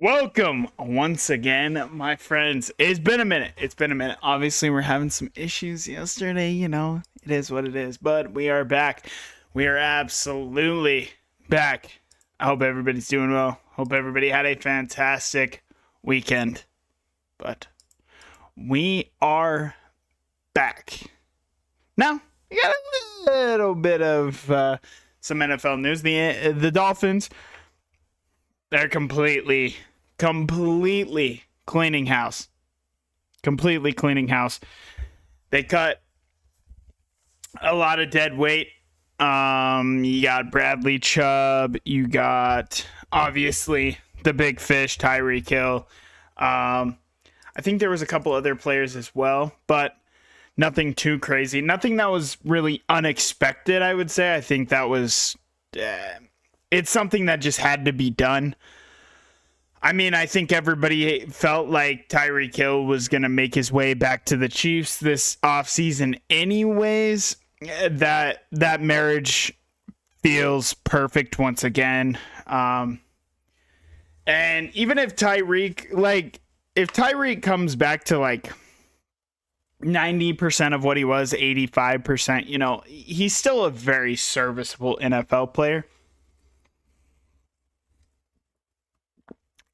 Welcome once again, my friends. It's been a minute. Obviously, we're having some issues yesterday. It is what it is. But we are back. We are absolutely back. I hope everybody's doing well. Hope everybody had a fantastic weekend. But we are back. Now, we got a little bit of some NFL news. The Dolphins, they're completely cleaning house. Completely cleaning house. They cut a lot of dead weight. You got Bradley Chubb. You got, obviously, the big fish, Tyreek Hill. I think there was a couple other players as well, but nothing too crazy. Nothing that was really unexpected, I would say. I think that was... it's something that just had to be done. I mean, I think everybody felt like Tyreek Hill was going to make his way back to the Chiefs this offseason anyways. That marriage feels perfect once again. And even if Tyreek comes back to like 90% of what he was, 85%, he's still a very serviceable NFL player.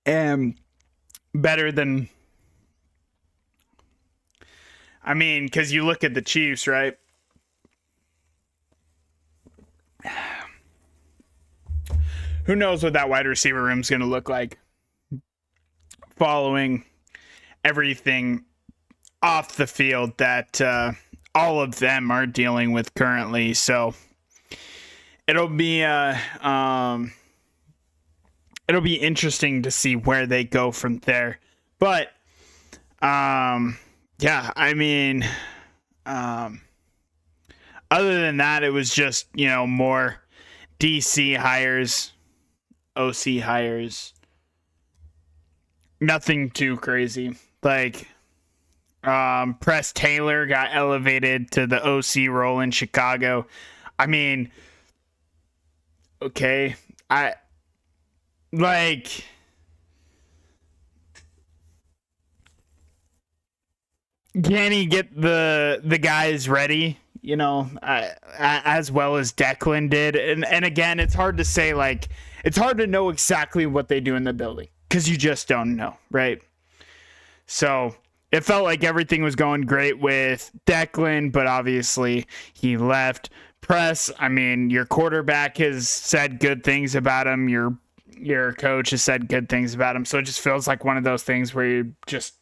And better than, because you look at the Chiefs, right? Who knows what that wide receiver room is going to look like following everything off the field that all of them are dealing with currently. So it'll be interesting to see where they go from there. But, other than that, it was just, more DC hires, OC hires. Nothing too crazy. Like, Press Taylor got elevated to the OC role in Chicago. Okay, can he get the guys ready, as well as Declan did? And again, it's hard to say, it's hard to know exactly what they do in the building because you just don't know, right? So it felt like everything was going great with Declan, but obviously he left. Press, your quarterback has said good things about him. Your coach has said good things about him. So it just feels like one of those things where you just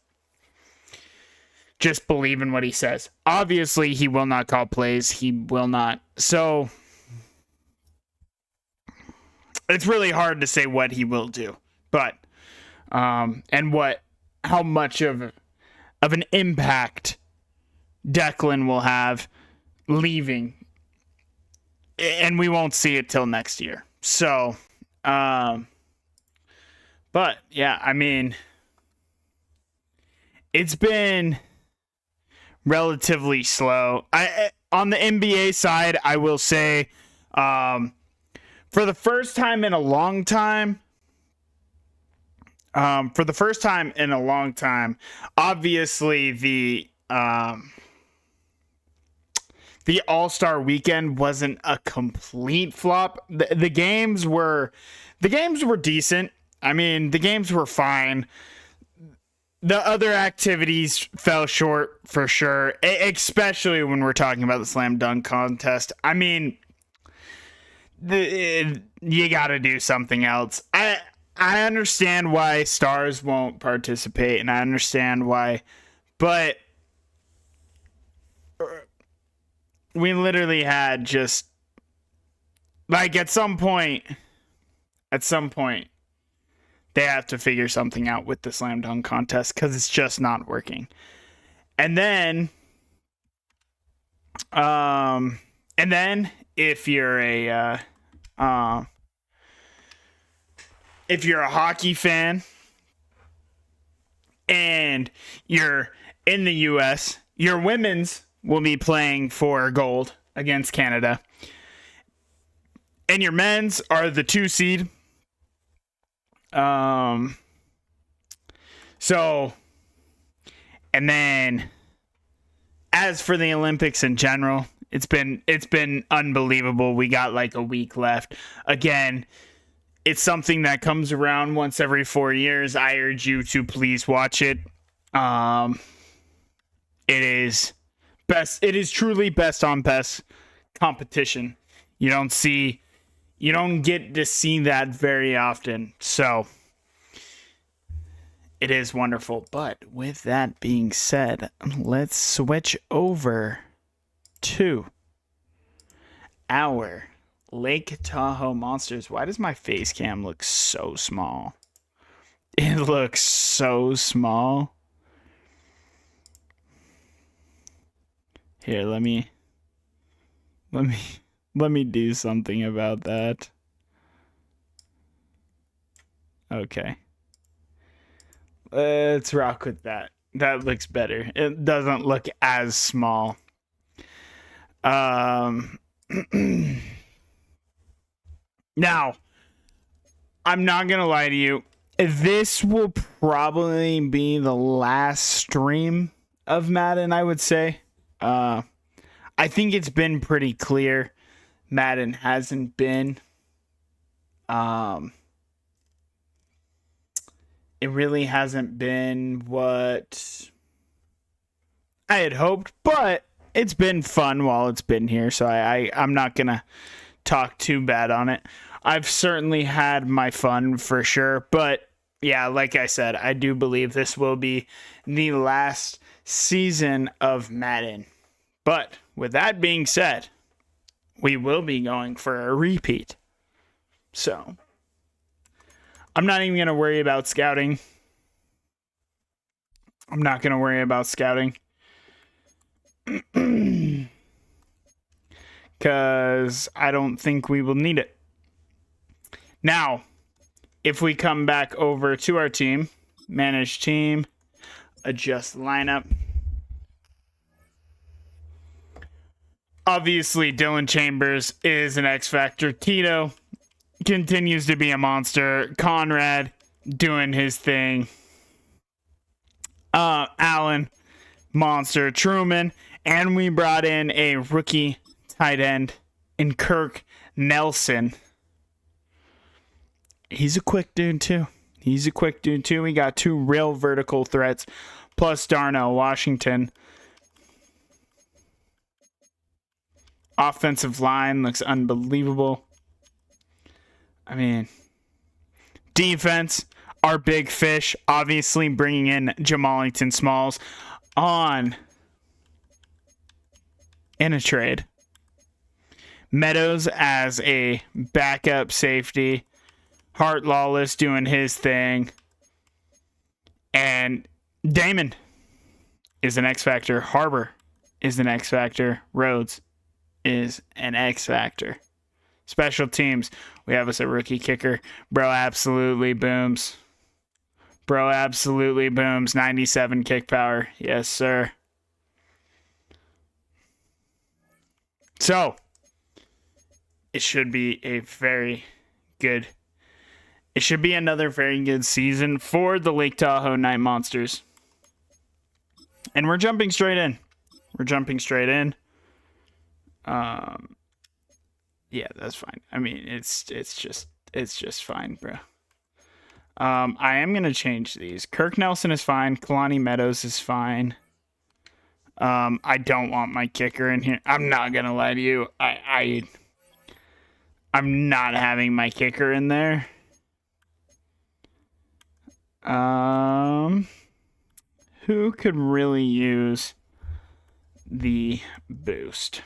believe in what he says. Obviously, he will not call plays. He will not. So it's really hard to say what he will do. But, and how much of an impact Declan will have leaving. And we won't see it till next year. So, but yeah, it's been relatively slow. On the NBA side, I will say, for the first time in a long time, obviously the All-Star weekend wasn't a complete flop. The games were decent. The games were fine. The other activities fell short for sure, especially when we're talking about the slam dunk contest. You got to do something else. I understand why stars won't participate, and I understand why, but we literally had just, at some point, they have to figure something out with the slam dunk contest because it's just not working. And then if you're a hockey fan and you're in the U.S., your women's will be playing for gold against Canada. And your men's are the 2 seed. So, and then as for the Olympics in general, it's been unbelievable. We got like a week left. Again, it's something that comes around once every 4 years. I urge you to please watch it. It is best. It is truly best on best competition. You don't get to see that very often. So it is wonderful. But with that being said, let's switch over to our Lake Tahoe Monsters. Why does my face cam look so small? It looks so small. Here, let me do something about that. Okay. Let's rock with that. That looks better. It doesn't look as small. Now, I'm not going to lie to you. This will probably be the last stream of Madden, I would say. I think it's been pretty clear Madden hasn't been. It really hasn't been what I had hoped, but it's been fun while it's been here, so I'm not going to talk too bad on it. I've certainly had my fun for sure, but yeah, like I said, I do believe this will be the last season of Madden. But with that being said, we will be going for a repeat. So, I'm not even going to worry about scouting. I'm not going to worry about scouting. Because I don't think we will need it. Now, if we come back over to our team, manage team, adjust lineup. Obviously, Dylan Chambers is an X Factor. Tito continues to be a monster. Conrad doing his thing. Allen, monster. Truman. And we brought in a rookie tight end in Kirk Nelson. He's a quick dude, too. We got two real vertical threats, plus Darnell Washington. Offensive line looks unbelievable. I mean, defense, our big fish, obviously bringing in Jamallington Smalls in a trade. Meadows as a backup safety. Hart Lawless doing his thing. And Damon is an X Factor. Harbor is an X Factor. Rhodes is an X Factor. Special teams. We have us a rookie kicker. Bro absolutely booms. 97 kick power. Yes, sir. So, it should be another very good season for the Lake Tahoe Night Monsters. And we're jumping straight in. Yeah, that's fine. I mean, it's just fine, bro. I am gonna change these. Kirk Nelson is fine. Kalani Meadows is fine. I don't want my kicker in here. I'm not gonna lie to you. I'm not having my kicker in there. Who could really use the boost?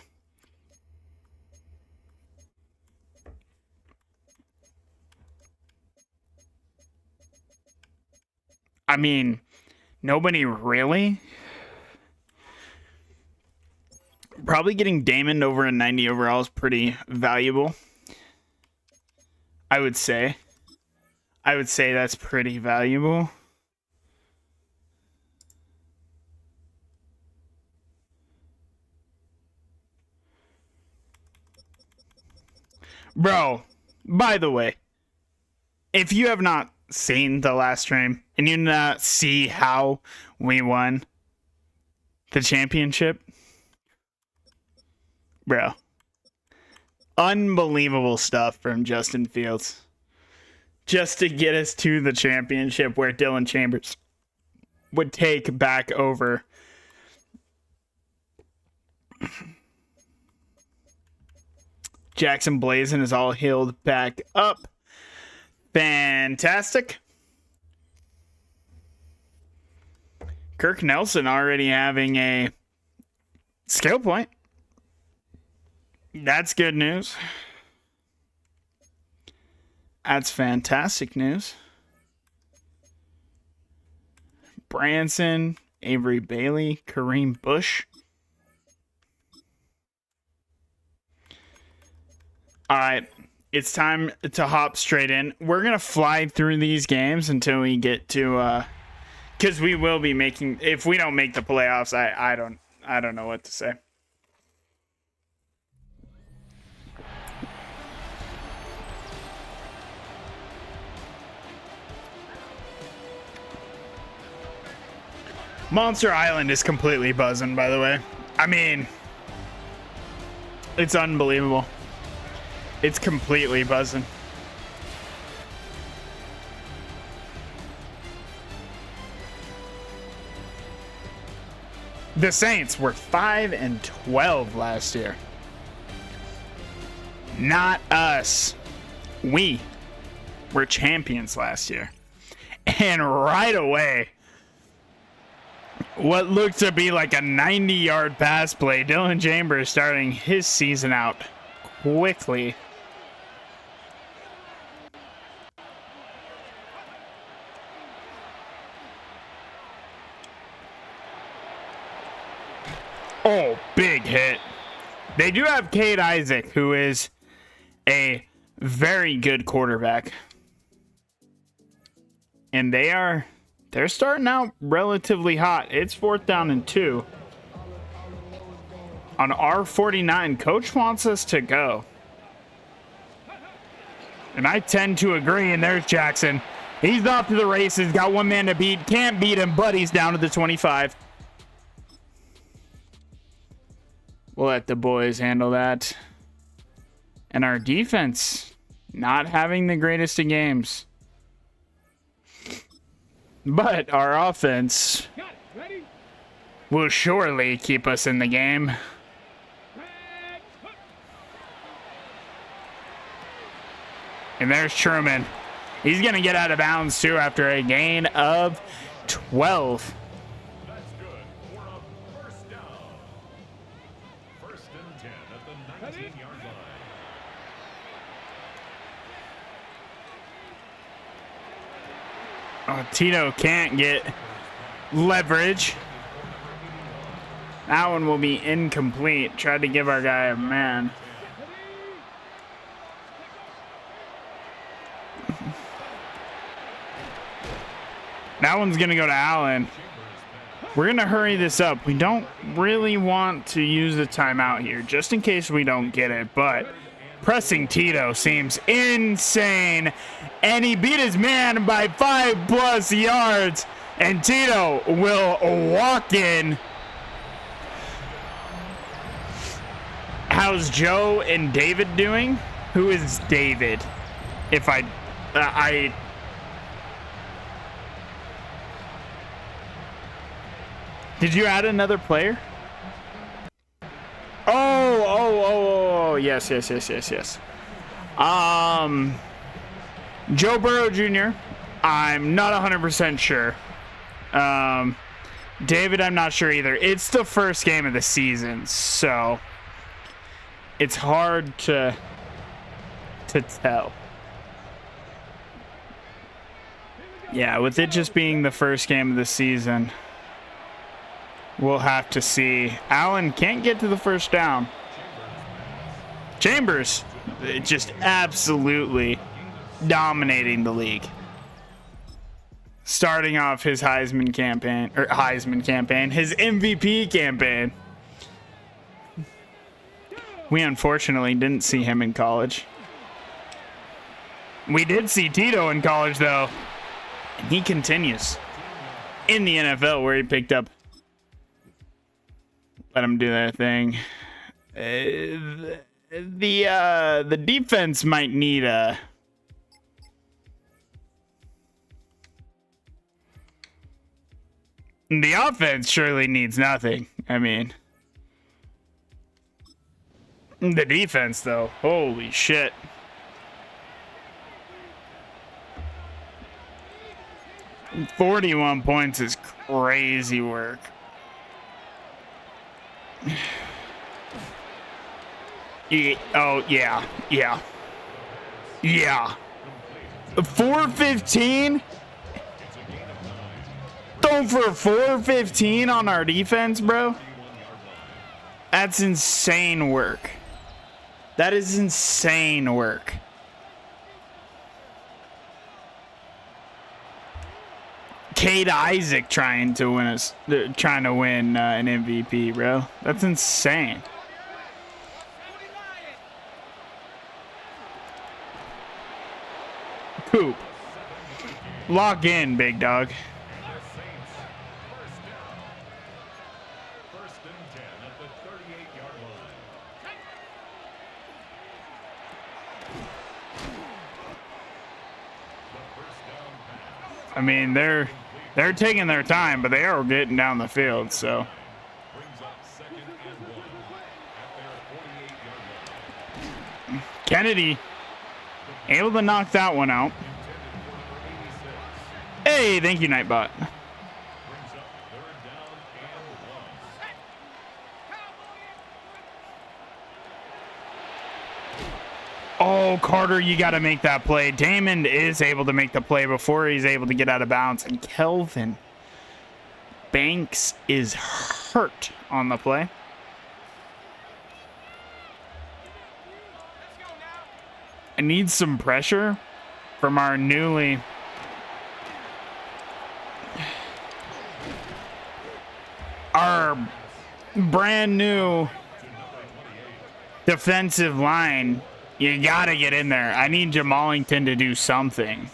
I mean, nobody really. Probably getting Damon over a 90 overall is pretty valuable. I would say that's pretty valuable. Bro, by the way, if you have not seen the last stream and you not see how we won the championship? Bro. Unbelievable stuff from Justin Fields. Just to get us to the championship where Dylan Chambers would take back over. Jackson Blazin is all healed back up. Fantastic. Kirk Nelson already having a skill point. That's good news. That's fantastic news. Branson, Avery Bailey, Kareem Bush. All right, it's time to hop straight in. We're going to fly through these games until we get to cuz we will be making, if we don't make the playoffs, I don't know what to say. Monster Island is completely buzzing, by the way. I mean, it's unbelievable. It's completely buzzing. The Saints were 5-12 last year. Not us. We were champions last year. And right away, what looked to be like a 90-yard pass play, Dylan Chambers starting his season out quickly. Oh, big hit. They do have Cade Isaac, who is a very good quarterback. And they're starting out relatively hot. It's 4th down and 2. On R49, coach wants us to go. And I tend to agree, and there's Jackson. He's off to the races, got one man to beat. Can't beat him, but he's down to the 25. We'll let the boys handle that. And our defense, not having the greatest of games. But our offense will surely keep us in the game. And there's Truman. He's going to get out of bounds, too, after a gain of 12. That's good. We're up first down. First and 10 at the 19-yard line. Oh, Tito can't get leverage. That one will be incomplete. Tried to give our guy a man. That one's going to go to Allen. We're going to hurry this up. We don't really want to use the timeout here, just in case we don't get it. But pressing Tito seems insane. And he beat his man by 5+ yards. And Tito will walk in. How's Joe and David doing? Who is David? If Did you add another player? Oh, yes. Joe Burrow Jr., I'm not 100% sure. David, I'm not sure either. It's the first game of the season, so it's hard to tell. Yeah, with it just being the first game of the season, we'll have to see. Allen can't get to the first down. Chambers just absolutely dominating the league. Starting off his Heisman campaign, his MVP campaign. We unfortunately didn't see him in college. We did see Tito in college, though. And he continues in the NFL where he picked up. Let him do that thing. The defense might need a. The offense surely needs nothing. I mean, the defense, though, holy shit. $41 points is crazy work. Oh, yeah. 415? Throwing for 415 on our defense, bro? That's insane work. That is insane work. Cade Isaac trying to win an MVP, bro. That's insane. Poop. Lock in, big dog. I mean, they're taking their time, but they are getting down the field, so. Kennedy able to knock that one out. Hey, thank you, Nightbot. Oh, Carter, you got to make that play. Damon is able to make the play before he's able to get out of bounds. And Kelvin Banks is hurt on the play. I need some pressure from our brand new defensive line. You gotta get in there. I need Jamallington to do something.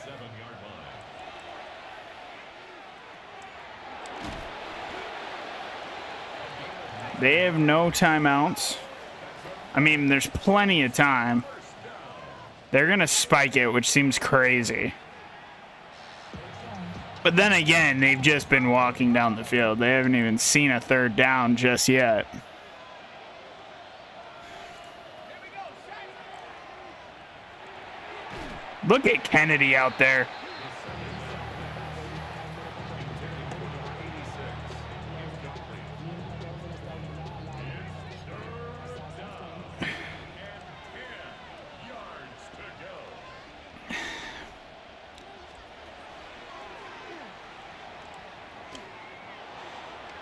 They have no timeouts. I mean, there's plenty of time. They're gonna spike it, which seems crazy. But then again, they've just been walking down the field. They haven't even seen a third down just yet. Look at Kennedy out there.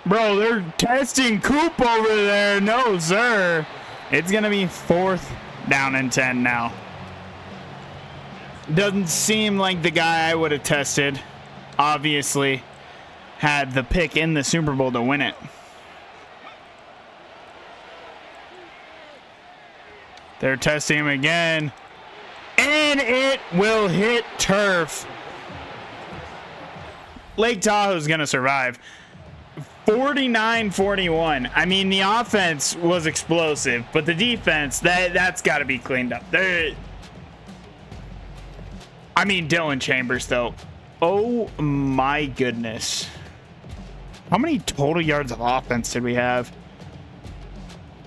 Bro, they're testing Coop over there. No, sir. It's going to be 4th down and 10 now. Doesn't seem like the guy I would have tested. Obviously, had the pick in the Super Bowl to win it. They're testing him again. And it will hit turf. Lake Tahoe's going to survive. 49-41. I mean, the offense was explosive, but the defense, that's got to be cleaned up. I mean, Dylan Chambers, though. Oh, my goodness. How many total yards of offense did we have?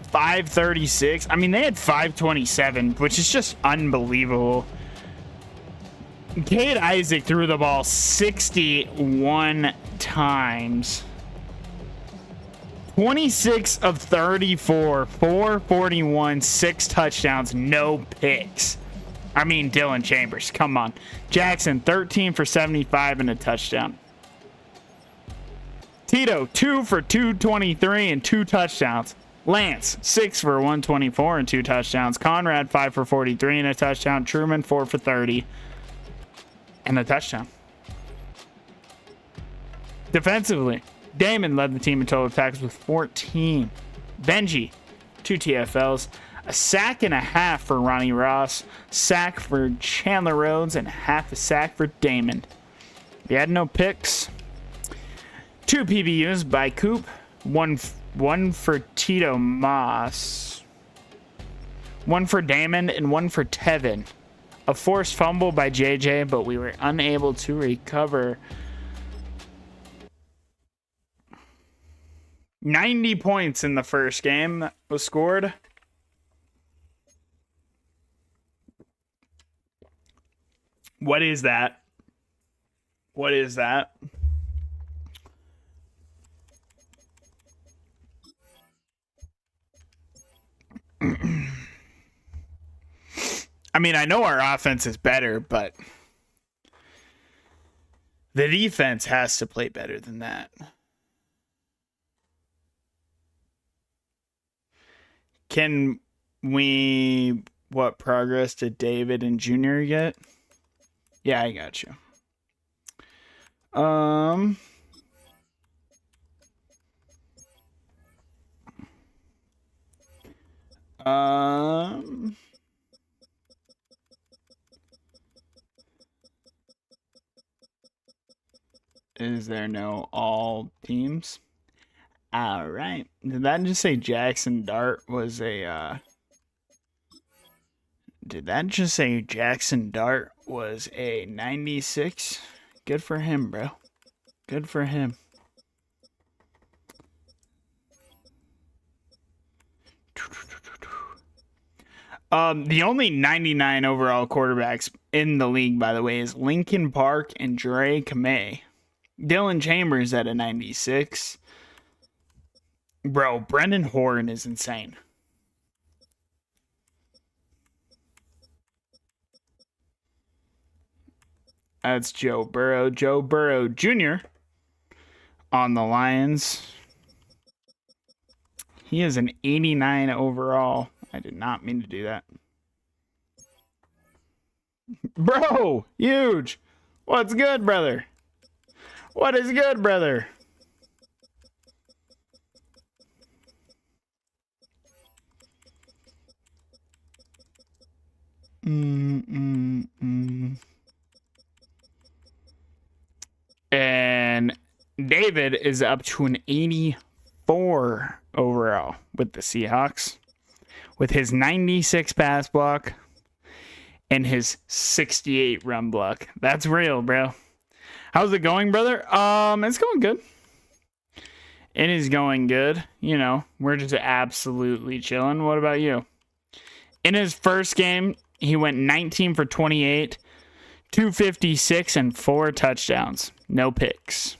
536. I mean, they had 527, which is just unbelievable. Cade Isaac threw the ball 61 times. 26 of 34, 441, 6 touchdowns, no picks. I mean, Dylan Chambers, come on. Jackson, 13 for 75 and a touchdown. Tito, 2 for 223 and 2 touchdowns. Lance, 6 for 124 and 2 touchdowns. Conrad, 5 for 43 and a touchdown. Truman, 4 for 30 and a touchdown. Defensively, Damon led the team in total tackles with 14. Benji, 2 TFLs. A sack and a half for Ronnie Ross. Sack for Chandler Rhodes and half a sack for Damon. We had no picks. 2 PBUs by Coop. One for Tito Moss. 1 for Damon and 1 for Tevin. A forced fumble by JJ, but we were unable to recover. 90 points in the first game that was scored. What is that? What is that? I mean, I know our offense is better, but the defense has to play better than that. Can we... What progress did David and Junior get? Yeah, I got you. Is there no all teams? All right. Did that just say Jackson Dart was a, Did that just say Jackson Dart was a 96? Good for him, bro. Good for him. The only 99 overall quarterbacks in the league, by the way, is Lincoln Park and Dre Kamei. Dylan Chambers at a 96. Bro, Brendan Horn is insane. That's Joe Burrow. Joe Burrow Jr. on the Lions. He is an 89 overall. I did not mean to do that. Bro, huge. What's good, brother? What is good, brother? And David is up to an 84 overall with the Seahawks, with his 96 pass block and his 68 run block. That's real, bro. How's it going, brother? It's going good. It is going good. You know, we're just absolutely chilling. What about you? In his first game, he went 19 for 28, 256, and 4 touchdowns. No picks.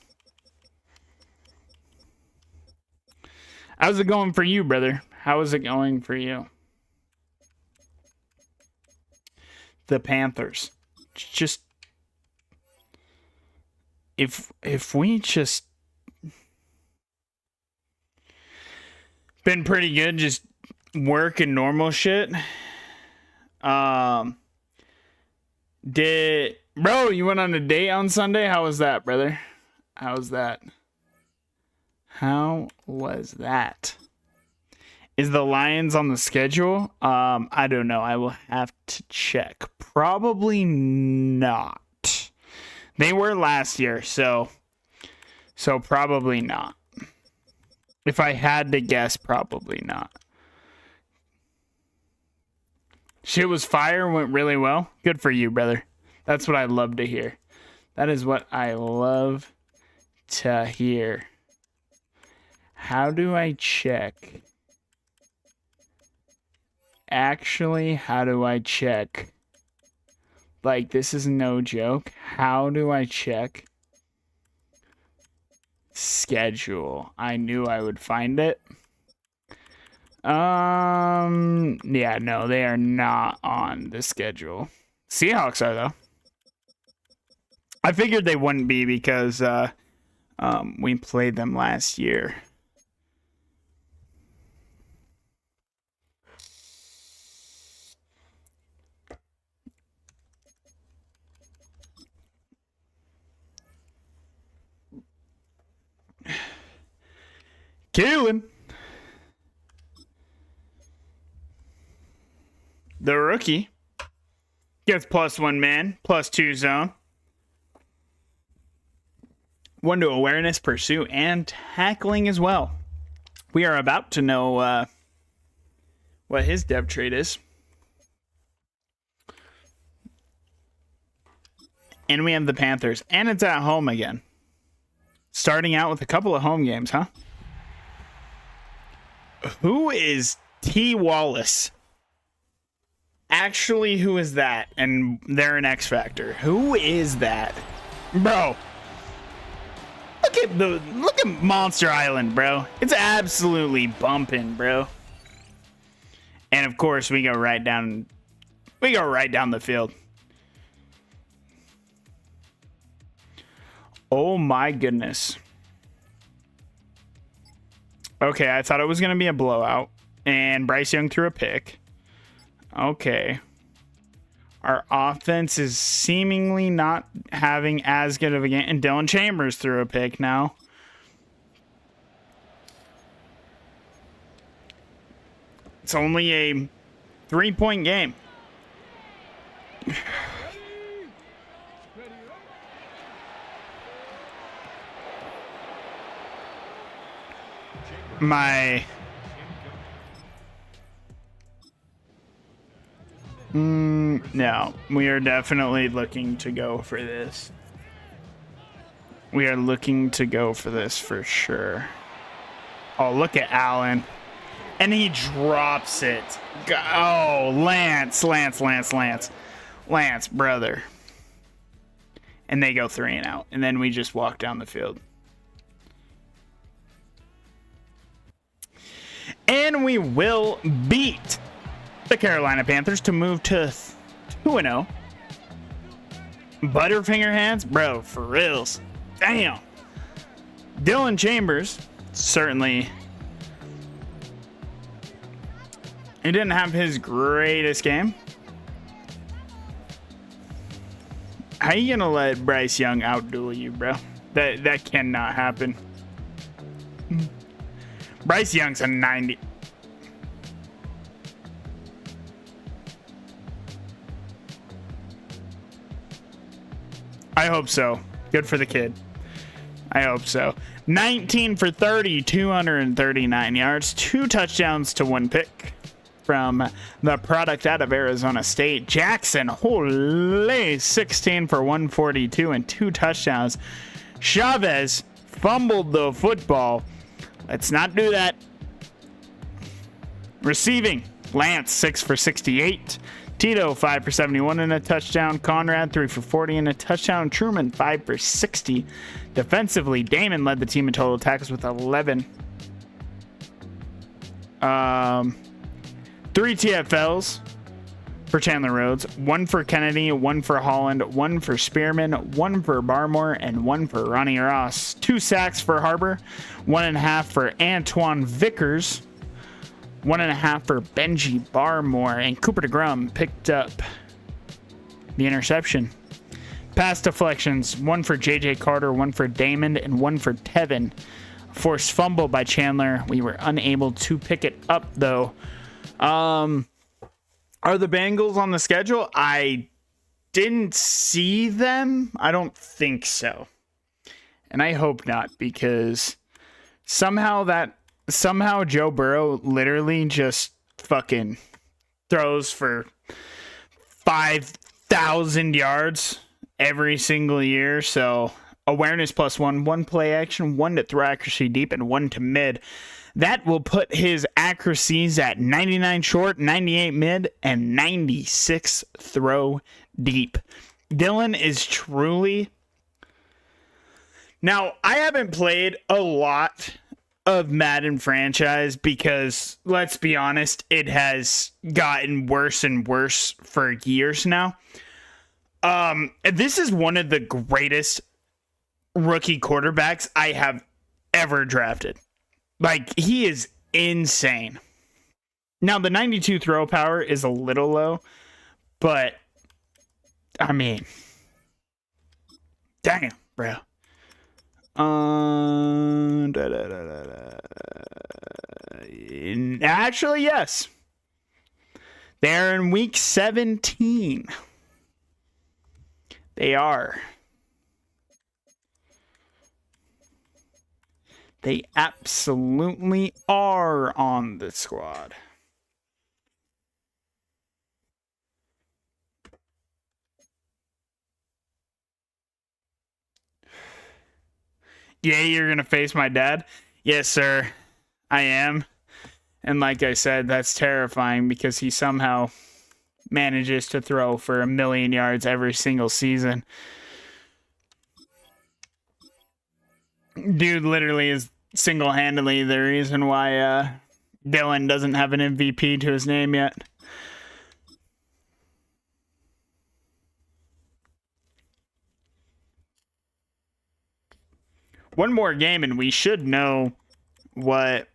How's it going for you, brother? How is it going for you? The Panthers. Just... If we just... Been pretty good, just work and normal shit. Bro, you went on a date on Sunday? How was that, brother? How was that? How was that? Is the Lions on the schedule? I don't know. I will have to check. Probably not. They were last year, so probably not. If I had to guess, probably not. Shit was fire, went really well. Good for you, brother. That's what I love to hear. That is what I love to hear. How do I check? Actually, how do I check? Like, this is no joke. How do I check? Schedule. I knew I would find it. Yeah, no, they are not on the schedule. Seahawks are, though. I figured they wouldn't be because we played them last year. Keelan, the rookie, gets +1 man, +2 zone. 1 to awareness, pursuit, and tackling as well. We are about to know what his dev trait is. And we have the Panthers. And it's at home again. Starting out with a couple of home games, huh? Who is T. Wallace? Actually, who is that? And they're an X Factor. Who is that? Bro. Look at Monster Island, bro. It's absolutely bumping, bro. And of course, we go right down the field. Oh my goodness. Okay, I thought it was going to be a blowout. And Bryce Young threw a pick. Okay. Our offense is seemingly not having as good of a game. And Dylan Chambers threw a pick now. It's only a 3-point game. No, we are definitely looking to go for this. We are looking to go for this for sure. Oh, look at Allen. And he drops it. Oh, Lance, brother. And they go 3 and out. And then we just walk down the field. And we will beat the Carolina Panthers to move to 2-0. Butterfinger hands? Bro, for reals. Damn. Dylan Chambers, certainly. He didn't have his greatest game. How you gonna let Bryce Young outduel you, bro? That cannot happen. Bryce Young's a 90. I hope so. Good for the kid. I hope so. 19 for 30, 239 yards, 2 touchdowns to 1 pick from the product out of Arizona State. Jackson, holy, 16 for 142 and 2 touchdowns. Chavez fumbled the football. Let's not do that. Receiving, Lance, 6 for 68. Tito, 5 for 71 and a touchdown. Conrad, 3 for 40 and a touchdown. Truman, 5 for 60. Defensively, Damon led the team in total tackles with 11. 3 TFLs for Chandler Rhodes. 1 for Kennedy, 1 for Holland, 1 for Spearman, 1 for Barmore, and 1 for Ronnie Ross. 2 sacks for Harbor. 1.5 for Antoine Vickers. 1.5 for Benji Barmore, and Cooper DeGrum picked up the interception. Pass deflections, 1 for JJ Carter, 1 for Damon, and 1 for Tevin. Forced fumble by Chandler. We were unable to pick it up, though. Are the Bengals on the schedule? I didn't see them. I don't think so. And I hope not, because somehow Joe Burrow literally just fucking throws for 5,000 yards every single year. So awareness +1, 1 play action, 1 to throw accuracy deep, and 1 to mid. That will put his accuracies at 99 short, 98 mid, and 96 throw deep. Dylan is truly... Now, I haven't played a lot of Madden franchise because, let's be honest, it has gotten worse and worse for years now. This is one of the greatest rookie quarterbacks I have ever drafted. Like, he is insane. Now, the 92 throw power is a little low, but, I mean, damn, bro. Actually, yes. They're in week 17. They are. They absolutely are on the squad. Yeah, you're going to face my dad? Yes, sir. I am. And like I said, that's terrifying because he somehow manages to throw for 1,000,000 yards every single season. Dude literally is single-handedly the reason why Dylan doesn't have an MVP to his name yet. One more game and we should know what...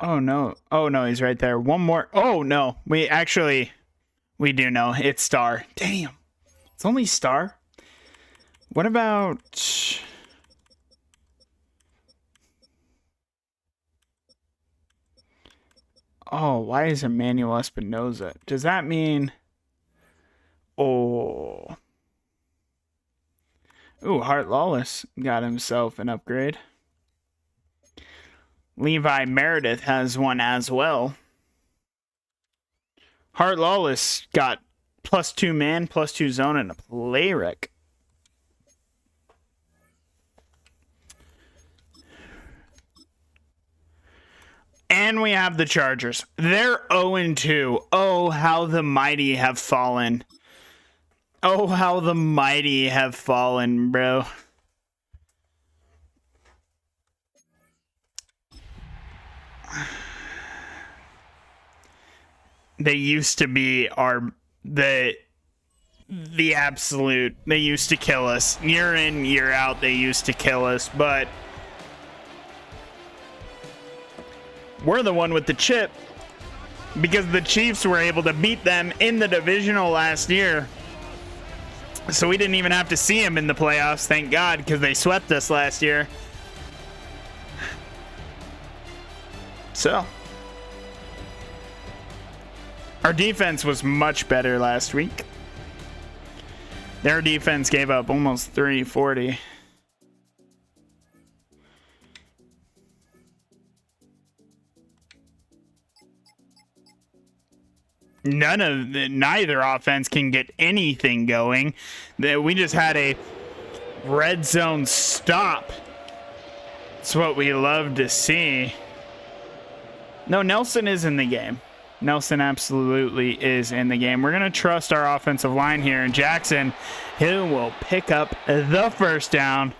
Oh no. Oh no, he's right there. One more. Oh no. We do know. It's Star. Damn. It's only Star? What about... Oh, why is Emmanuel Espinoza? Does that mean... Oh. Ooh, Hart Lawless got himself an upgrade. Levi Meredith has one as well. Hart Lawless got +2 man, +2 zone, and a play rec. And we have the Chargers. They're 0-2. Oh, how the mighty have fallen. Oh, how the mighty have fallen, bro. They used to be the absolute. They used to kill us. Year in, year out, they used to kill us, but we're the one with the chip because the Chiefs were able to beat them in the divisional last year. So we didn't even have to see them in the playoffs, thank God, because they swept us last year. So our defense was much better last week. Their defense gave up almost 340. Neither offense can get anything going. We just had a red zone stop. It's what we love to see. No, Nelson is in the game. Nelson absolutely is in the game. We're going to trust our offensive line here. And Jackson, he will pick up the first down.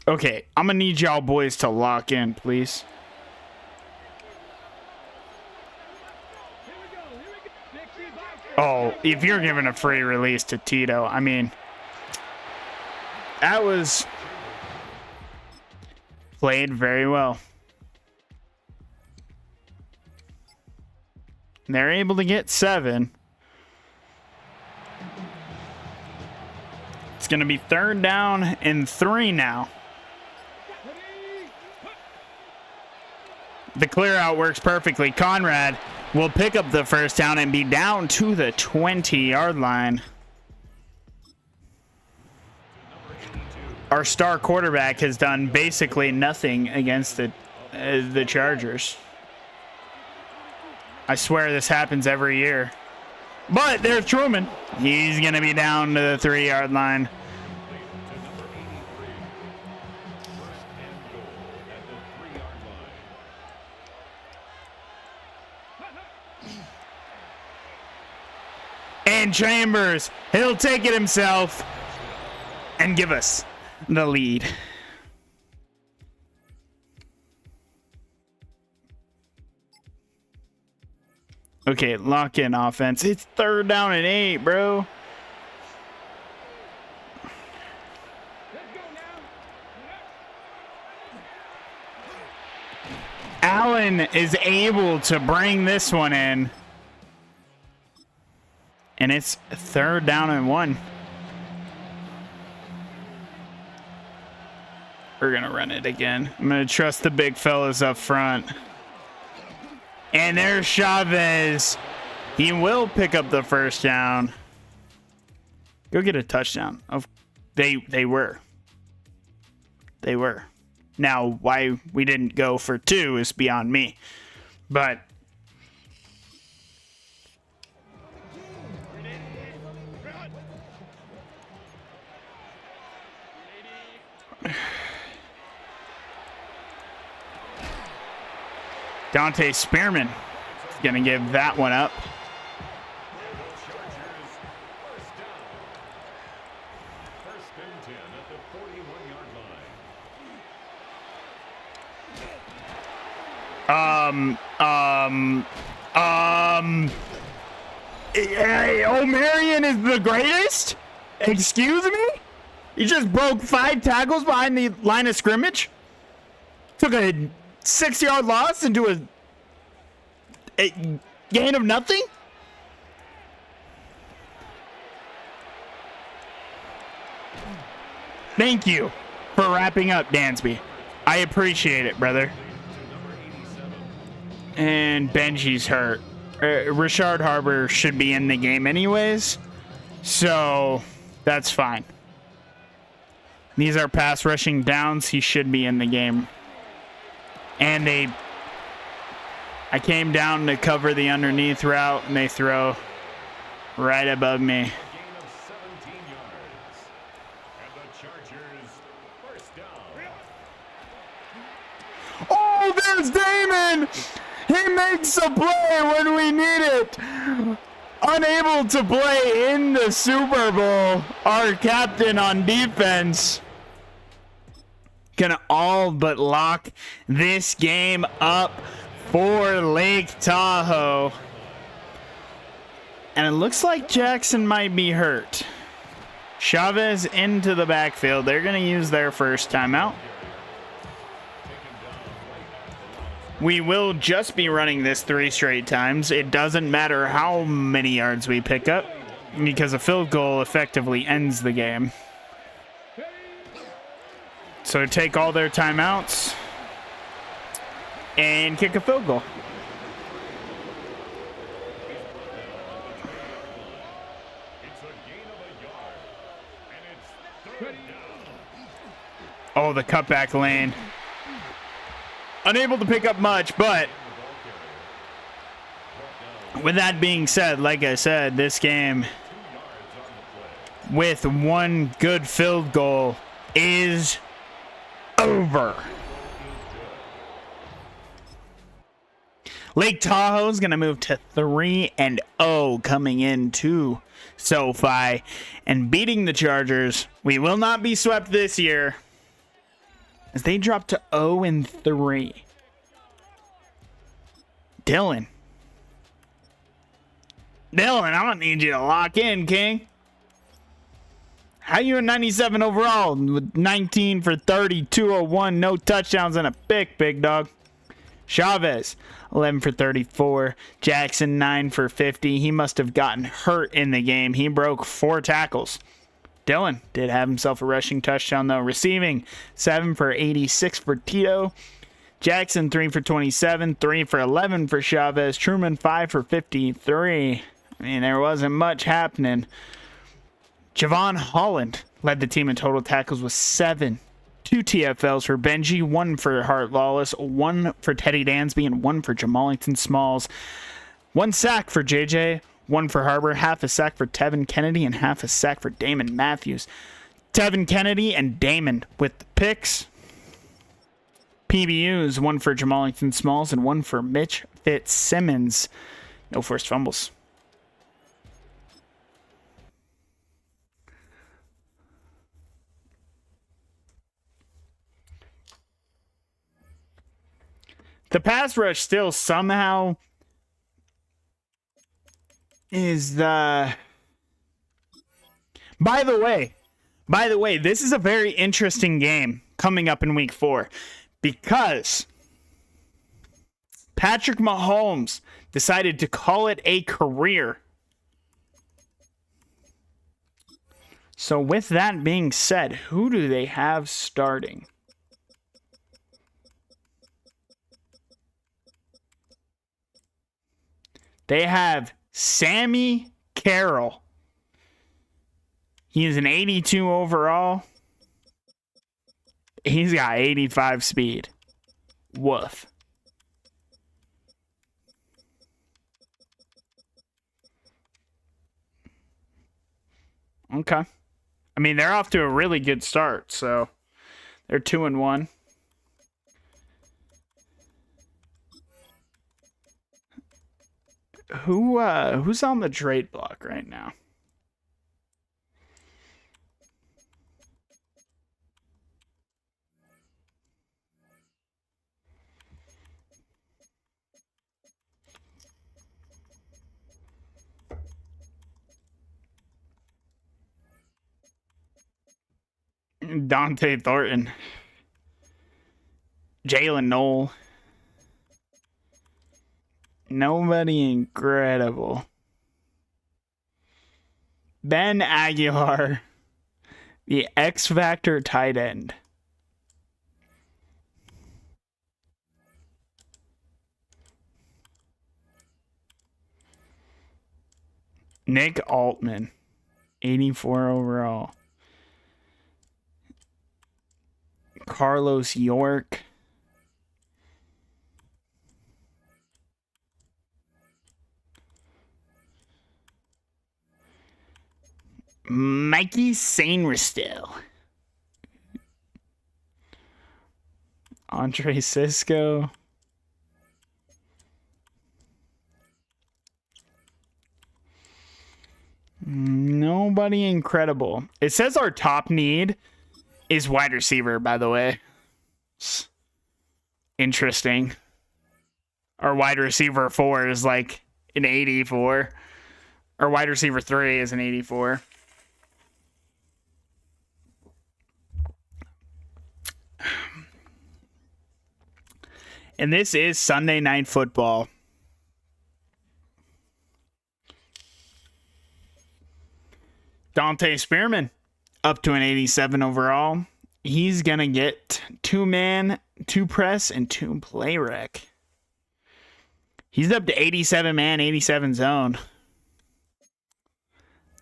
Okay, I'm going to need y'all boys to lock in, please. Oh, if you're giving a free release to Tito, I mean, that was played very well. They're able to get 7. It's going to be 3rd down and 3 now. The clear out works perfectly. Conrad will pick up the first down and be down to the 20-yard line. Our star quarterback has done basically nothing against the Chargers. I swear this happens every year. But there's Truman. He's going to be down to the 3-yard line. And Chambers, he'll take it himself and give us the lead. Okay, lock in offense. It's 3rd down and 8, bro. Allen is able to bring this one in. And it's 3rd down and 1. We're going to run it again. I'm going to trust the big fellas up front. And there's Chavez. He will pick up the first down. Go get a touchdown. They were. They were. Now, why we didn't go for 2 is beyond me. But Dante Spearman is going to give that one up. First and 10 at the 41-yard line. Hey, O'Marion is the greatest? Excuse me? He just broke 5 tackles behind the line of scrimmage? Took a 6-yard loss into a gain of nothing? Thank you for wrapping up, Dansby. I appreciate it, brother. And Benji's hurt. Richard Harbor should be in the game anyways, so that's fine. These are pass rushing downs. He should be in the game. And I came down to cover the underneath route, and they throw right above me. Gain of 17 yards. And the Chargers first down. Oh, there's Damon! He makes a play when we need it. Unable to play in the Super Bowl, our captain on defense gonna all but lock this game up for Lake Tahoe. And it looks like Jackson might be hurt. Chavez into the backfield. They're gonna use their first timeout. We will just be running this 3 straight times. It doesn't matter how many yards we pick up, because a field goal effectively ends the game. So take all their timeouts and kick a field goal. It's a gain of a yard. And it's third down. Oh, the cutback lane. Unable to pick up much, but with that being said, like I said, this game with 1 good field goal is over. Lake Tahoe is going to move to 3-0 coming into SoFi and beating the Chargers. We will not be swept this year, as they drop to 0-3. Dylan, I'm gonna need you to lock in, King. How you at 97 overall with 19 for 30, 201, no touchdowns and a pick, big dog? Chavez, 11 for 34. Jackson, 9 for 50. He must have gotten hurt in the game. He broke 4 tackles. Dylan did have himself a rushing touchdown, though. Receiving, 7 for 86 for Tito. Jackson, 3 for 27. 3 for 11 for Chavez. Truman, 5 for 53. I mean, there wasn't much happening. Javon Holland led the team in total tackles with 7. 2 TFLs for Benji, 1 for Hart Lawless, 1 for Teddy Dansby, and 1 for Jamallington Smalls. 1 sack for JJ, 1 for Harbor, half a sack for Tevin Kennedy, and half a sack for Damon Matthews. Tevin Kennedy and Damon with the picks. PBUs, 1 for Jamallington Smalls and 1 for Mitch Fitzsimmons. No forced fumbles. The pass rush still somehow is the... By the way, this is a very interesting game coming up in week 4 because Patrick Mahomes decided to call it a career. So with that being said, who do they have starting? They have Sammy Carroll. He is an 82 overall. He's got 85 speed. Woof. Okay. I mean, they're off to a really good start, so they're 2-1. Who's on the trade block right now? Dante Thornton. Jalen Knoll. Nobody incredible. Ben Aguilar. The X Factor tight end. Nick Altman. 84 overall. Carlos York. Maine St. Andre Cisco. Nobody incredible. It says our top need is wide receiver, by the way. It's interesting. Our wide receiver 4 is like an 84. Our wide receiver 3 is an 84. And this is Sunday Night Football. Dante Spearman up to an 87 overall. He's going to get 2-man, 2 press, and 2 play rec. He's up to 87 man, 87 zone.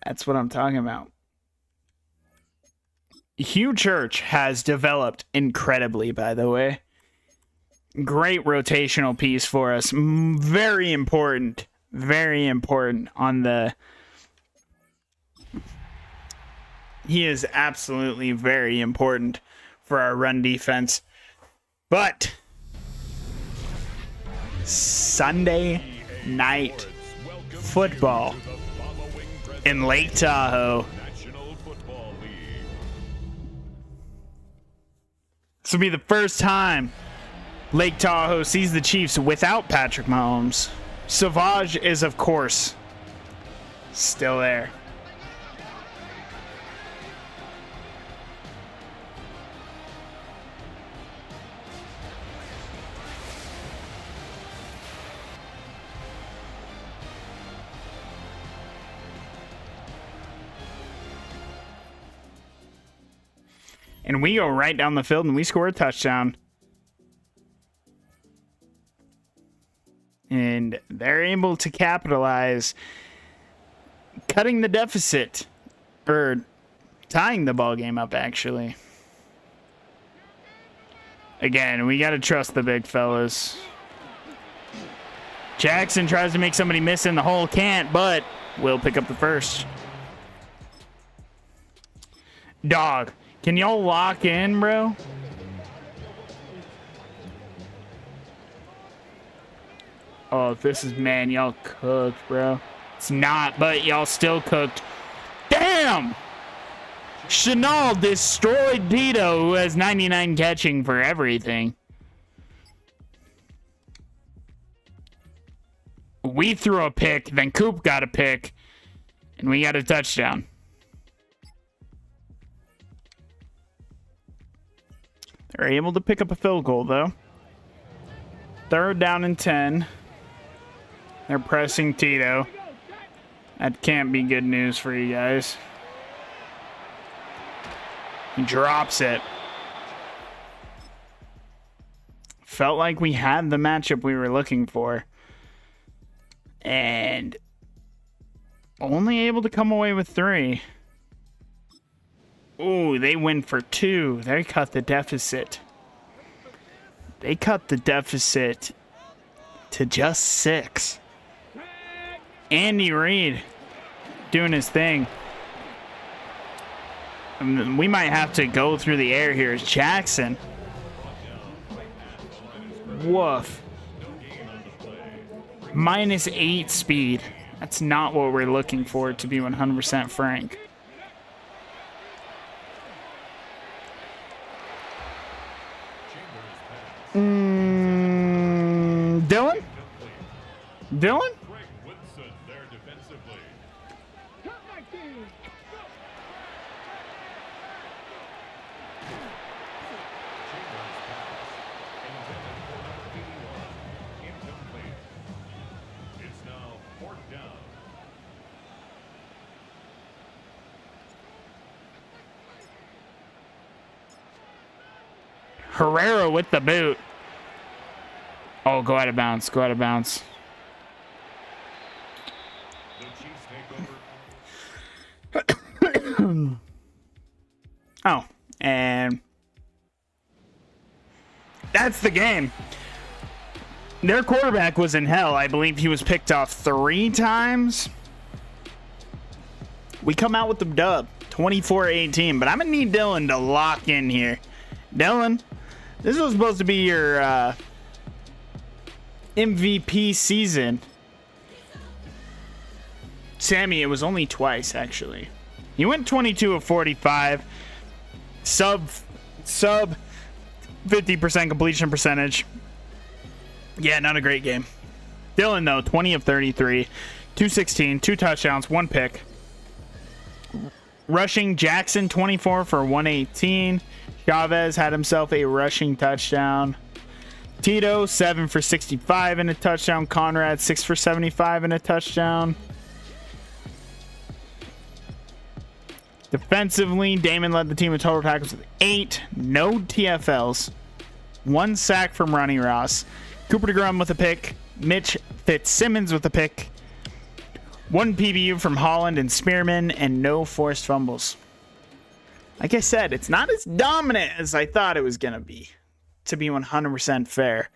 That's what I'm talking about. Hugh Church has developed incredibly, by the way. Great rotational piece for us. Very important. Very important on the... He is absolutely very important for our run defense. But Sunday Night Football in Lake Tahoe. This will be the first time Lake Tahoe sees the Chiefs without Patrick Mahomes. Savage is, of course, still there. And we go right down the field and we score a touchdown. And they're able to capitalize, cutting the deficit, or tying the ball game up, actually. Again, we got to trust the big fellas. Jackson tries to make somebody miss in the hole, can't, but will pick up the first. Dog, can y'all lock in, bro? Oh, if this is man, y'all cooked, bro. It's not, but y'all still cooked. Damn! Chanel destroyed Tito, who has 99 catching for everything. We threw a pick, then Coop got a pick, and we got a touchdown. They're able to pick up a field goal, though. 3rd down and 10. They're pressing Tito. That can't be good news for you guys. He drops it. Felt like we had the matchup we were looking for. And only able to come away with 3. Ooh, they win for 2. They cut the deficit. They cut the deficit to just 6. Andy Reid doing his thing. We might have to go through the air here. Jackson. Woof. -8 speed. That's not what we're looking for, to be 100% frank. Dylan? Dylan? Herrera with the boot. Oh, go out of bounds. Go out of bounds. Oh, and that's the game. Their quarterback was in hell. I believe he was picked off 3 times. We come out with the dub, 24-18, but I'm going to need Dylan to lock in here. Dylan, this was supposed to be your MVP season. Sammy, it was only twice, actually. He went 22 of 45, sub 50% completion percentage. Yeah, not a great game. Dylan, though, 20 of 33, 216, 2 touchdowns, 1 pick. Rushing, Jackson, 24 for 118. Chavez had himself a rushing touchdown. Tito, 7 for 65 and a touchdown. Conrad, 6 for 75 and a touchdown. Defensively, Damon led the team with total tackles with 8. No TFLs. 1 sack from Ronnie Ross. Cooper DeGrom with a pick. Mitch Fitzsimmons with a pick. 1 PBU from Holland and Spearman, and no forced fumbles. Like I said, it's not as dominant as I thought it was going to be 100% fair.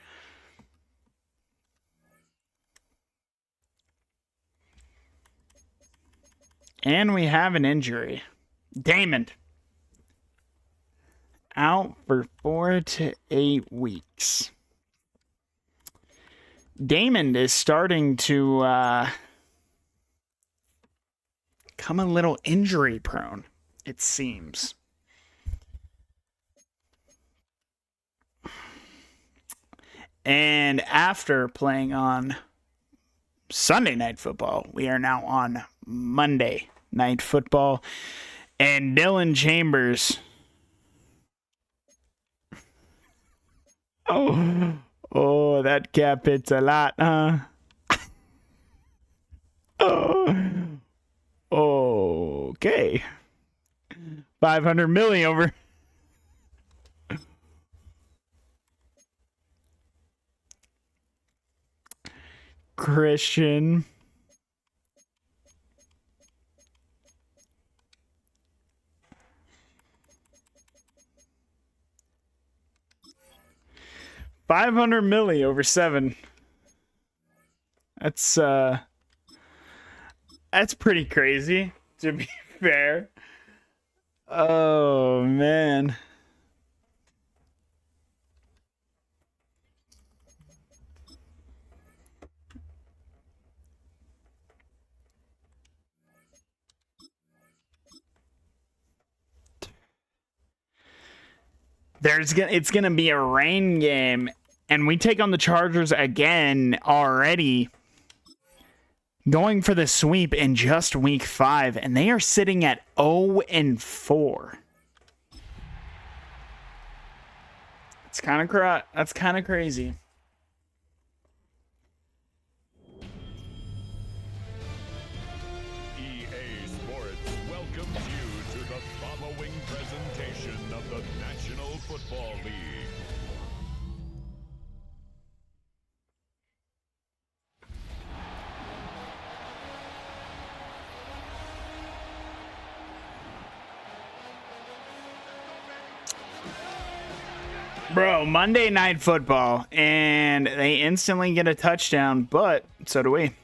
And we have an injury. Damon. Out for 4 to 8 weeks. Damon is starting to come a little injury prone, it seems. And after playing on Sunday Night Football, we are now on Monday Night Football. And Dylan Chambers. Oh, that cap hits a lot, huh? Okay. 500 million over. Christian. $500 million over 7. That's pretty crazy, to be fair. Oh man. It's gonna be a rain game, and we take on the Chargers again already, going for the sweep in just week 5, and they are sitting at 0-4. That's kind of crazy. EA Sports welcomes you to the following presentation of the National Football League. Bro, Monday Night Football, and they instantly get a touchdown, but so do we.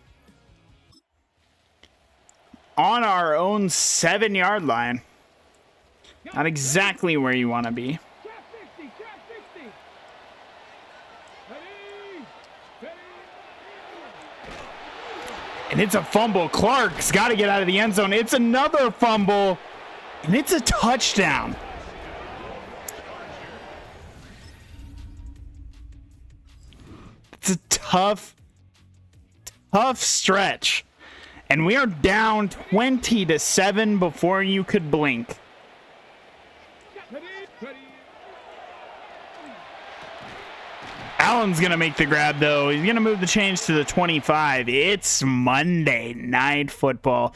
On our own 7-yard line. Not exactly where you want to be. And it's a fumble. Clark's got to get out of the end zone. It's another fumble, and it's a touchdown. It's a tough stretch. And we are down 20-7 before you could blink. Allen's going to make the grab, though. He's going to move the chains to the 25. It's Monday Night Football.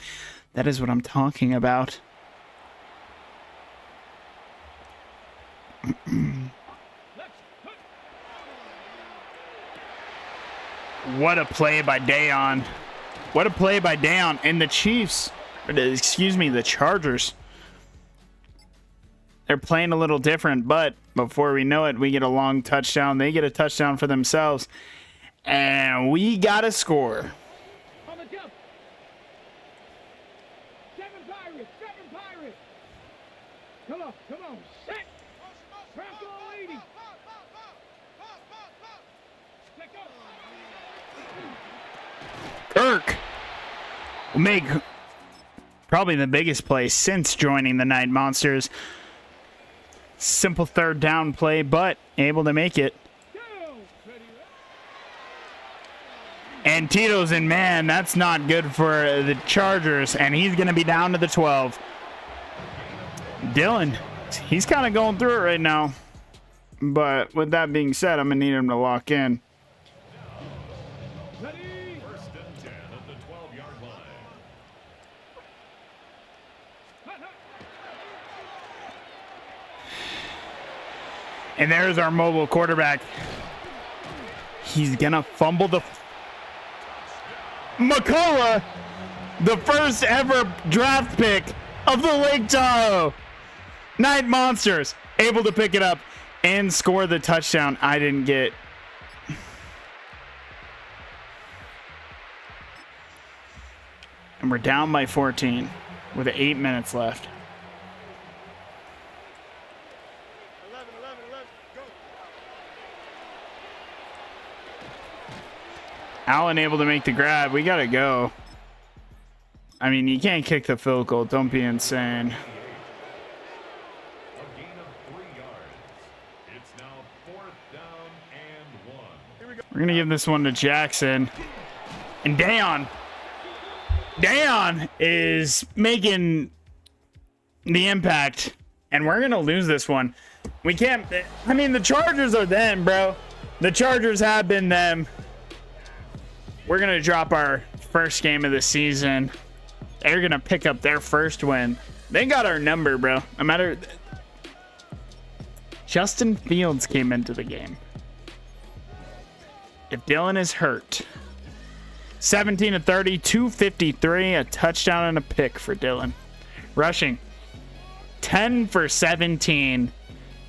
That is what I'm talking about. What a play by Dayon. What a play by Dayon. And the Chiefs, excuse me, the Chargers. They're playing a little different, but before we know it, we get a long touchdown. They get a touchdown for themselves. And we got to score. On the jump. Seven Pirates. Come on. Set. Crackle lady. Take off. Kirk will make probably the biggest play since joining the Night Monsters. Simple third down play, but able to make it. And Tito's in man. That's not good for the Chargers, and he's going to be down to the 12. Dylan, he's kind of going through it right now. But with that being said, I'm going to need him to lock in. First and 10 at the 12-yard line. And there's our mobile quarterback. He's going to fumble the... McCullough, the first ever draft pick of the Lake Tahoe Night Monsters, able to pick it up and score the touchdown. I didn't get... And we're down by 14 with 8 minutes left. 11, go. Allen able to make the grab. We got to go. I mean, you can't kick the field goal. Don't be insane. A gain of 3 yards. It's now 4th down and 1. We're going to give this one to Jackson. And Dayon is making the impact. And we're going to lose this one. We can't... I mean, the Chargers are them, bro. The Chargers have been them. We're going to drop our first game of the season. They're going to pick up their first win. They got our number, bro. No matter... Justin Fields came into the game. If Dylan is hurt... 17 of 30, 253, a touchdown and a pick for Dylan. Rushing, 10 for 17.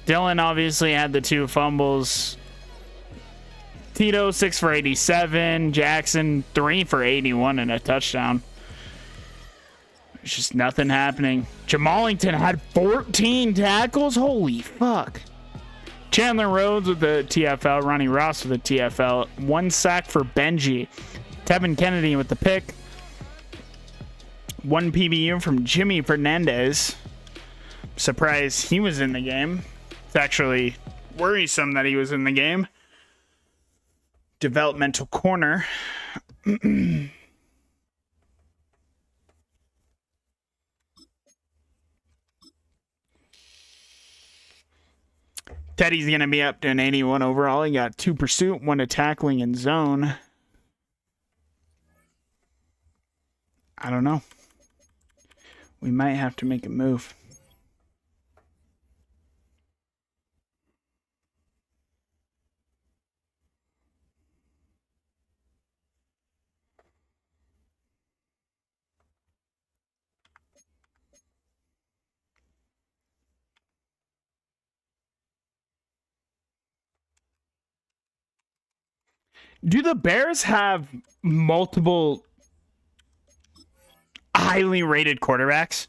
Dylan obviously had the 2 fumbles. Tito, 6 for 87. Jackson, 3 for 81 and a touchdown. There's just nothing happening. Jamallington had 14 tackles. Holy fuck. Chandler Rhodes with the TFL. Ronnie Ross with the TFL. 1 sack for Benji. Tevin Kennedy with the pick. 1 PBU from Jimmy Fernandez. Surprised he was in the game. It's actually worrisome that he was in the game. Developmental corner. Teddy's going to be up to an 81 overall. He got 2 pursuit, 1 to tackling in zone. I don't know. We might have to make a move. Do the Bears have multiple highly rated quarterbacks?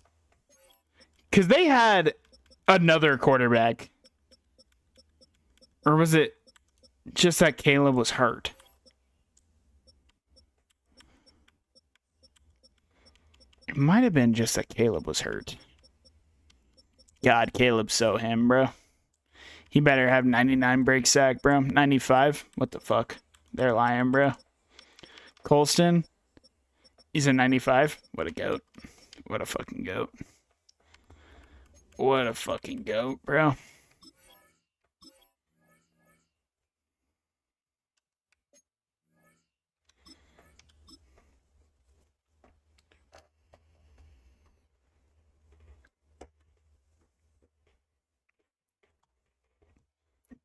Because they had another quarterback. Or was it just that Caleb was hurt? It might have been just that Caleb was hurt. God, Caleb's so him, bro. He better have 99 break sack, bro. 95? What the fuck? They're lying, bro. Colston? He's a 95? What a goat. What a fucking goat. What a fucking goat, bro.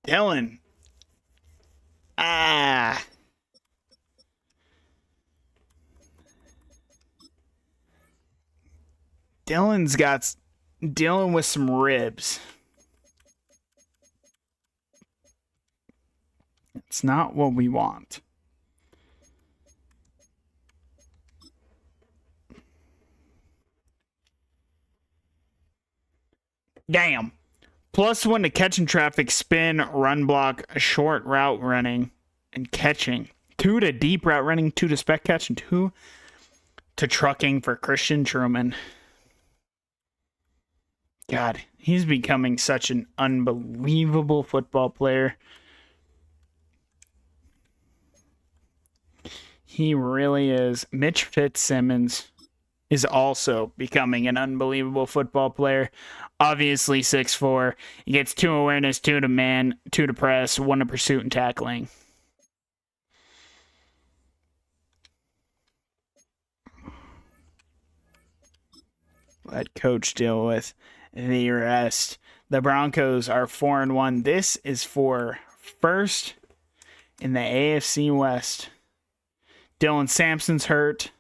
Dylan. Dylan's got dealing with some ribs. It's not what we want. Damn. +1 to catching traffic, spin, run block, short route running, and catching. 2 to deep route running, 2 to spec catch, and 2 to trucking for Christian Truman. God, he's becoming such an unbelievable football player. He really is. Mitch Fitzsimmons is also becoming an unbelievable football player. Obviously 6'4". He gets 2 awareness, 2 to man, 2 to press, 1 to pursuit and tackling. Let coach deal with the rest. The Broncos are 4-1. This is for first in the AFC West. Dylan Sampson's hurt.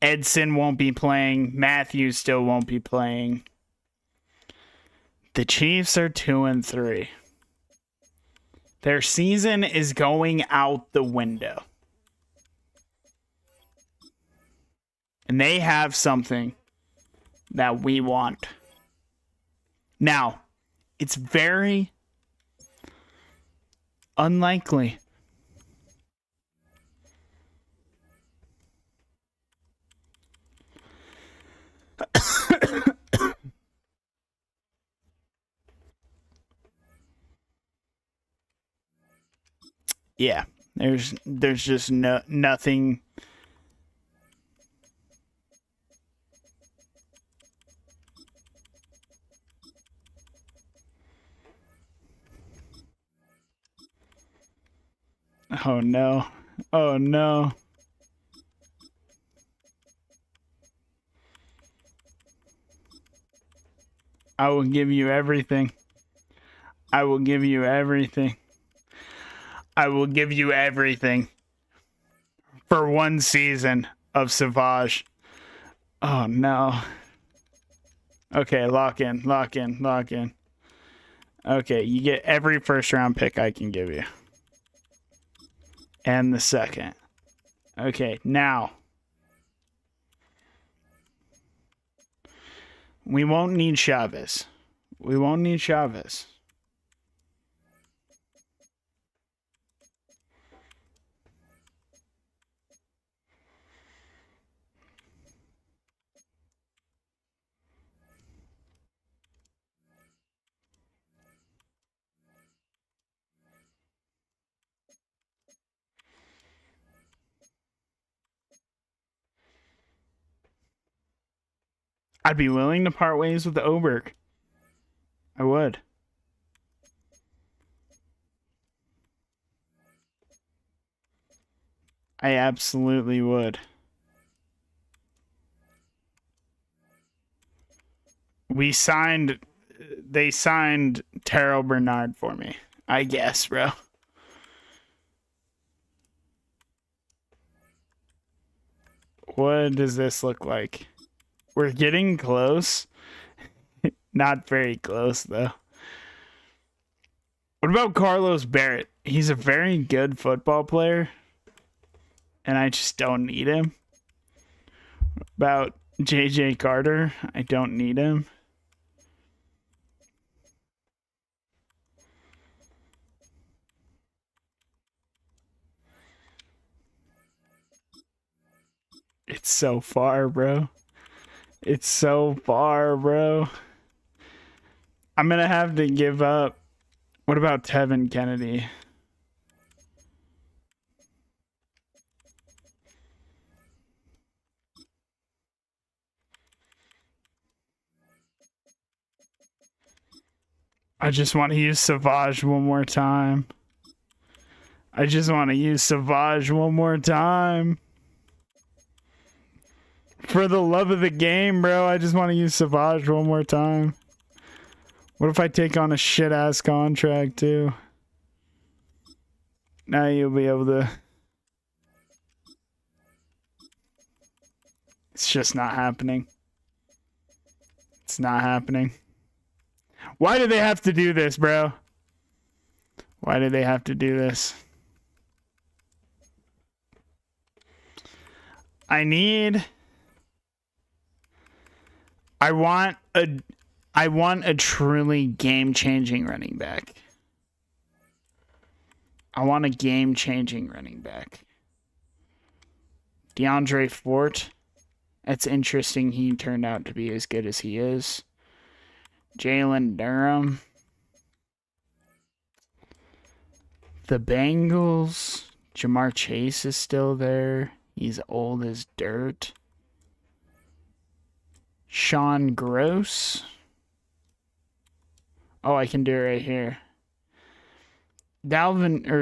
Edson won't be playing. Matthews still won't be playing. The Chiefs are 2-3. Their season is going out the window. And they have something that we want. Now, it's very unlikely yeah, there's just nothing. Oh no. Oh no. I will give you everything. I will give you everything. I will give you everything for one season of Savage. Oh no. Okay, lock in. Okay, you get every first round pick I can give you. And the second. Okay, now. We won't need Chavez. I'd be willing to part ways with the Oberg. I would. I absolutely would. They signed Terrell Bernard for me, I guess, bro. What does this look like? We're getting close. Not very close, though. What about Carlos Barrett? He's a very good football player, and I just don't need him. About JJ Carter, I don't need him. It's so far, bro. It's so far, bro. I'm going to have to give up. What about Tevin Kennedy? I just want to use Savage one more time. I just want to use Savage one more time. For the love of the game, bro, I just want to use Savage one more time. What if I take on a shit-ass contract, too? Now you'll be able to... It's just not happening. It's not happening. Why do they have to do this, bro? Why do they have to do this? I want a truly game-changing running back. I want a game-changing running back. DeAndre Fort. It's interesting he turned out to be as good as he is. Jalen Durham. The Bengals. Jamar Chase is still there. He's old as dirt. Sean Gross. Oh, I can do it right here.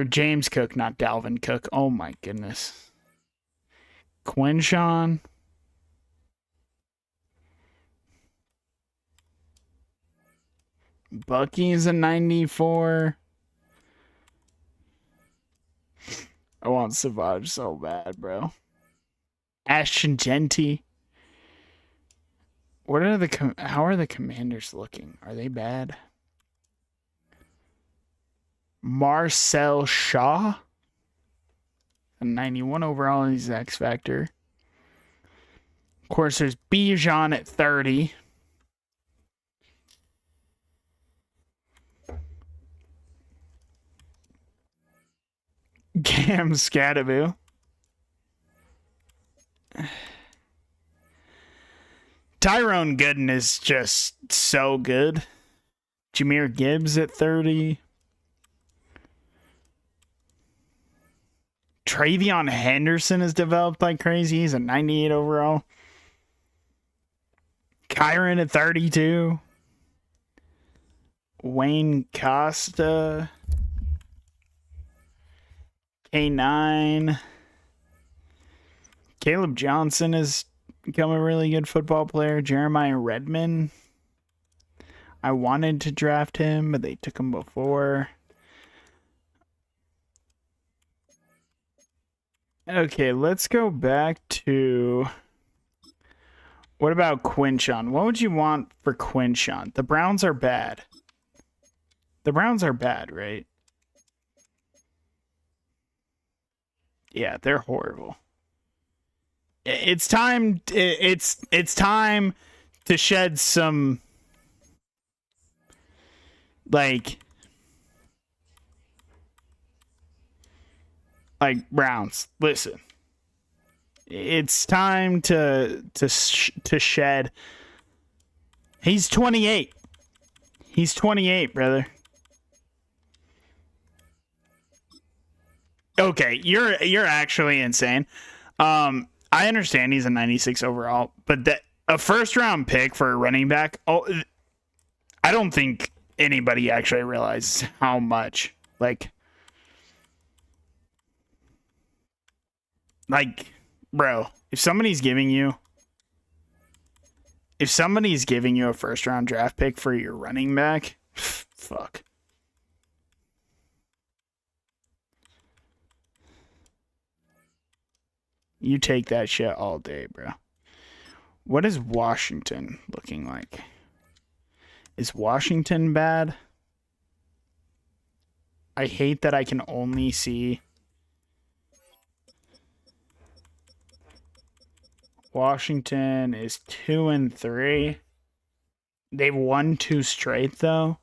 James Cook, not Dalvin Cook. Oh my goodness. Quinshawn. Bucky's a 94. I want Savage so bad, bro. Ashton Genty. How are the Commanders looking? Are they bad? Marcel Shaw. A 91 overall. He's X Factor. Of course, there's Bijan at 30. Cam Scadaboo. Tyrone Gooden is just so good. Jahmyr Gibbs at 30. Travion Henderson has developed like crazy. He's a 98 overall. Kyron at 32. Wayne Costa. K9. Caleb Johnson has become a really good football player. Jeremiah Redmond. I wanted to draft him, but they took him before. Okay, let's go back to... What about Quinshawn? What would you want for Quinshawn? The Browns are bad. The Browns are bad, right? Yeah, they're horrible. It's time. It's time to shed some like Browns. Listen, it's time to shed. He's 28. He's 28, brother. Okay, you're actually insane. I understand he's a 96 overall, but a first round pick for a running back. Oh, I don't think anybody actually realizes how much like, bro. If somebody's giving you a first round draft pick for your running back, fuck. You take that shit all day, bro. What is Washington looking like? Is Washington bad? I hate that I can only see Washington is 2-3. They've won 2 straight though.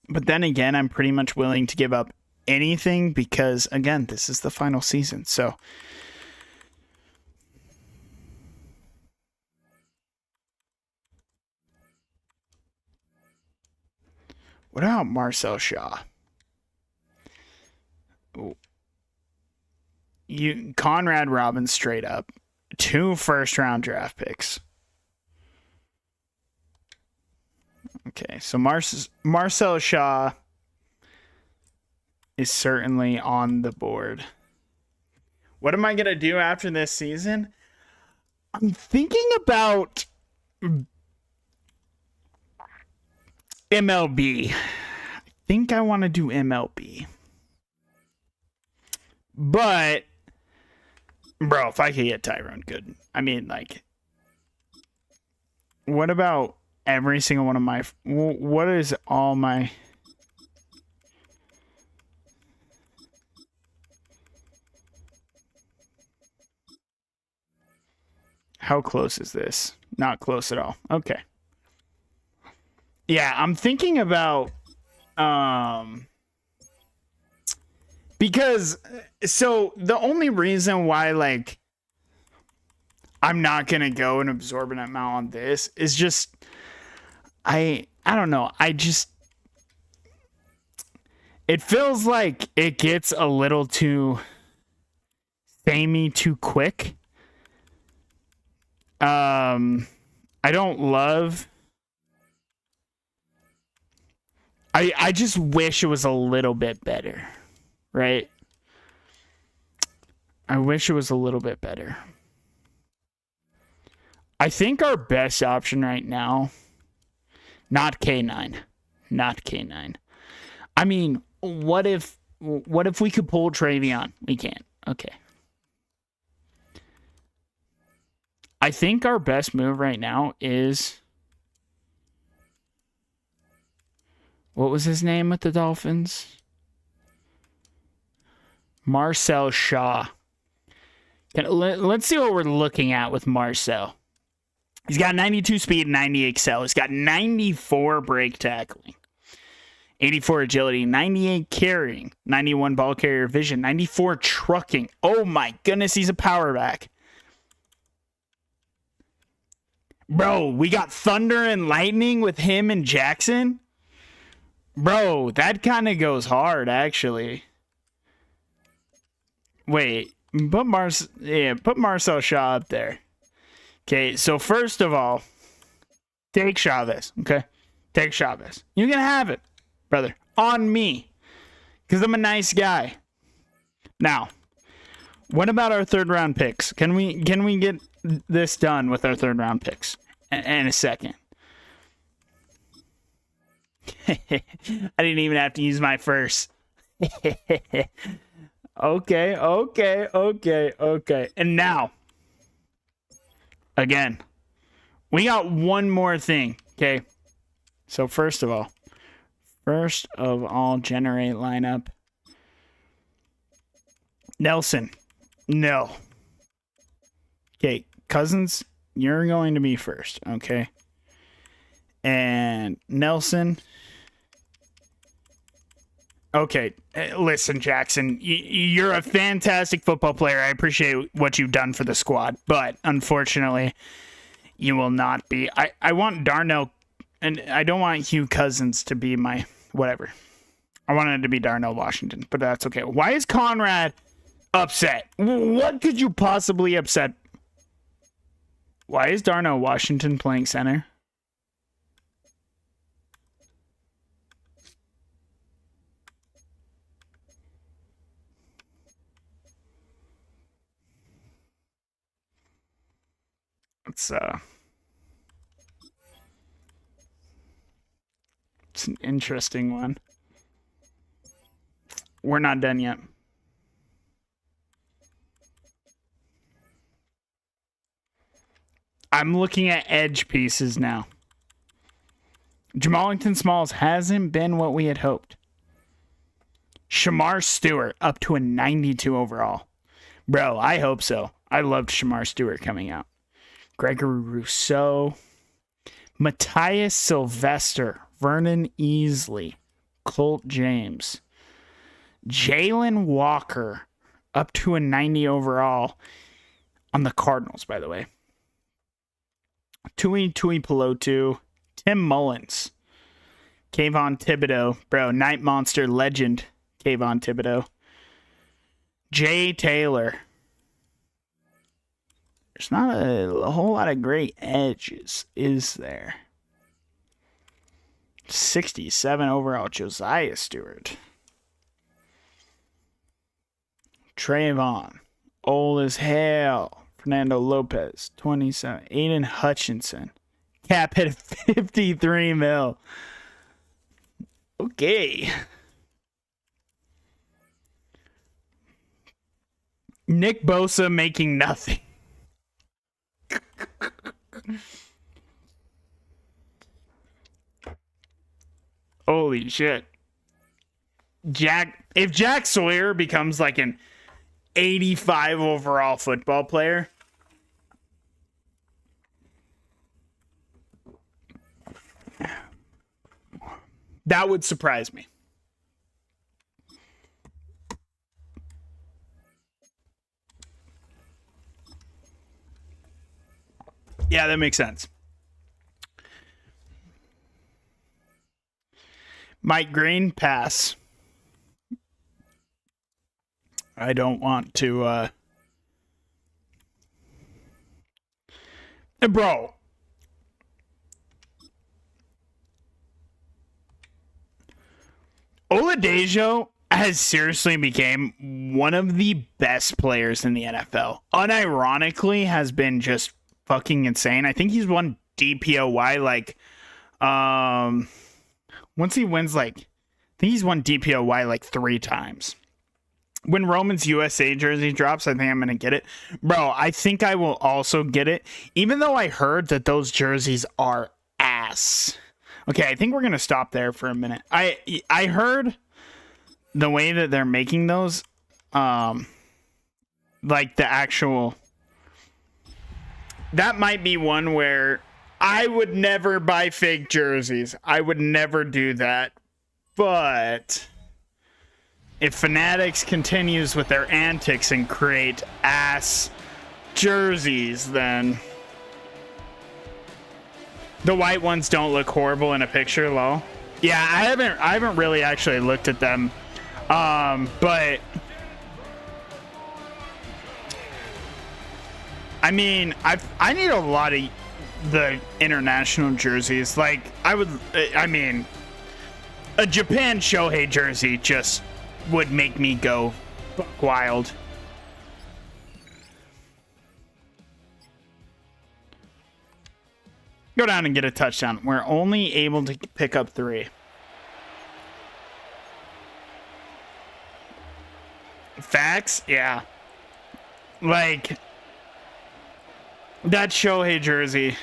But then again, I'm pretty much willing to give up anything because, again, this is the final season. So what about Marcel Shaw? Conrad Robbins straight up. 2 first-round draft picks. Okay, so Marcel Shaw is certainly on the board. What am I going to do after this season? I'm thinking about MLB. I think I want to do MLB. But, bro, if I could get Tyrone Gooden, I mean, like, what about every single one of my, what is all my, how close is this? Not close at all. Okay. Yeah, I'm thinking about, because, so the only reason why, like, I'm not going to go and absorb an amount on this is just, I don't know. It feels like it gets a little too samey too quick. I don't love. I just wish it was a little bit better, right? I wish it was a little bit better. I think our best option right now, not K9. I mean, what if we could pull Travion? We can't. Okay. I think our best move right now is, what was his name with the Dolphins? Marcel Shaw. Let's see what we're looking at with Marcel. He's got 92 speed and 90 excel. He's got 94 break tackling, 84 agility, 98 carrying, 91 ball carrier vision, 94 trucking. Oh my goodness, he's a power back. Bro, we got thunder and lightning with him and Jackson. Bro, that kind of goes hard, actually. Wait, put Marcel Shaw up there. Okay, so first of all, take Chavez, okay? Take Chavez. You can have it, brother, on me, because I'm a nice guy. Now, what about our third round picks? Can we get this done with our third round picks in a second? I didn't even have to use my first. Okay. And now, again, we got one more thing, okay? So first of all, generate lineup. Nelson, no. Okay, Cousins, you're going to be first, okay? And Nelson. Okay, listen, Jackson, you're a fantastic football player. I appreciate what you've done for the squad, but unfortunately, you will not be. I want Darnell, and I don't want Hugh Cousins to be my whatever. I wanted it to be Darnell Washington, but that's okay. Why is Conrad upset? What could you possibly upset? Why is Darnell Washington playing center? It's an interesting one. We're not done yet. I'm looking at edge pieces now. Jamalington Smalls hasn't been what we had hoped. Shamar Stewart up to a 92 overall. Bro, I hope so. I loved Shamar Stewart coming out. Gregory Rousseau. Matthias Sylvester. Vernon Easley. Colt James. Jalen Walker up to a 90 overall on the Cardinals, by the way. Tui Pelotu. Tim Mullins. Kayvon Thibodeau. Bro, Night Monster legend. Kayvon Thibodeau. Jay Taylor. There's not a whole lot of great edges, is there? 67 overall, Josiah Stewart. Trayvon. Old as hell. Fernando Lopez, 27. Aiden Hutchinson. Cap hit 53 mil. Okay. Nick Bosa making nothing. Holy shit. If Jack Sawyer becomes like an 85 overall football player, that would surprise me. Yeah, that makes sense. Mike Green, pass. I don't want to, Bro. Oladejo has seriously became one of the best players in the NFL. Unironically, has been just fucking insane. I think he's won DPOY like, once he wins like, I think he's won DPOY like 3 times. When Roman's USA jersey drops, I think I'm going to get it. Bro, I think I will also get it, even though I heard that those jerseys are ass. Okay, I think we're going to stop there for a minute. I heard the way that they're making those, like the actual, that might be one where I would never buy fake jerseys. I would never do that. But if Fanatics continues with their antics and create ass jerseys, then the white ones don't look horrible in a picture, lol. Yeah, I haven't really actually looked at them. But I mean, I need a lot of the international jerseys. Like, I mean, a Japan Shohei jersey just would make me go wild. Go down and get a touchdown. We're only able to pick up 3. Facts? Yeah. Like, that Shohei jersey.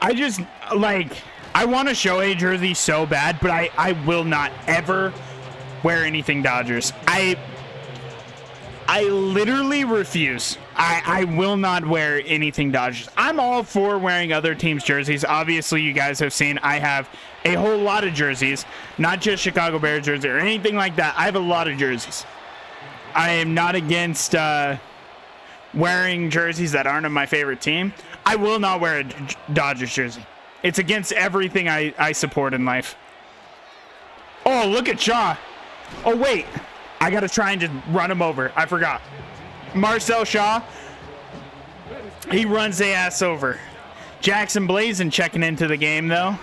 I just, like, I want a Shohei jersey so bad, but I will not ever wear anything Dodgers. I literally refuse. I will not wear anything Dodgers. I'm all for wearing other teams' jerseys. Obviously, you guys have seen I have a whole lot of jerseys, not just Chicago Bears jersey or anything like that. I have a lot of jerseys. I am not against wearing jerseys that aren't of my favorite team. I will not wear a Dodgers jersey. It's against everything I support in life. Oh, look at Shaw. Oh, wait. I got to try and just run him over. I forgot. Marcel Shaw. He runs the ass over. Jackson Blazin checking into the game, though.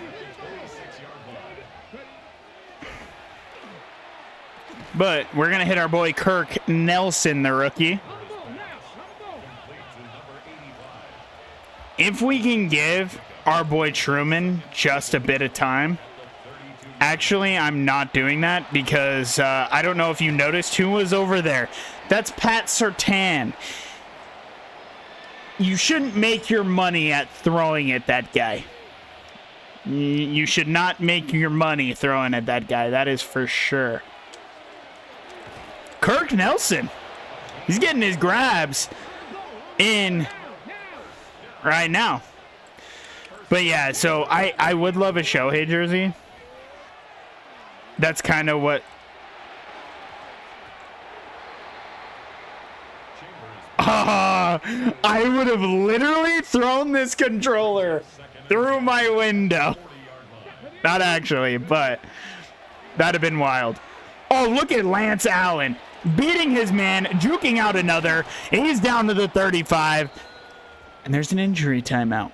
But we're going to hit our boy Kirk Nelson, the rookie. If we can give our boy Truman just a bit of time. Actually, I'm not doing that because I don't know if you noticed who was over there. That's Pat Surtain. you shouldn't make your money at throwing at that guy. You should not make your money throwing at that guy. That is for sure. Kirk Nelson. He's getting his grabs in right now. But yeah, so I would love a Shohei jersey. That's kind of what... I would have literally thrown this controller through my window. Not actually, but that'd have been wild. Oh, look at Lance Allen beating his man, juking out another. He's down to the 35. And there's an injury timeout.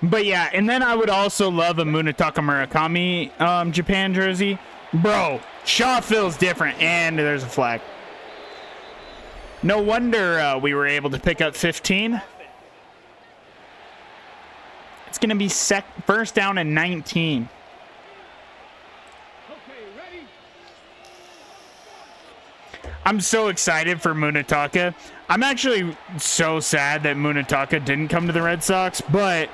But yeah, and then I would also love a Munetaka Murakami Japan jersey. Bro, Shaw feels different, and there's a flag. No wonder we were able to pick up 15. It's going to be first down and 19. Okay, ready? I'm so excited for Munetaka. I'm actually so sad that Munetaka didn't come to the Red Sox, but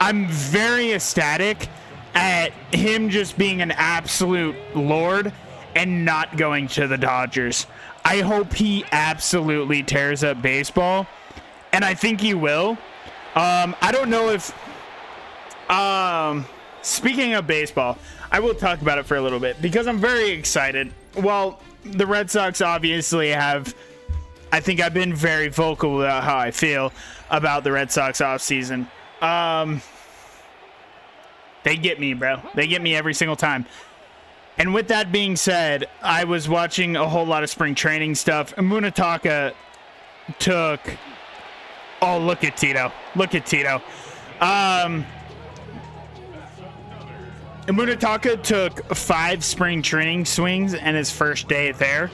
I'm very ecstatic at him just being an absolute lord and not going to the Dodgers. I hope he absolutely tears up baseball, and I think he will. I don't know if... speaking of baseball, I will talk about it for a little bit because I'm very excited. Well, the Red Sox obviously have... I think I've been very vocal about how I feel about the Red Sox offseason. They get me, bro. They get me every single time. And with that being said, I was watching a whole lot of spring training stuff. Munetaka took... Oh, look at Tito. Look at Tito. Munetaka took 5 spring training swings and his first day there.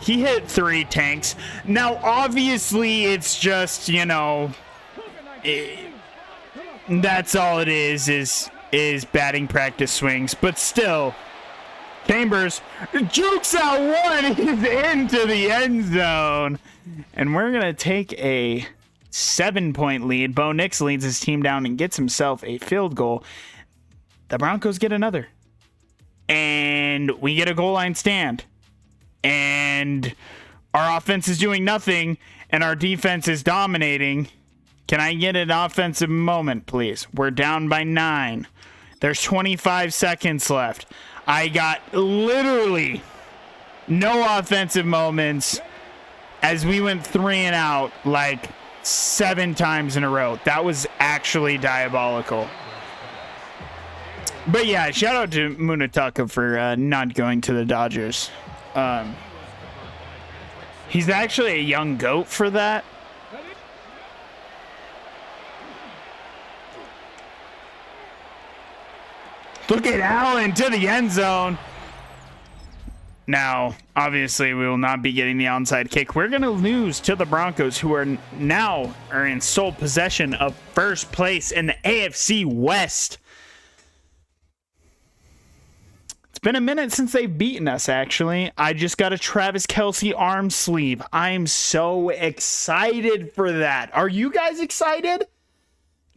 He hit 3 tanks. Now, obviously, it's just, you know... that's all it is batting practice swings. But still... Chambers jukes out one. He's into the end zone. And we're going to take a 7-point lead. Bo Nix leads his team down and gets himself a field goal. The Broncos get another. And we get a goal line stand. And our offense is doing nothing. And our defense is dominating. Can I get an offensive moment, please? We're down by 9. There's 25 seconds left. I got literally no offensive moments as we went 3 and out like 7 times in a row. That was actually diabolical. But yeah, shout out to Munetaka for not going to the Dodgers. He's actually a young goat for that. Look at Allen to the end zone. Now, obviously, we will not be getting the onside kick. We're going to lose to the Broncos, who are now in sole possession of first place in the AFC West. It's been a minute since they've beaten us, actually. I just got a Travis Kelce arm sleeve. I'm so excited for that. Are you guys excited?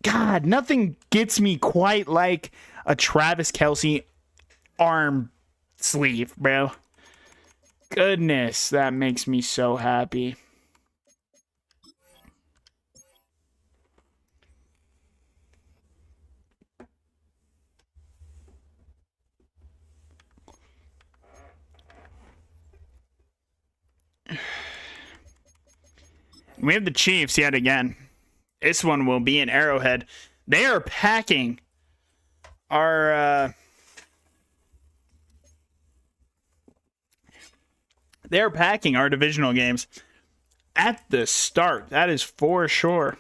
God, nothing gets me quite like a Travis Kelce arm sleeve, bro. Goodness, that makes me so happy. We have the Chiefs yet again. This one will be in Arrowhead. They are packing our divisional games at the start. That is for sure.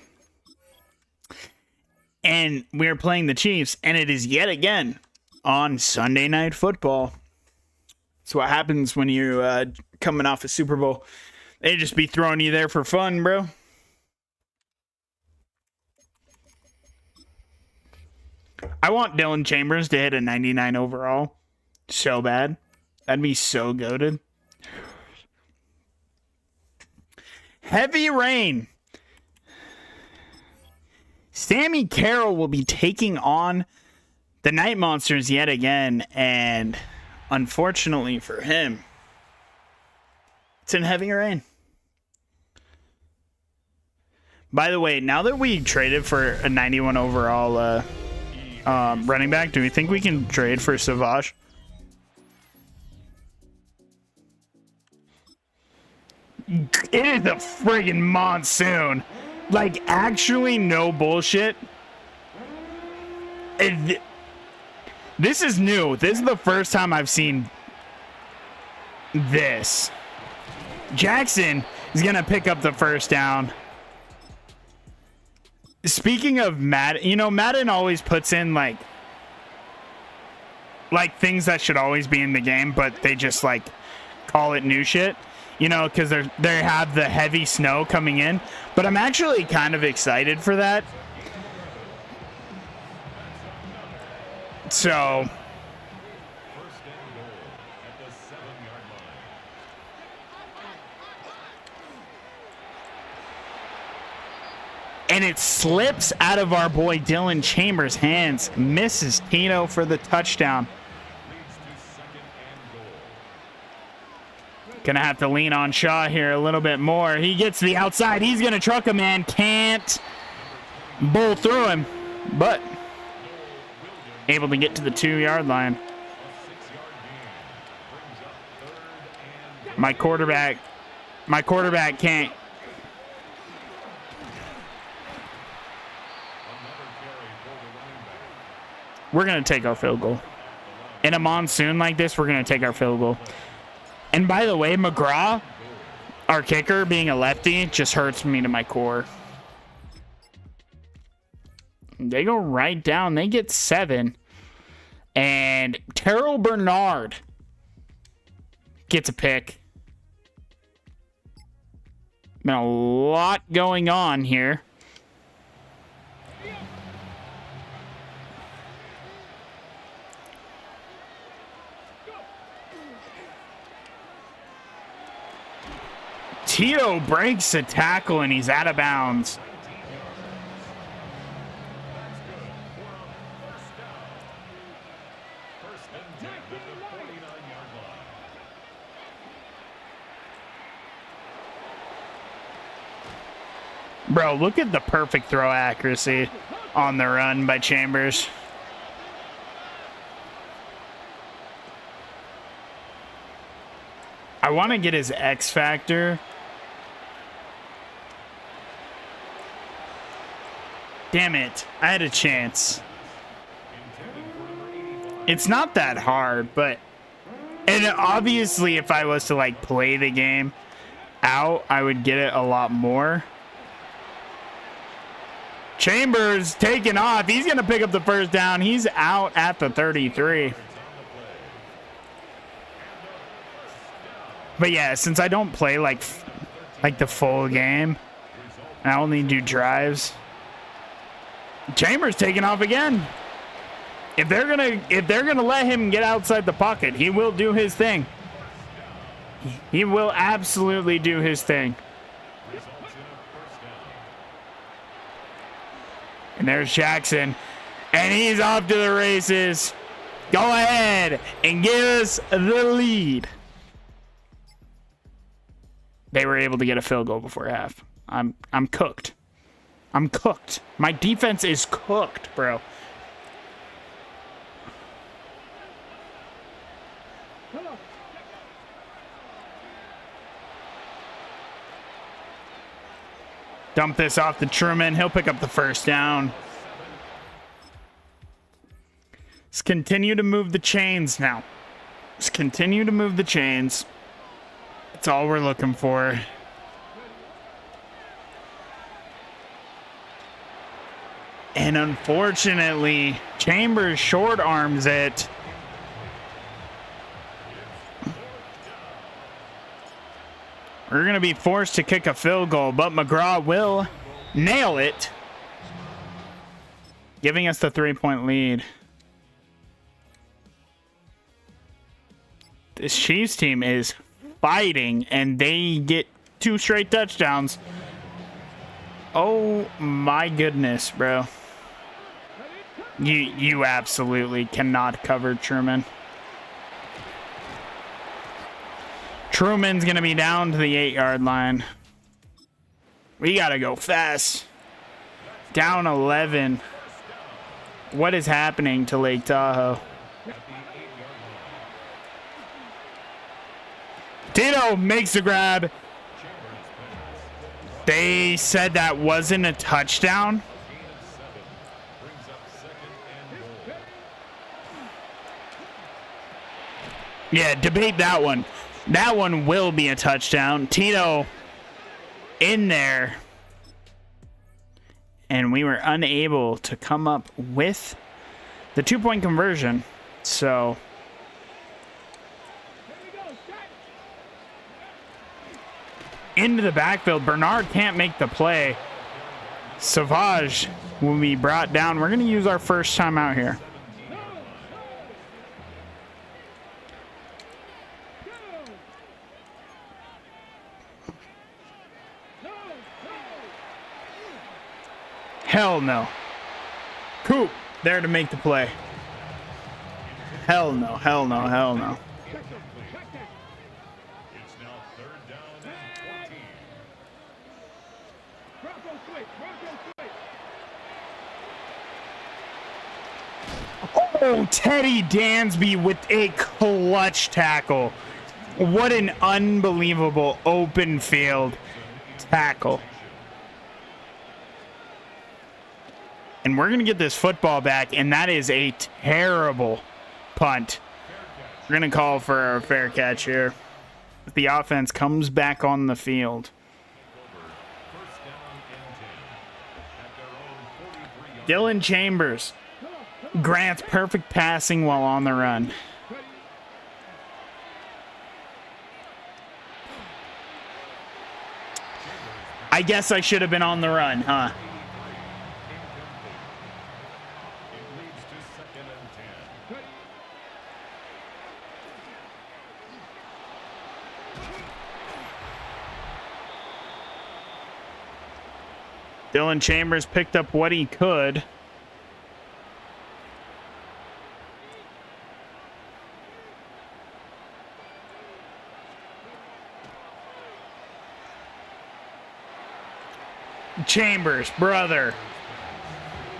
And we're playing the Chiefs, and it is yet again on Sunday Night Football. That's what happens when you're coming off a Super Bowl. They just be throwing you there for fun, bro. I want Dylan Chambers to hit a 99 overall so bad. That'd be so goated. Heavy rain. Sammy Carroll will be taking on the Night Monsters yet again, and unfortunately for him, it's in heavy rain. By the way, now that we traded for a 91 overall running back, do we think we can trade for Savage? It is a friggin' monsoon. Like, actually, no bullshit. This is new. This is the first time I've seen this. Jackson is going to pick up the first down. Speaking of Madden, you know, Madden always puts in, like things that should always be in the game, but they just, like, call it new shit. You know, because they have the heavy snow coming in. But I'm actually kind of excited for that. So, First and goal at the 7-yard line. and it slips out of our boy Dylan Chambers' hands. Misses Tino for the touchdown. Leads to second and goal. Gonna have to lean on Shaw here a little bit more. He gets the outside. He's gonna truck him, man. Can't bowl through him, but able to get to the 2-yard line. A 6-yard gain brings up third and My quarterback can't. another carry for the running back. We're gonna take our field goal. In a monsoon like this, we're gonna take our field goal. And by the way, McGraw, our kicker, being a lefty, just hurts me to my core. They go right down. They get 7. And Terrell Bernard gets a pick. Been a lot going on here. Tito breaks a tackle and he's out of bounds. First and 10 at the 49-yard line. Bro, look at the perfect throw accuracy on the run by Chambers. I want to get his X factor. Damn it. I had a chance. It's not that hard, but... And obviously, if I was to, like, play the game out, I would get it a lot more. Chambers taking off. He's going to pick up the first down. He's out at the 33. But yeah, since I don't play like the full game, I only do drives. Chambers taking off again. If they're gonna let him get outside the pocket, he will do his thing. He will absolutely do his thing. And there's Jackson, and he's off to the races. Go ahead and give us the lead. They were able to get a field goal before half. I'm cooked. I'm cooked. My defense is cooked, bro. Dump this off to Truman. He'll pick up the first down. Let's continue to move the chains now. Let's continue to move the chains. That's all we're looking for. And unfortunately, Chambers short arms it. We're going to be forced to kick a field goal, but McGraw will nail it, giving us the 3-point lead. This Chiefs team is fighting, and they get 2 straight touchdowns. Oh my goodness, bro. You absolutely cannot cover Truman. Truman's going to be down to the 8-yard line. We got to go fast. Down 11. What is happening to Lake Tahoe? Tito makes the grab. They said that wasn't a touchdown. Yeah, debate that one. That one will be a touchdown. Tito in there. And we were unable to come up with the 2-point conversion. So into the backfield. Bernard can't make the play. Savage will be brought down. We're going to use our first time out here. Hell no. Coop there to make the play. Hell no, hell no, hell no. It's now 3rd down and 14. Oh, Teddy Dansby with a clutch tackle. What an unbelievable open field tackle. And we're going to get this football back, and that is a terrible punt. We're going to call for a fair catch here. The offense comes back on the field. Dylan Chambers grants perfect passing while on the run. I guess I should have been on the run, huh? Dylan Chambers picked up what he could. Chambers, brother.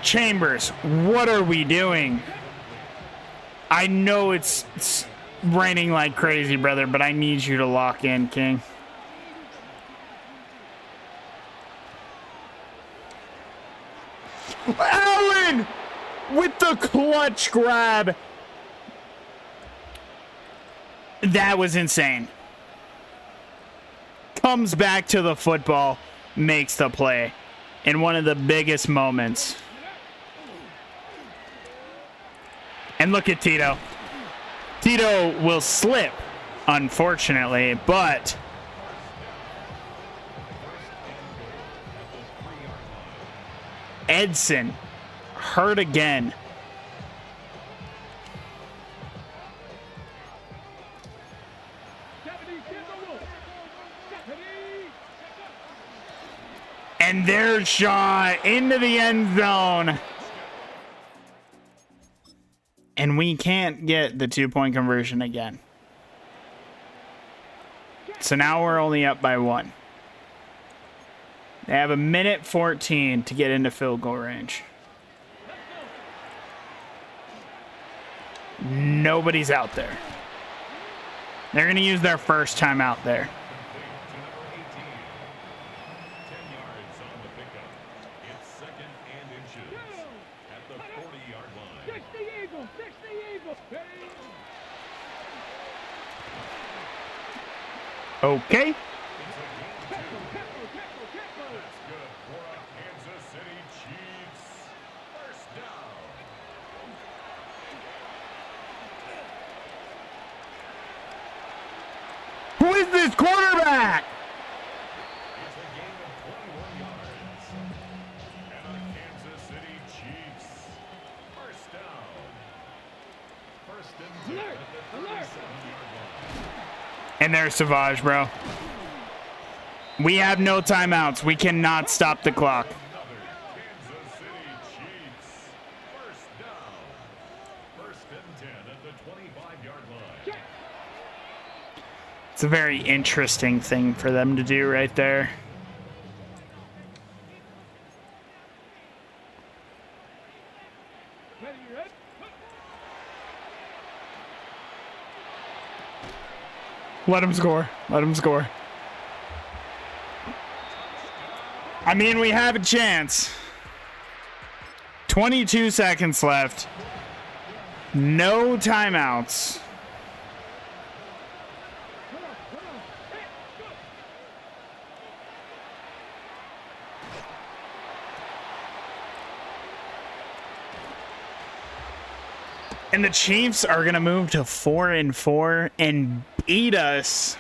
Chambers, what are we doing? I know it's raining like crazy, brother, but I need you to lock in, King. Allen with the clutch grab. That was insane. Comes back to the football, makes the play in one of the biggest moments. And look at Tito. Tito will slip, unfortunately, but Edson hurt again. And there's Shaw into the end zone. And we can't get the 2-point conversion again. So now we're only up by 1. They have 1:14 to get into field goal range. Nobody's out there. They're going to use their first time out there. 10 yards on the pickup. It's 2nd and inches at the 40-yard line. 60 Eagles, 60 Eagles. Okay. Kansas City Chiefs. First down. Who is this quarterback? It's a gain of 21 yards. And the Kansas City Chiefs. First down. 1st and 10 Alert, at the alert. 37-yard line. And there's Savage, bro. We have no timeouts. We cannot stop the clock. Kansas City Chiefs. First down. First and 10 at the 25-yard line. It's a very interesting thing for them to do right there. Ready, ready? Let him score. Let him score. I mean, we have a chance. 22 seconds left. No timeouts. And the Chiefs are going to move to 4-4 and beat us.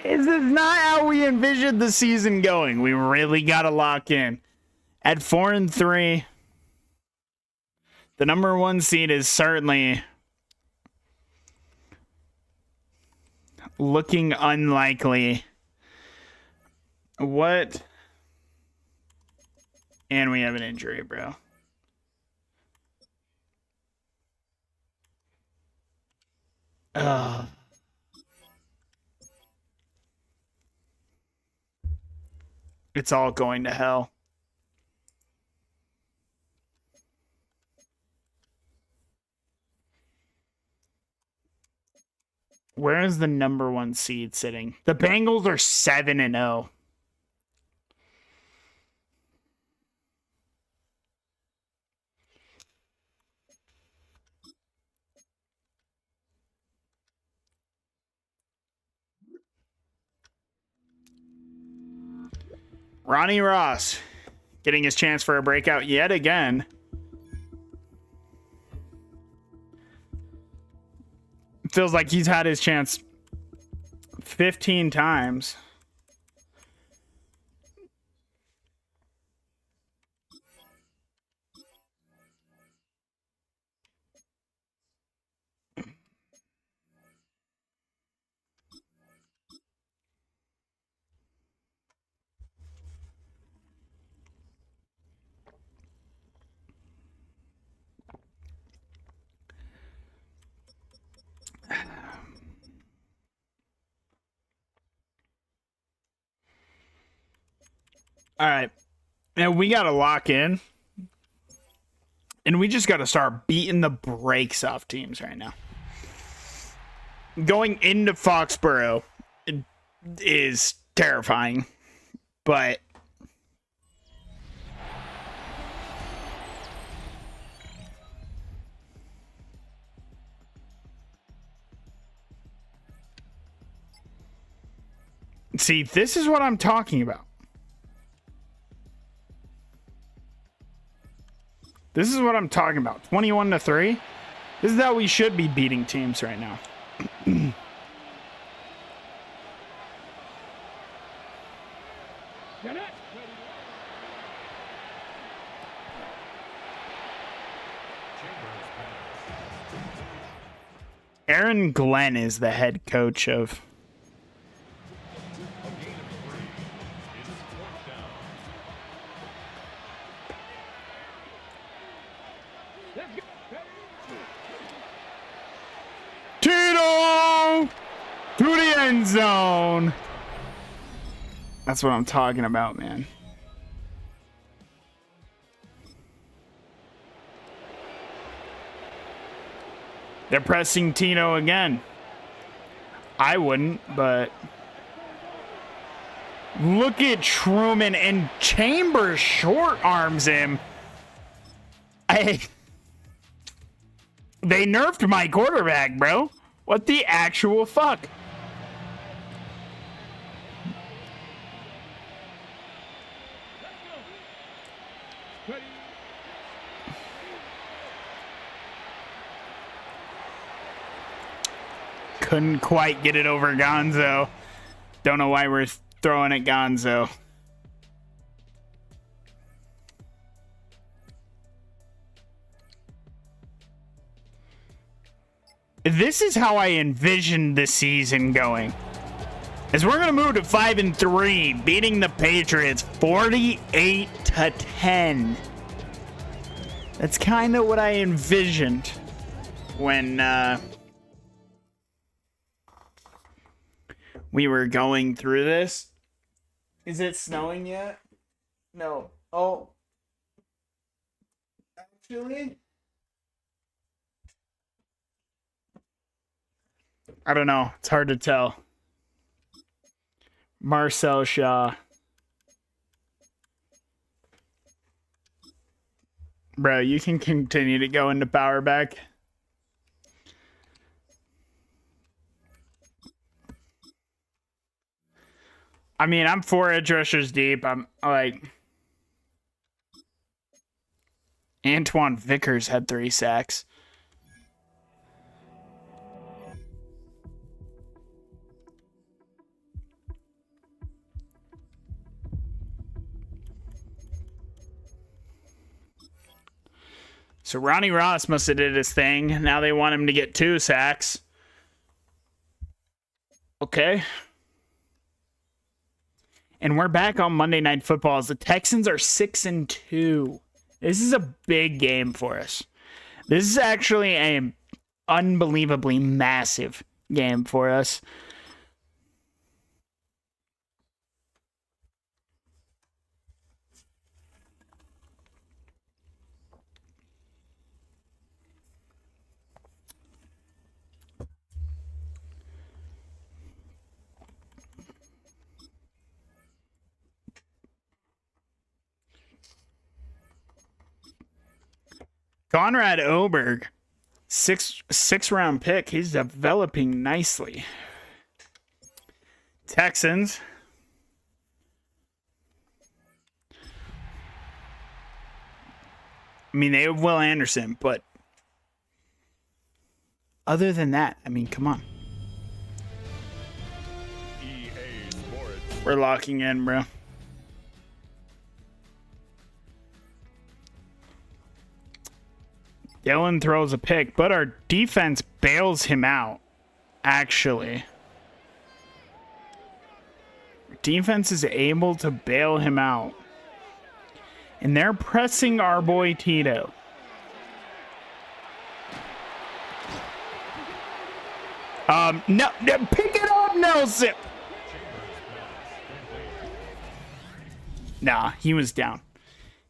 This is not how we envisioned the season going. We really got to lock in. At 4-3, the number 1 seed is certainly looking unlikely. What? And we have an injury, bro. It's all going to hell. Where is the number 1 seed sitting? The Bengals are 7-0. Ronnie Ross getting his chance for a breakout yet again. Feels like he's had his chance 15 times. All right. Now we got to lock in. And we just got to start beating the brakes off teams right now. Going into Foxborough is terrifying. But see, this is what I'm talking about. This is what I'm talking about. 21-3. This is how we should be beating teams right now. Get it. Aaron Glenn is the head coach of. Tito to the end zone. That's what I'm talking about, man. They're pressing Tino again. I wouldn't, but look at Truman, and Chambers short arms him. They nerfed my quarterback, bro. What the actual fuck? Couldn't quite get it over Gonzo. Don't know why we're throwing at Gonzo. This is how I envisioned the season going. is we're gonna move to 5-3, beating the Patriots 48-10. That's kind of what I envisioned when we were going through this. Is it snowing yet? No. Oh. Actually, I don't know. It's hard to tell. Marcel Shaw. Bro, you can continue to go into power back. I mean, I'm 4 edge rushers deep. I'm like... Antoine Vickers had 3 sacks. So Ronnie Ross must have did his thing. Now they want him to get 2 sacks. Okay. And we're back on Monday Night Football as the Texans are 6-2. This is a big game for us. This is actually an unbelievably massive game for us. Conrad Oberg, six round pick. He's developing nicely. Texans. I mean, they have Will Anderson, but other than that, I mean, come on. EA Sports. We're locking in, bro. Dylan throws a pick, but our defense bails him out, actually. Defense is able to bail him out. And they're pressing our boy Tito. No, pick it up, Nelson. Nah, he was down.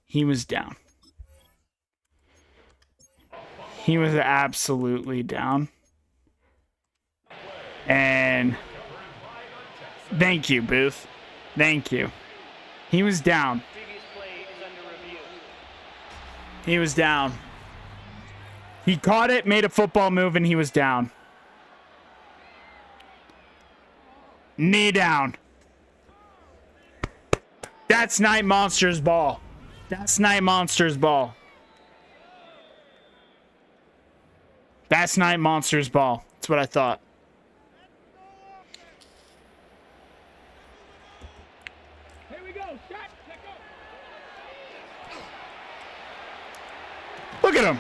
He was down. He was absolutely down. And thank you, Booth. Thank you. He was down. He was down. He caught it, made a football move, and he was down. Knee down. That's Night Monster's ball. That's Night Monster's ball. That's Night Monster's ball. That's what I thought. Here we go. Shot. Let go. Look at him.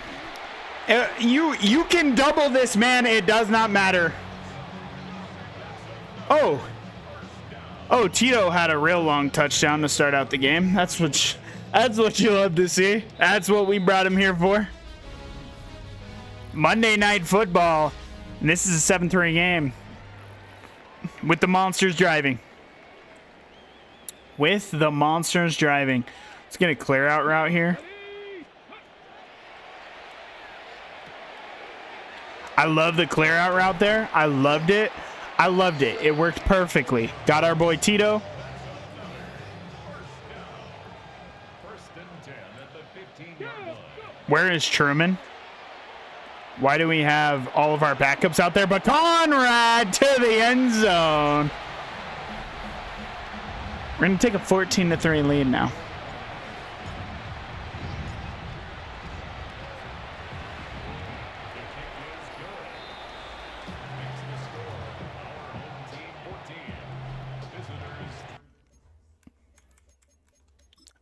You can double this, man. It does not matter. Oh, Tito had a real long touchdown to start out the game. That's what you love to see. That's what we brought him here for. Monday Night Football. And this is a 7-3 game. With the Monsters driving. With the Monsters driving. Let's get a clear out route here. I love the clear out route there. I loved it. I loved it. It worked perfectly. Got our boy Tito. First and 10 at the 15-yard line. Where is Truman? Why do we have all of our backups out there? But Conrad to the end zone. We're going to take a 14-3 lead now.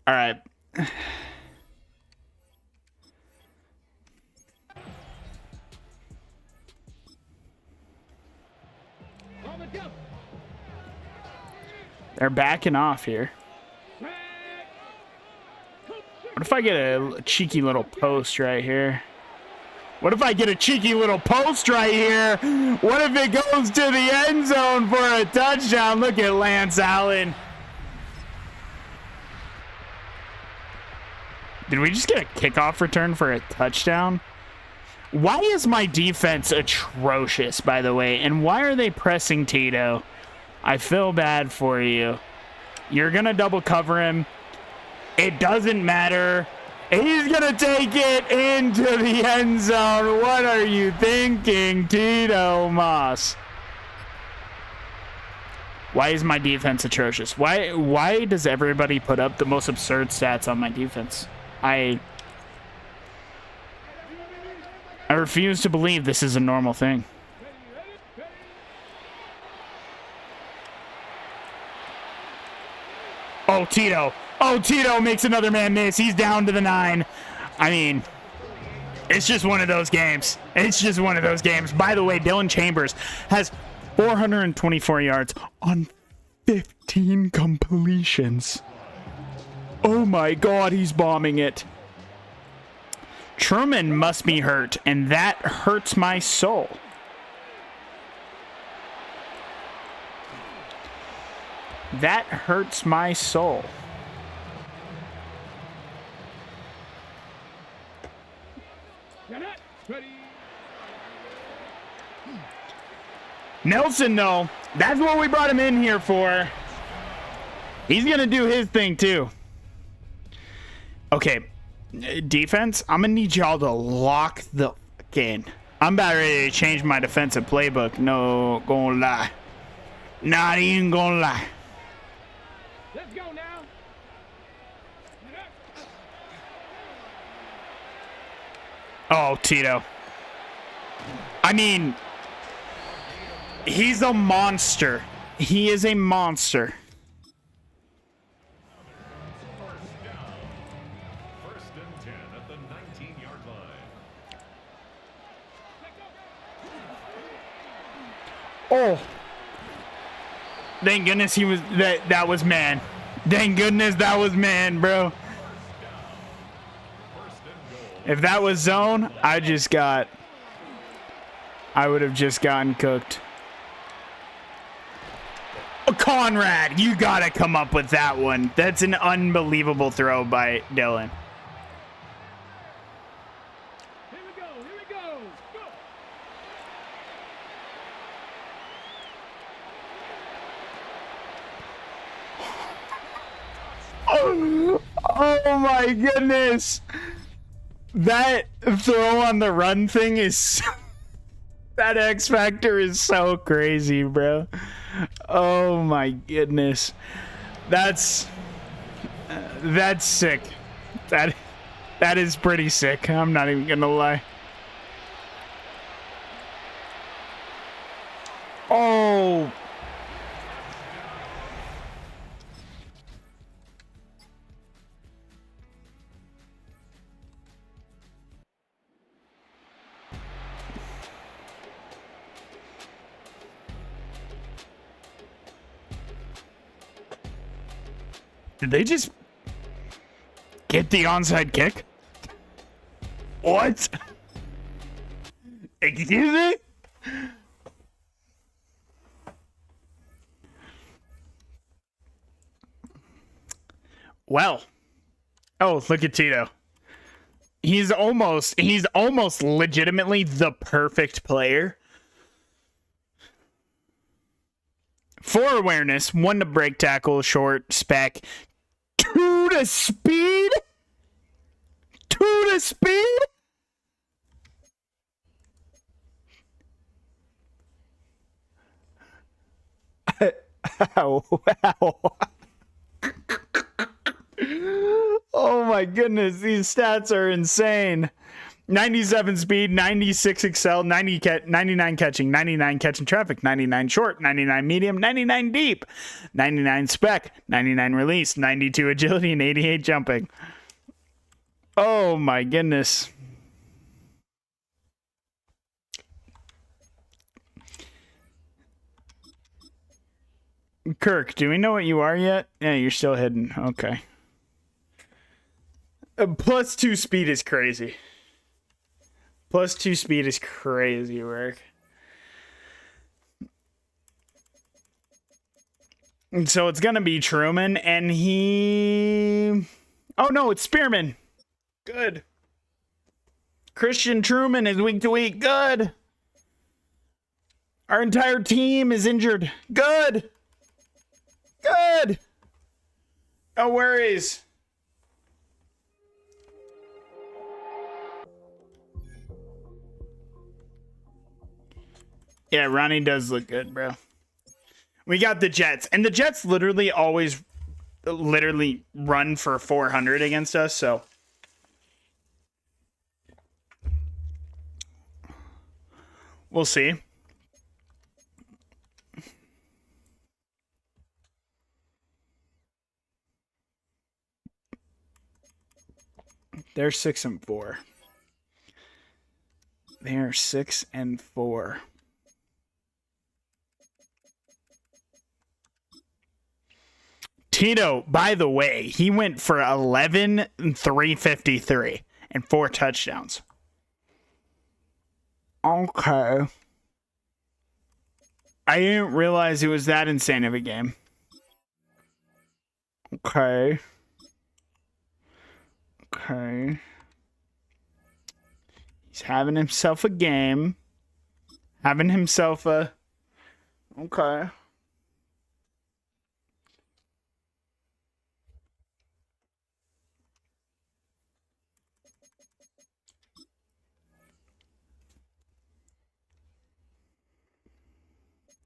All right. On the jump. are backing off here. What if I get a cheeky little post right here? What if I get a cheeky little post right here? What if it goes to the end zone for a touchdown? Look at Lance Allen. Did we just get a kickoff return for a touchdown? Why is my defense atrocious, by the way? And why are they pressing Tito? I feel bad for you. You're going to double cover him. It doesn't matter. He's going to take it into the end zone. What are you thinking, Tito Moss? Why is my defense atrocious? Why does everybody put up the most absurd stats on my defense? I refuse to believe this is a normal thing. Oh, Tito. Oh, Tito makes another man miss. He's down to the 9. I mean, it's just one of those games. It's just one of those games. By the way, Dylan Chambers has 424 yards on 15 completions. Oh my God, he's bombing it. Truman must be hurt, and that hurts my soul. That hurts my soul. Nelson, though, that's what we brought him in here for. He's going to do his thing, too. Okay, defense, I'm going to need y'all to lock the in. I'm about ready to change my defensive playbook. No, gonna lie. Not even gonna lie. Let's go now. Oh, Tito. I mean, he's a monster. He is a monster. First and 10 at the 19-yard line. Oh. Thank goodness he was that was man. Thank goodness that was man, bro. If that was zone, I would have just gotten cooked. Oh, Conrad, you gotta come up with that one. That's an unbelievable throw by Dylan. Here we go. Here we go. Go. Oh my goodness. That throw on the run thing is that X Factor is so crazy, bro. Oh my goodness. That's sick. That is pretty sick. I'm not even gonna lie. Oh. Did they just get the onside kick? What? Excuse me? Well. Oh, look at Tito. He's almost legitimately the perfect player. 4 awareness, 1 to break tackle, short, spec, 2 to speed? 2 to speed? Wow. Oh my goodness, these stats are insane. 97 speed, 96 excel, 99 catching, 99 catching traffic, 99 short, 99 medium, 99 deep, 99 spec, 99 release, 92 agility, and 88 jumping. Oh my goodness. Kirk, do we know what you are yet? Yeah, you're still hidden. Okay. +2 speed is crazy. +2 speed is crazy work. And so it's going to be Truman, and he... Oh, no, it's Spearman. Good. Christian Truman is week to week. Good. Our entire team is injured. Good. Good. No worries. Yeah, Ronnie does look good, bro. We got the Jets. And the Jets literally always run for 400 against us, so... We'll see. They're 6-4. They're 6-4. Tito, by the way, he went for 11, 353, and 4 touchdowns. Okay. I didn't realize it was that insane of a game. Okay. Okay. He's having himself a game. Having himself a... Okay.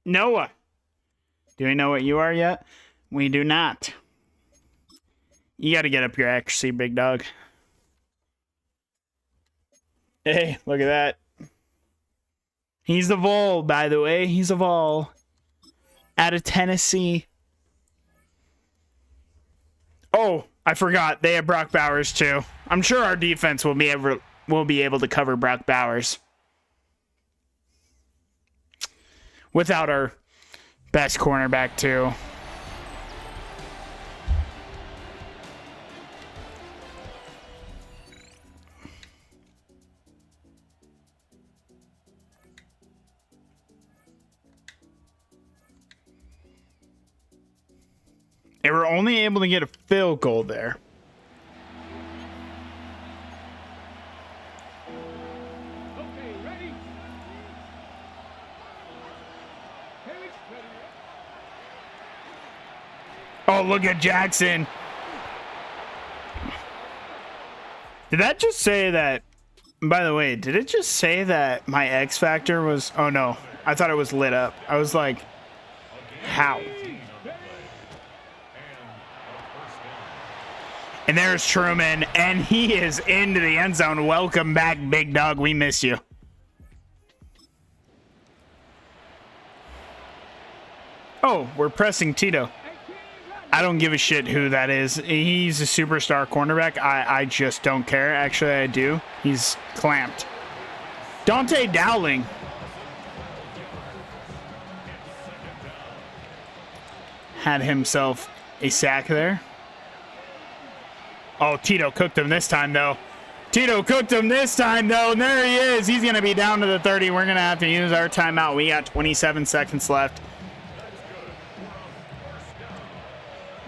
Noah. Do we know what you are yet? We do not. You got to get up your accuracy, big dog. Hey, look at that. He's the Vol, by the way. He's a Vol. Out of Tennessee. Oh, I forgot. They have Brock Bowers, too. I'm sure our defense will be able to cover Brock Bowers. Without our best cornerback, too. They were only able to get a field goal there. Okay, ready? Oh, look at Jackson. Did that just say that... By the way, did it just say that my X Factor was... Oh, no. I thought it was lit up. I was like, how? And there's Truman, and he is into the end zone. Welcome back, big dog. We miss you. Oh, we're pressing Tito. I don't give a shit who that is. He's a superstar cornerback. I just don't care. Actually, I do. He's clamped. Dante Dowling. Had himself a sack there. Oh, Tito cooked him this time, though. Tito cooked him this time, though. And there he is. He's going to be down to the 30. We're going to have to use our timeout. We got 27 seconds left.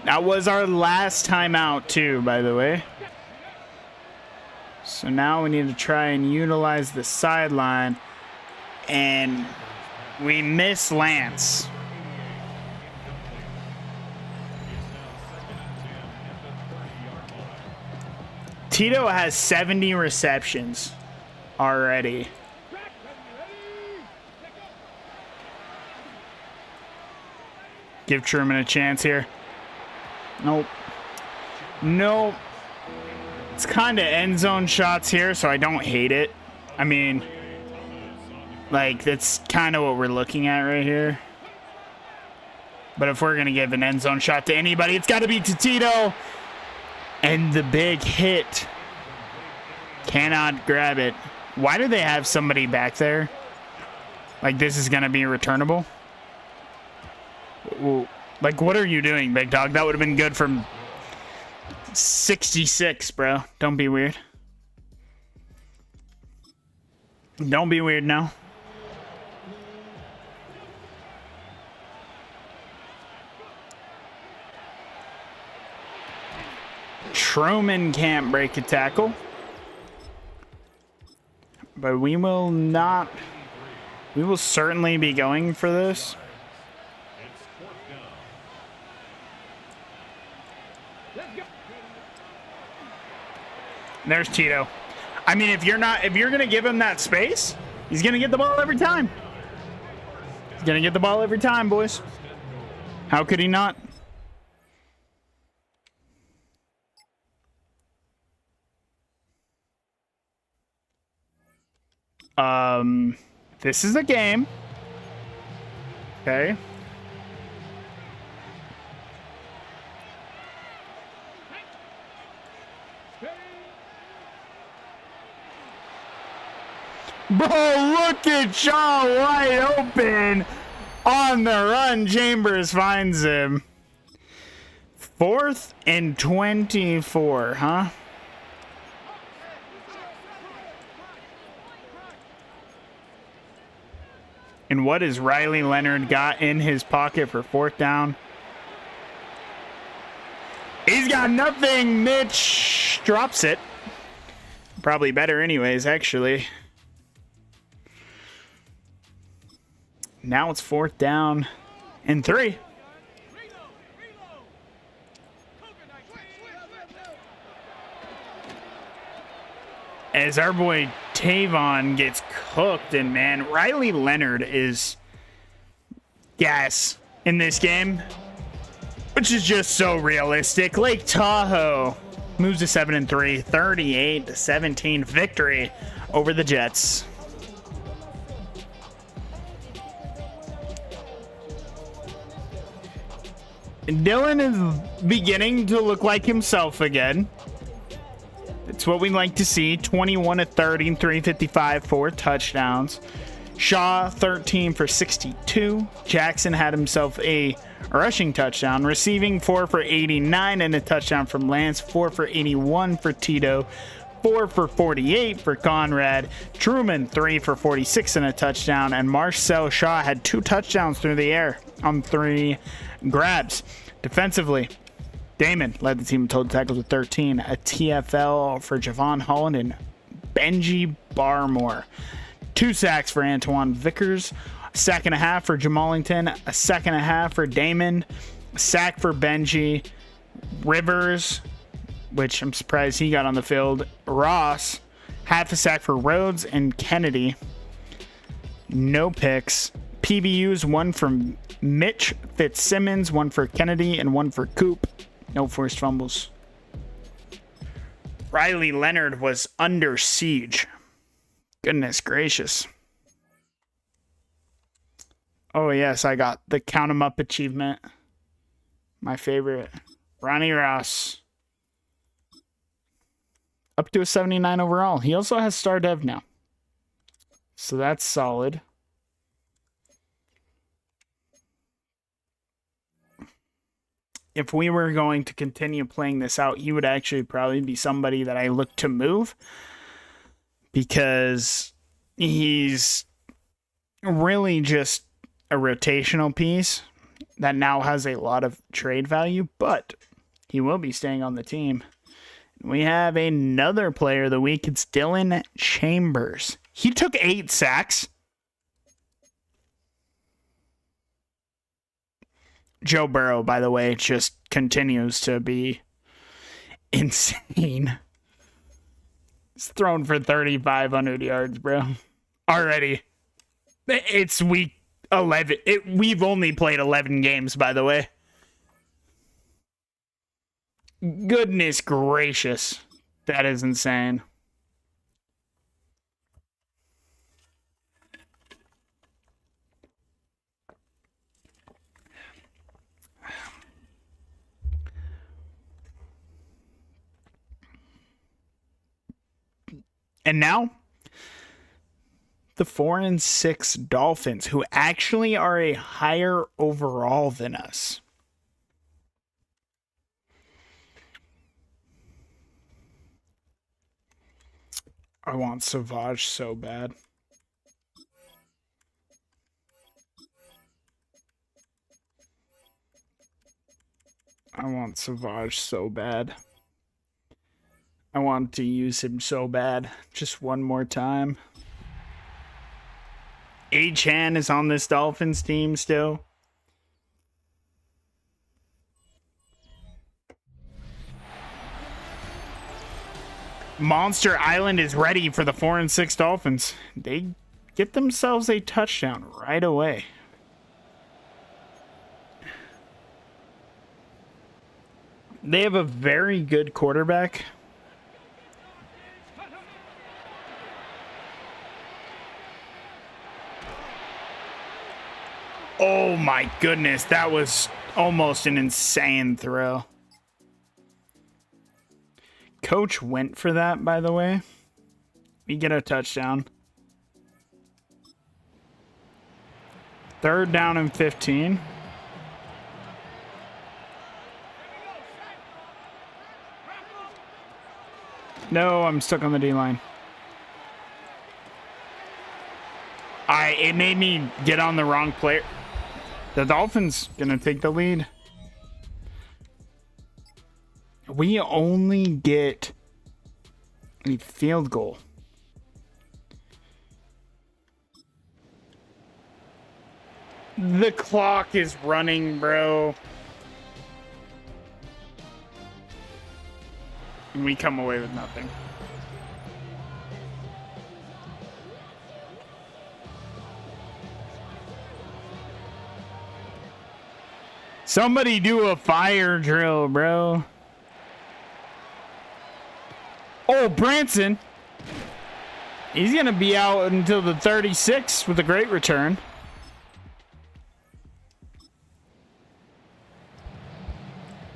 That was our last timeout, too, by the way. So now we need to try and utilize the sideline. And we miss Lance. Tito has 70 receptions already. Give Truman a chance here. Nope. Nope. It's kind of end zone shots here, so I don't hate it. I mean, like, that's kind of what we're looking at right here. But if we're going to give an end zone shot to anybody, it's got to be to Tito. And the big hit. Cannot grab it. Why do they have somebody back there? Like, this is going to be returnable? Ooh. Like, what are you doing, big dog? That would have been good from 66, bro. Don't be weird. Don't be weird now. Truman can't break a tackle. But we will not. We will certainly be going for this. It's fourth down. Let's go. There's Tito. I mean, if you're gonna give him that space, he's gonna get the ball every time. He's gonna get the ball every time, boys. How could he not? This is a game. Okay. Bro, look at Shaw wide open. On the run, Chambers finds him. 4th and 24, huh? And what has Riley Leonard got in his pocket for 4th down? He's got nothing. Mitch drops it. Probably better anyways, actually. Now it's 4th down and 3. As our boy Tavon gets cooked, and man, Riley Leonard is gas in this game, which is just so realistic. Lake Tahoe moves to 7-3, 38-17 victory over the Jets. Dylan is beginning to look like himself again. It's what we like to see. 21 of 30 and 355, 4 touchdowns. Shaw 13 for 62. Jackson had himself a rushing touchdown, receiving 4 for 89 and a touchdown from Lance, 4 for 81 for Tito, 4 for 48 for Conrad. Truman 3 for 46 and a touchdown, and Marcel Shaw had 2 touchdowns through the air on 3 grabs. Defensively, Damon led the team in total tackles with 13, a TFL for Javon Holland and Benji Barmore. 2 sacks for Antoine Vickers, a sack and a half for Jamallington, a sack and a half for Damon, a sack for Benji, Rivers, which I'm surprised he got on the field, Ross, half a sack for Rhodes and Kennedy, no picks. PBUs, 1 from Mitch Fitzsimmons, 1 for Kennedy, and 1 for Coop. No forced fumbles. Riley Leonard was under siege. Goodness gracious. Oh, yes, I got the Count 'em Up achievement. My favorite. Ronnie Ross. Up to a 79 overall. He also has star dev now. So that's solid. If we were going to continue playing this out, he would actually probably be somebody that I look to move, because he's really just a rotational piece that now has a lot of trade value, but he will be staying on the team. We have another player of the week. It's Dylan Chambers. He took 8 sacks. Joe Burrow, by the way, just continues to be insane. He's thrown for 3,500 yards, bro. Already. It's week 11. We've only played 11 games, by the way. Goodness gracious. That is insane. And now, the 4-6 Dolphins, who actually are a higher overall than us. I want Savage so bad. I want Savage so bad. I want to use him so bad. Just one more time. A-Chan is on this Dolphins team still. Monster Island is ready for the 4-6 Dolphins. They get themselves a touchdown right away. They have a very good quarterback. Oh my goodness, that was almost an insane throw. Coach went for that, by the way. We get a touchdown. 3rd down and 15. No, I'm stuck on the D-line. It made me get on the wrong player. The Dolphins gonna take the lead. We only get a field goal. The clock is running, bro. And we come away with nothing. Somebody do a fire drill, bro. Oh, Branson. He's going to be out until the 36 with a great return.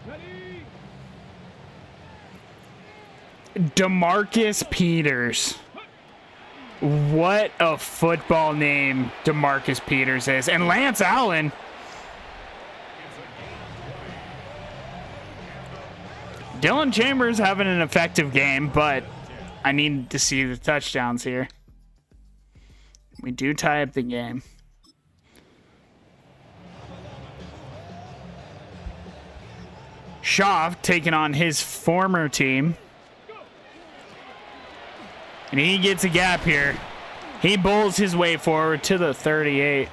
Ready. DeMarcus Peters. What a football name DeMarcus Peters is. And Lance Allen. Dylan Chambers having an effective game, but I need to see the touchdowns here. We do tie up the game. Shaw taking on his former team. And he gets a gap here. He bowls his way forward to the 38.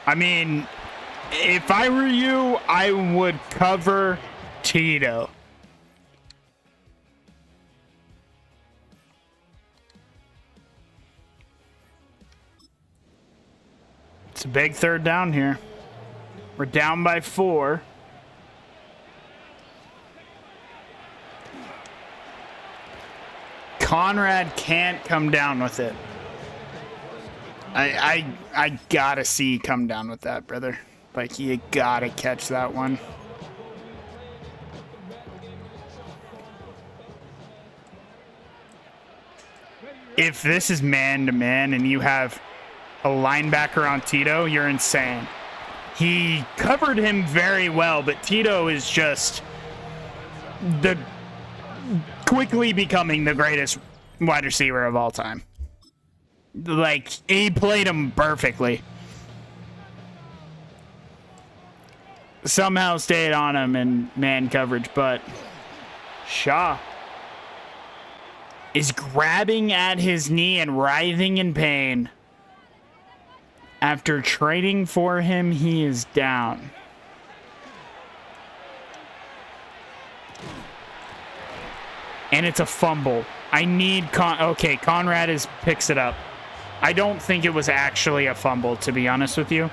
I mean, if I were you, I would cover Tito. It's a big 3rd down here. We're down by 4. Conrad can't come down with it. I gotta see come down with that, brother. Like, you gotta catch that one. If this is man-to-man and you have a linebacker on Tito, you're insane. He covered him very well, but Tito is just quickly becoming the greatest wide receiver of all time. Like, he played him perfectly. Somehow stayed on him in man coverage, but Shaw is grabbing at his knee and writhing in pain. After trading for him, he is down. And it's a fumble. I need okay, Conrad picks it up. I don't think it was actually a fumble, to be honest with you.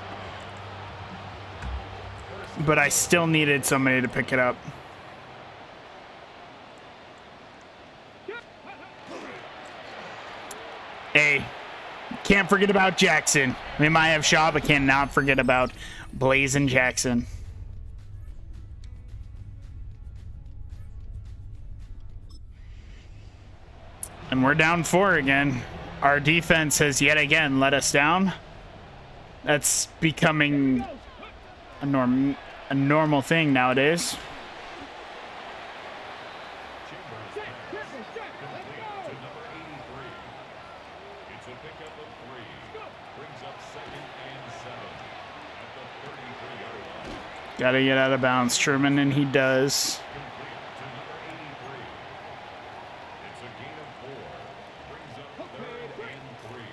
But I still needed somebody to pick it up. Hey, can't forget about Jackson. We might have Shaw, but cannot forget about Blazin' Jackson. And we're down 4 again. Our defense has yet again let us down. That's becoming a normal thing nowadays. Chambers pass complete to number 83. It's a pickup of 3. Brings up 2nd and 7 at the 33-yard line. Gotta get out of bounds, Truman, and he does. Complete to number 83. It's a gain of 4. Brings up 3rd and 3.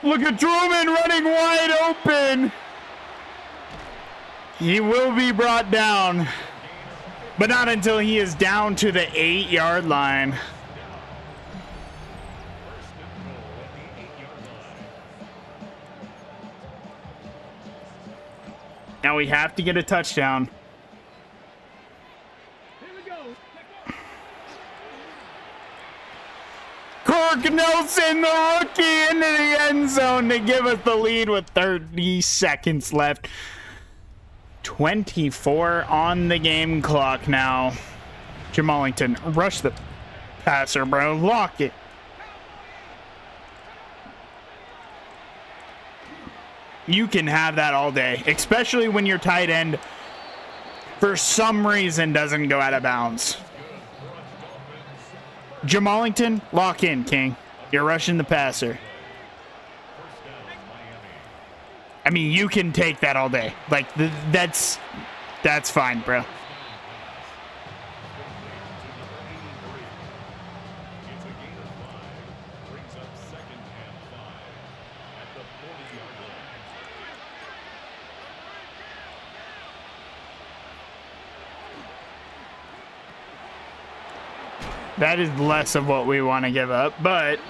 Look at Truman running wide open. He will be brought down, but not until he is down to the 8-yard line. First and goal at the 8-yard line. Now we have to get a touchdown. Here we go. Cork Nelson, the rookie, into the end zone to give us the lead with 30 seconds left. 24 on the game clock now. Jamallington, rush the passer, bro. Lock it. You can have that all day, especially when your tight end, for some reason, doesn't go out of bounds. Jamallington, lock in, King. You're rushing the passer. I mean, you can take that all day. Like, that's fine, bro. It's a gain of 5. Brings up 2nd and 5 at the 40-yard line. That is less of what we want to give up, but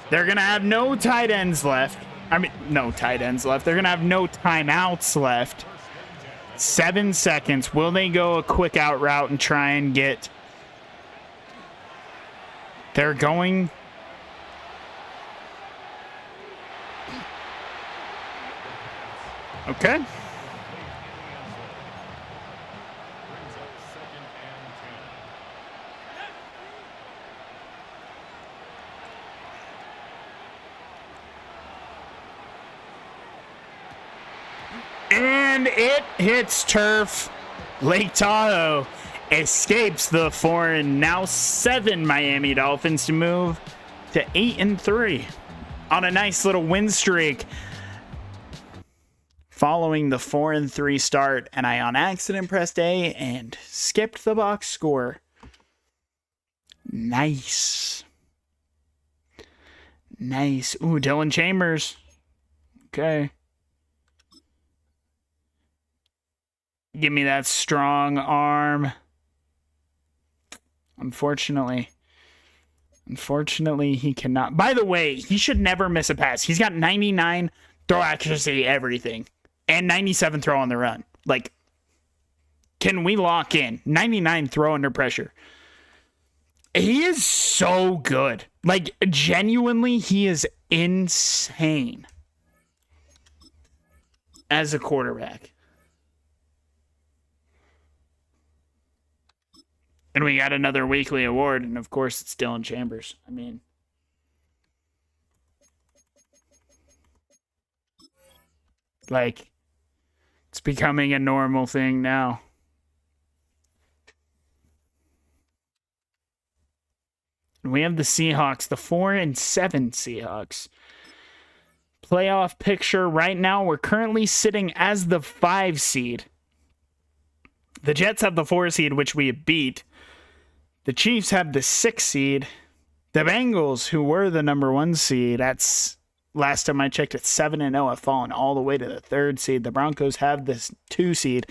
they're going to have no tight ends left. I mean, no tight ends left. They're going to have no timeouts left. 7 seconds. Will they go a quick out route and try and get... They're going... Okay. Brings up 2nd and 10. And it hits turf. Lake Tahoe escapes the 4 and now 7 Miami Dolphins to move to 8-3 on a nice little win streak. Following the 4-3 start, and I on accident pressed A and skipped the box score. Nice. Nice. Ooh, Dylan Chambers. Okay. Give me that strong arm. Unfortunately, he cannot. By the way, he should never miss a pass. He's got 99 throw accuracy, everything, and 97 throw on the run. Like, can we lock in 99 throw under pressure? He is so good. Like, genuinely, he is insane as a quarterback. And we got another weekly award, and of course, it's Dylan Chambers. I mean, like, it's becoming a normal thing now. And we have the Seahawks, the 4-7 Seahawks. Playoff picture right now, we're currently sitting as the 5 seed. The Jets have the 4 seed, which we have beat. The Chiefs have the 6 seed. The Bengals, who were the number 1 seed, that's last time I checked, it's 7-0, have fallen all the way to the 3rd seed. The Broncos have this 2 seed.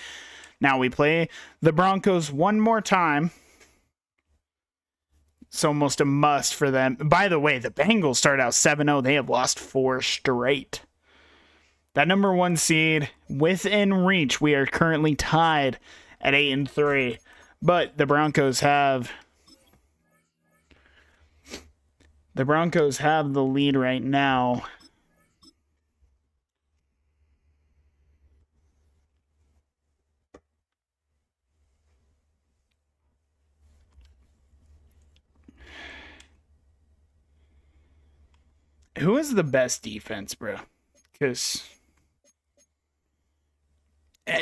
Now we play the Broncos one more time. It's almost a must for them. By the way, the Bengals start out 7-0. They have lost 4 straight. That number 1 seed within reach. We are currently tied at 8-3. But the Broncos have the lead right now. Who is the best defense, bro? Because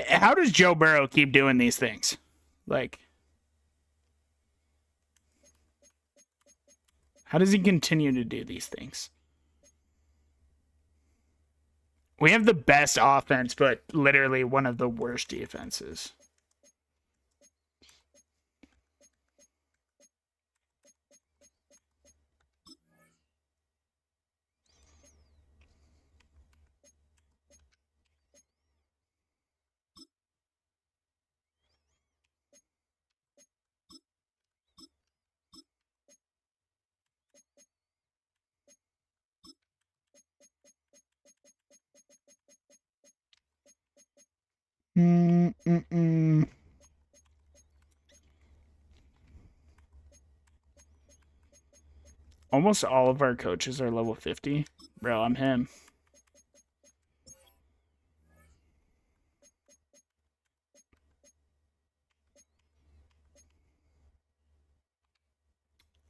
how does Joe Burrow keep doing these things? Like, how does he continue to do these things? We have the best offense, but literally one of the worst defenses. Almost all of our coaches are level 50. Bro, I'm him.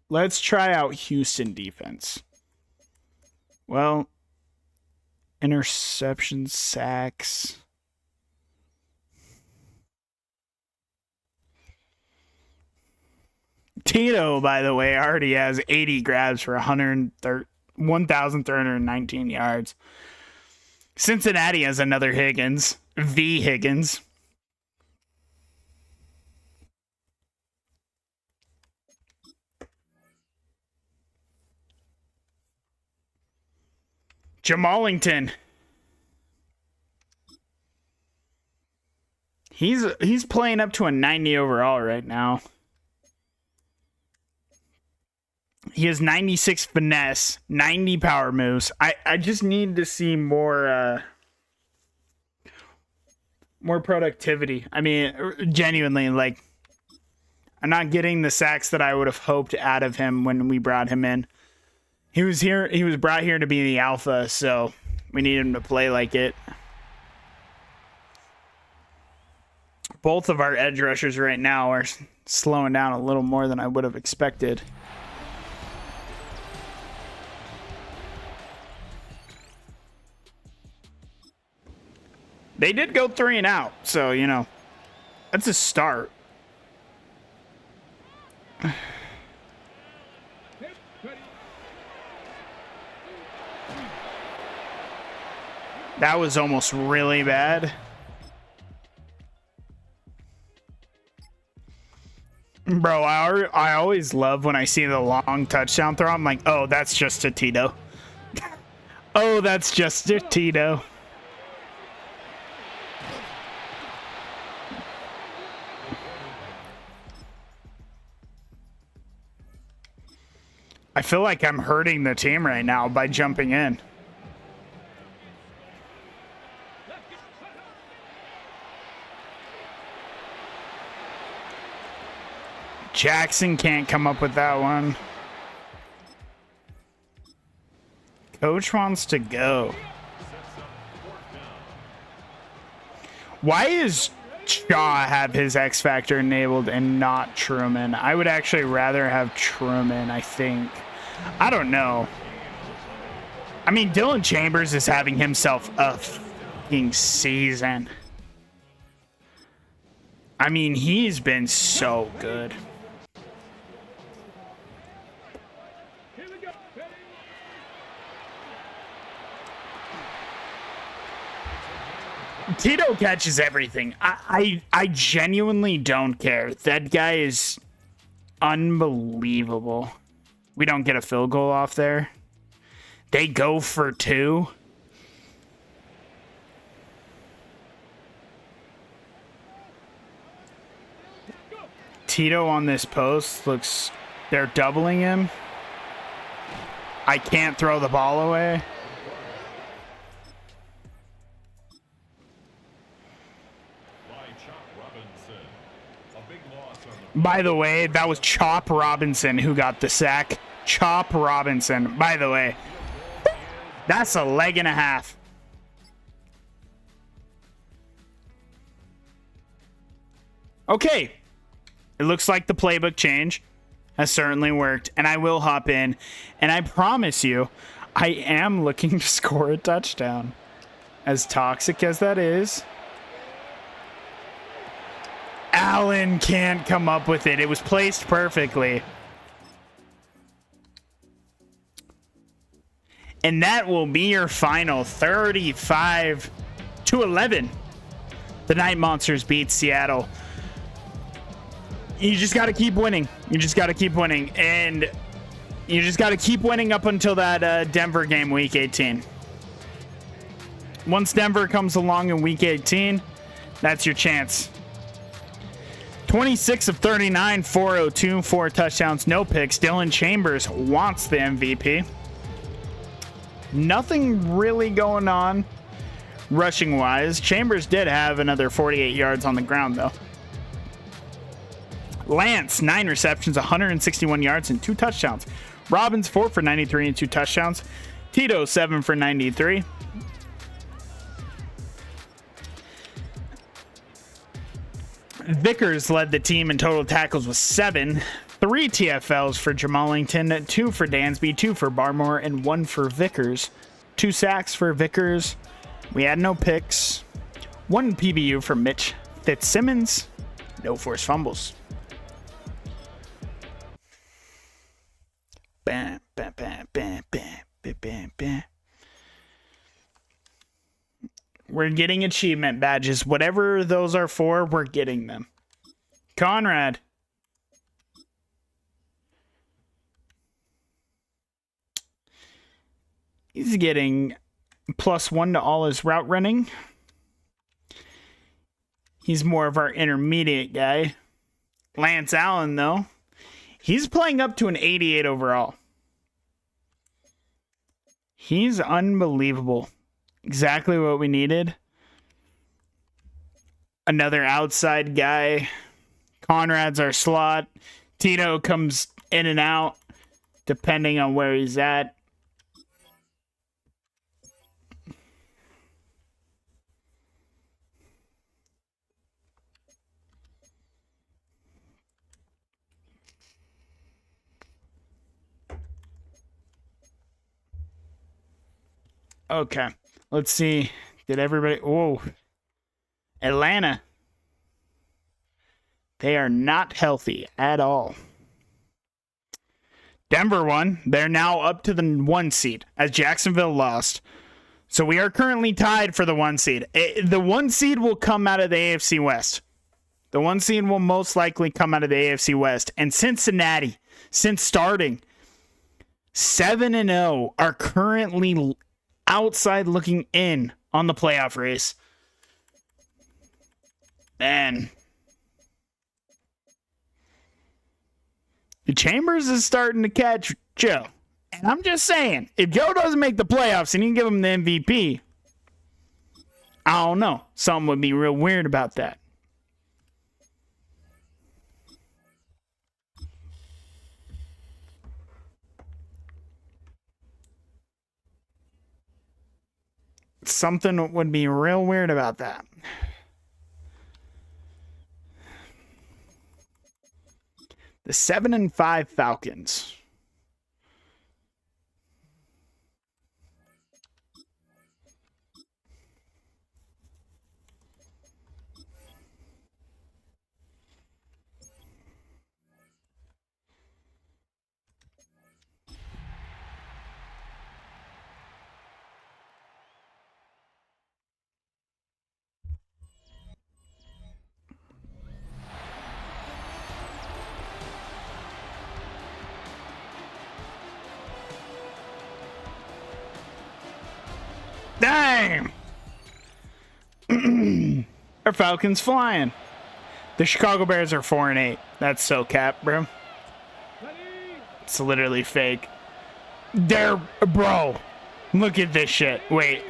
Let's try out Houston defense. Well, interceptions, sacks. Tito, by the way, already has 80 grabs for 1,319 yards. Cincinnati has another Higgins. V. Higgins. Jamalington. He's playing up to a 90 overall right now. He has 96 finesse, 90 power moves. I just need to see more productivity. I mean, genuinely, like, I'm not getting the sacks that I would have hoped out of him when we brought him in. He was brought here to be the alpha, so we need him to play like it. Both of our edge rushers right now are slowing down a little more than I would have expected. They did go 3 and out, so, you know, that's a start. That was almost really bad. Bro, I always love when I see the long touchdown throw. I'm like, oh, that's just a Tito. Oh, that's just a Tito. I feel like I'm hurting the team right now by jumping in. Jackson can't come up with that one. Coach wants to go. Why is Shaw have his X Factor enabled and not Truman? I would actually rather have Truman, I think. I don't know. I mean, Dylan Chambers is having himself a fucking season. I mean, he's been so good. Tito catches everything. I genuinely don't care. That guy is unbelievable. We don't get a field goal off there. They go for 2. Tito on this post looks... They're doubling him. I can't throw the ball away. By the way, that was Chop Robinson who got the sack. Chop Robinson. By the way, that's a leg and a half. Okay. It looks like the playbook change has certainly worked, and I will hop in, and I promise you, I am looking to score a touchdown. As toxic as that is. Allen can't come up with it. It was placed perfectly. And that will be your final 35-11. The Night Monsters beat Seattle. You just got to keep winning. You just got to keep winning. And you just got to keep winning up until that Denver game, week 18. Once Denver comes along in week 18, that's your chance. 26 of 39, 402, 4 touchdowns, no picks. Dylan Chambers wants the MVP. Nothing really going on rushing wise. Chambers did have another 48 yards on the ground though. Lance, 9 receptions, 161 yards and 2 touchdowns. Robbins, 4 for 93 and 2 touchdowns. Tito, 7 for 93. Vickers led the team in total tackles with 7. 3 TFLs for Jamalington, 2 for Dansby, 2 for Barmore, and 1 for Vickers. 2 sacks for Vickers. We had no picks. 1 PBU for Mitch Fitzsimmons. No forced fumbles. Bam, bam, bam, bam, bam, bam, bam, bam. We're getting achievement badges. Whatever those are for, we're getting them. Conrad. He's getting +1 to all his route running. He's more of our intermediate guy. Lance Allen, though, he's playing up to an 88 overall. He's unbelievable. Exactly what we needed. Another outside guy. Conrad's our slot. Tito comes in and out depending on where he's at. Okay. Let's see. Did everybody... Whoa. Atlanta. They are not healthy at all. Denver won. They're now up to the 1 seed as Jacksonville lost. So we are currently tied for the 1 seed. The 1 seed will come out of the AFC West. The 1 seed will most likely come out of the AFC West. And Cincinnati, since starting 7-0, are currently outside looking in on the playoff race. Man. The Chambers is starting to catch Joe. And I'm just saying, if Joe doesn't make the playoffs and you give him the MVP, I don't know. Something would be real weird about that. Something would be real weird about that. The 7-5 Falcons. Dang! Our Falcons flying. The Chicago Bears are 4-8. That's so cap, bro. It's literally fake. There, bro. Look at this shit. Wait.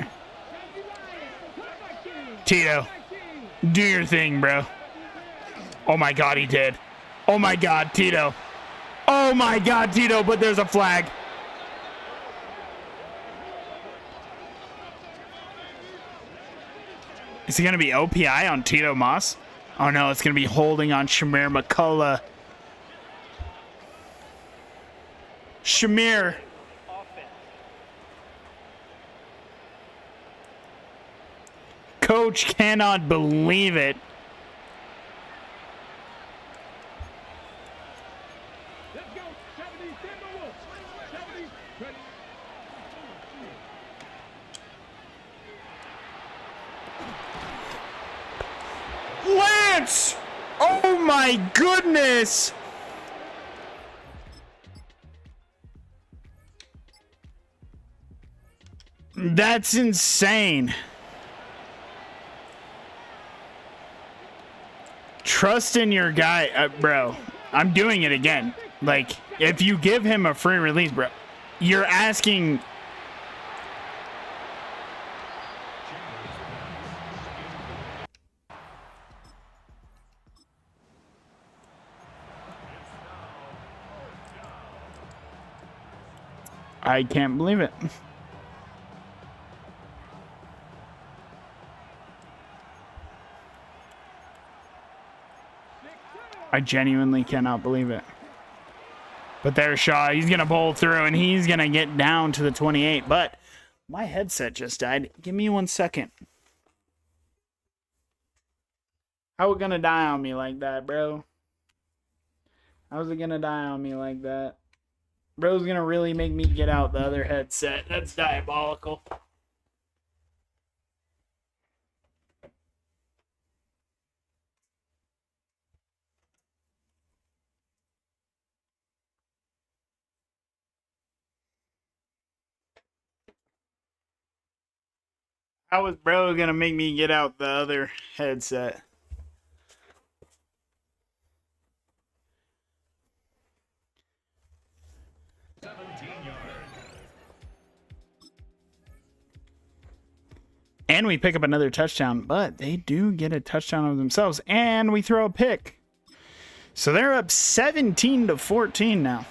Tito, do your thing, bro. Oh my God, he did. Oh my God, Tito. Oh my God, Tito, but there's a flag. Is it going to be OPI on Tito Moss? Oh no, it's going to be holding on Shamir McCullough. Shamir. coach cannot believe it. Let's go. 70, Timberwolves. 70, ready. Lance! Oh my goodness! That's insane. Trust in your guy, bro. I'm doing it again. Like, if you give him a free release, bro, you're asking. I can't believe it. I genuinely cannot believe it. But there's Shaw. He's going to bowl through, and he's going to get down to the 28. But my headset just died. Give me 1 second. How it going to die on me like that, bro? How's it going to die on me like that? Bro's going to really make me get out the other headset. That's diabolical. How was bro gonna make me get out the other headset? And we pick up another touchdown, but they do get a touchdown of themselves, and we throw a pick. So they're up 17-14 now.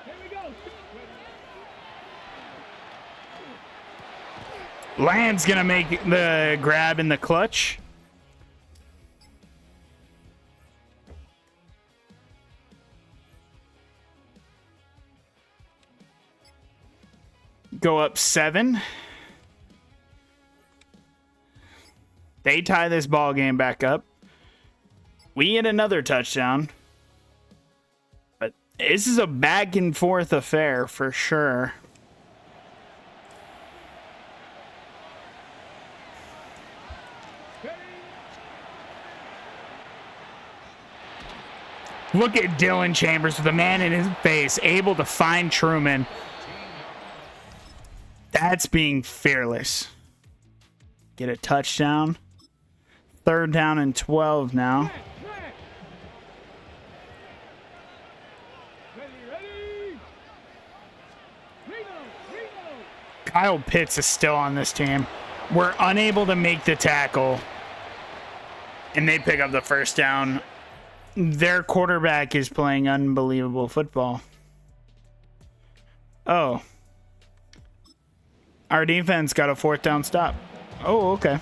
Here we go. Land's gonna make the grab in the clutch. Go up 7. They tie this ball game back up. We get another touchdown. But this is a back and forth affair for sure. Look at Dylan Chambers with a man in his face, able to find Truman. That's being fearless. Get a touchdown. 3rd down and 12 now. Ready. Reno. Kyle Pitts is still on this team. We're unable to make the tackle. And they pick up the 1st down. Their quarterback is playing unbelievable football. Oh. Our defense got a 4th down stop. Oh, okay.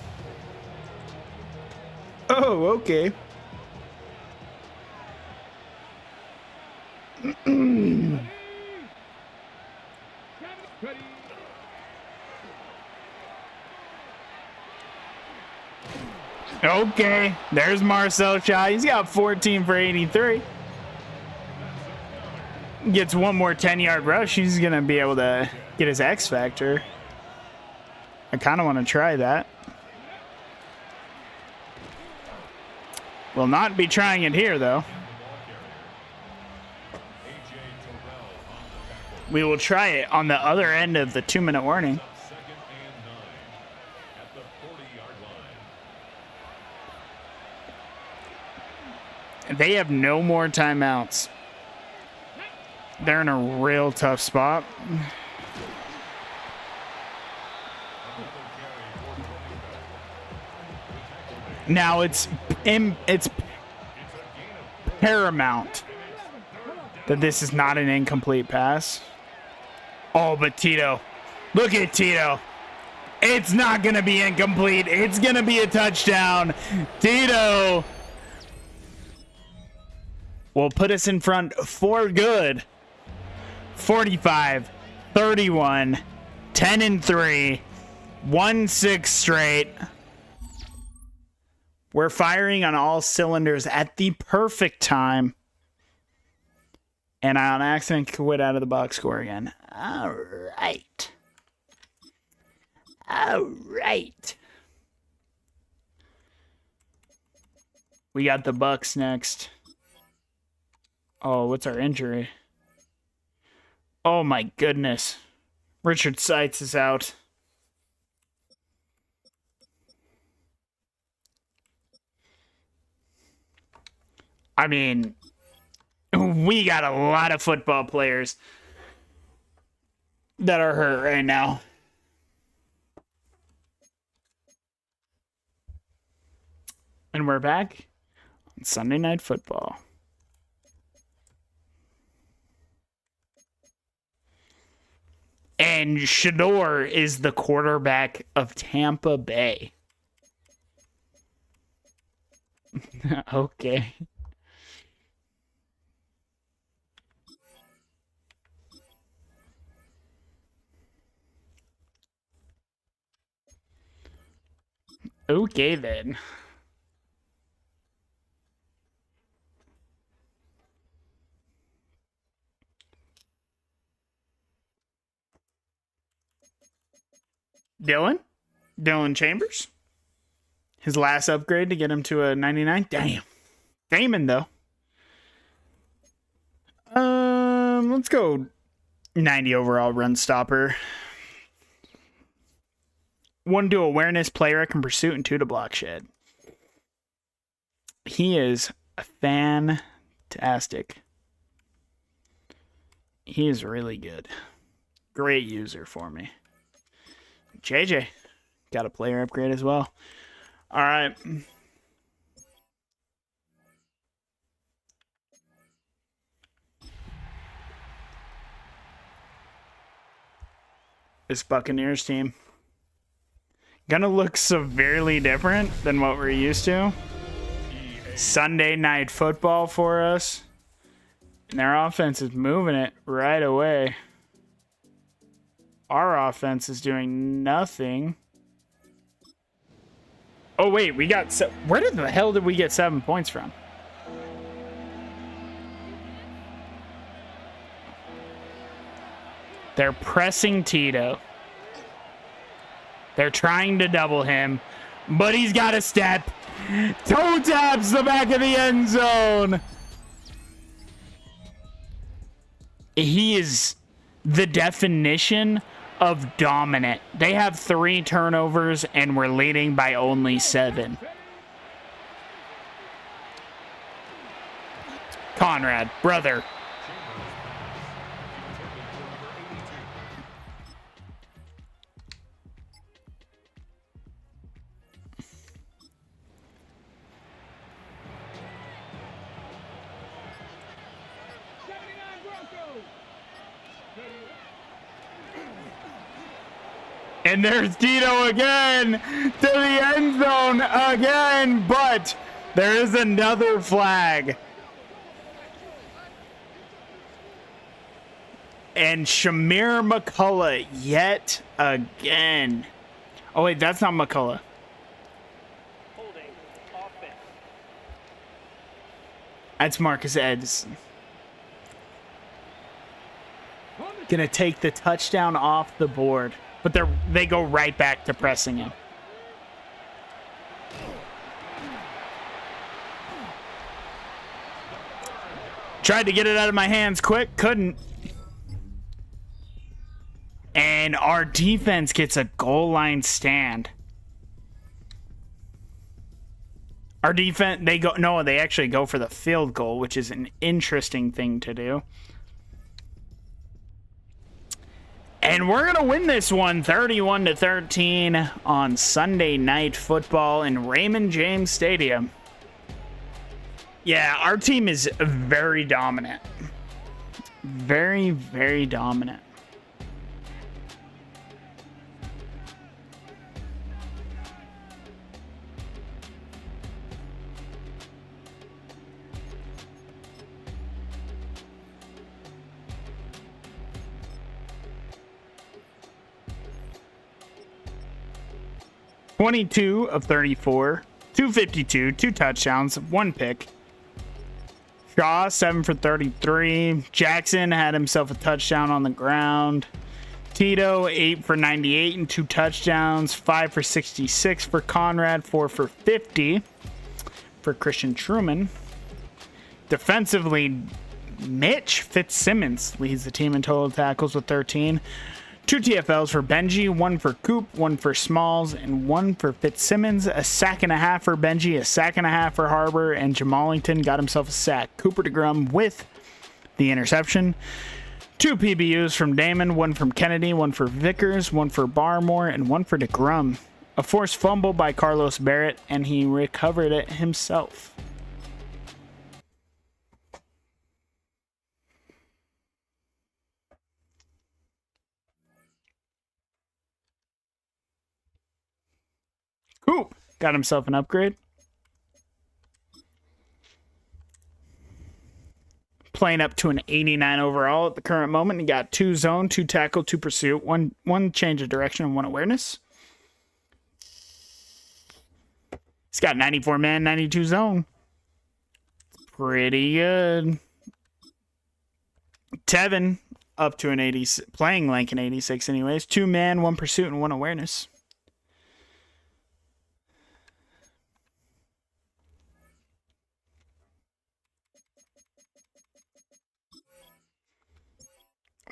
Oh, okay. Ready. Okay. There's Marcel Shaw. He's got 14 for 83. Gets one more 10-yard rush. He's going to be able to get his X Factor. I kind of want to try that. Will not be trying it here, though. We will try it on the other end of the 2-minute warning. They have no more timeouts. They're in a real tough spot. Now it's paramount that this is not an incomplete pass. Oh, but Tito. Look at Tito. It's not going to be incomplete. It's going to be a touchdown. Tito will put us in front for good. 45-31. 10-3. 1-6 straight. We're firing on all cylinders at the perfect time. And I on accident quit out of the box score again. All right. All right. We got the Bucks next. Oh, what's our injury? Oh my goodness. Richard Seitz is out. I mean, we got a lot of football players that are hurt right now. And we're back on Sunday Night Football. And Shador is the quarterback of Tampa Bay. Okay. Okay, then. Dylan Chambers. His last upgrade to get him to a 99. Damn. Damon, though. Let's go 90 overall run stopper. 1 to awareness, play rec, and pursuit, and 2 to block shed. He is fantastic. He is really good. Great user for me. JJ got a player upgrade as well. All right. This Buccaneers team gonna look severely different than what we're used to. Sunday Night Football for us. And their offense is moving it right away. Our offense is doing nothing. Oh, wait, we got... Where the hell did we get 7 points from? They're pressing Tito. They're trying to double him, but he's got a step. Toe taps the back of the end zone. He is the definition of dominant. They have 3 turnovers, and we're leading by only 7. Conrad, brother. And there's Tito again to the end zone again, but there is another flag. And Shamir McCullough yet again. Oh, wait, that's not McCullough. Holding offense. That's Marcus Edson. Gonna take the touchdown off the board. But they go right back to pressing him. Tried to get it out of my hands quick, couldn't. And our defense gets a goal line stand. Our defense, they actually go for the field goal, which is an interesting thing to do. And we're going to win this one 31-13 on Sunday Night Football in Raymond James Stadium. Yeah, our team is very dominant. Very, very dominant. 22 of 34, 252, 2 touchdowns, 1 pick. Shaw, 7 for 33. Jackson had himself a touchdown on the ground. Tito, 8 for 98 and 2 touchdowns, 5 for 66 for Conrad, 4 for 50 for Christian Truman. Defensively, Mitch Fitzsimmons leads the team in total tackles with 13. 2 TFLs for Benji, 1 for Coop, 1 for Smalls, and 1 for Fitzsimmons. A sack and a half for Benji, a sack and a half for Harbor, and Jamallington got himself a sack. Cooper DeGrum with the interception. 2 PBUs from Damon, 1 from Kennedy, 1 for Vickers, 1 for Barmore, and 1 for DeGrum. A forced fumble by Carlos Barrett, and he recovered it himself. Coop got himself an upgrade. Playing up to an 89 overall at the current moment. He got 2 zone, 2 tackle, 2 pursuit, one change of direction, and 1 awareness. He's got 94 man, 92 zone. Pretty good. Tevin up to an 80, playing like an 86 anyways. 2 man, 1 pursuit, and 1 awareness.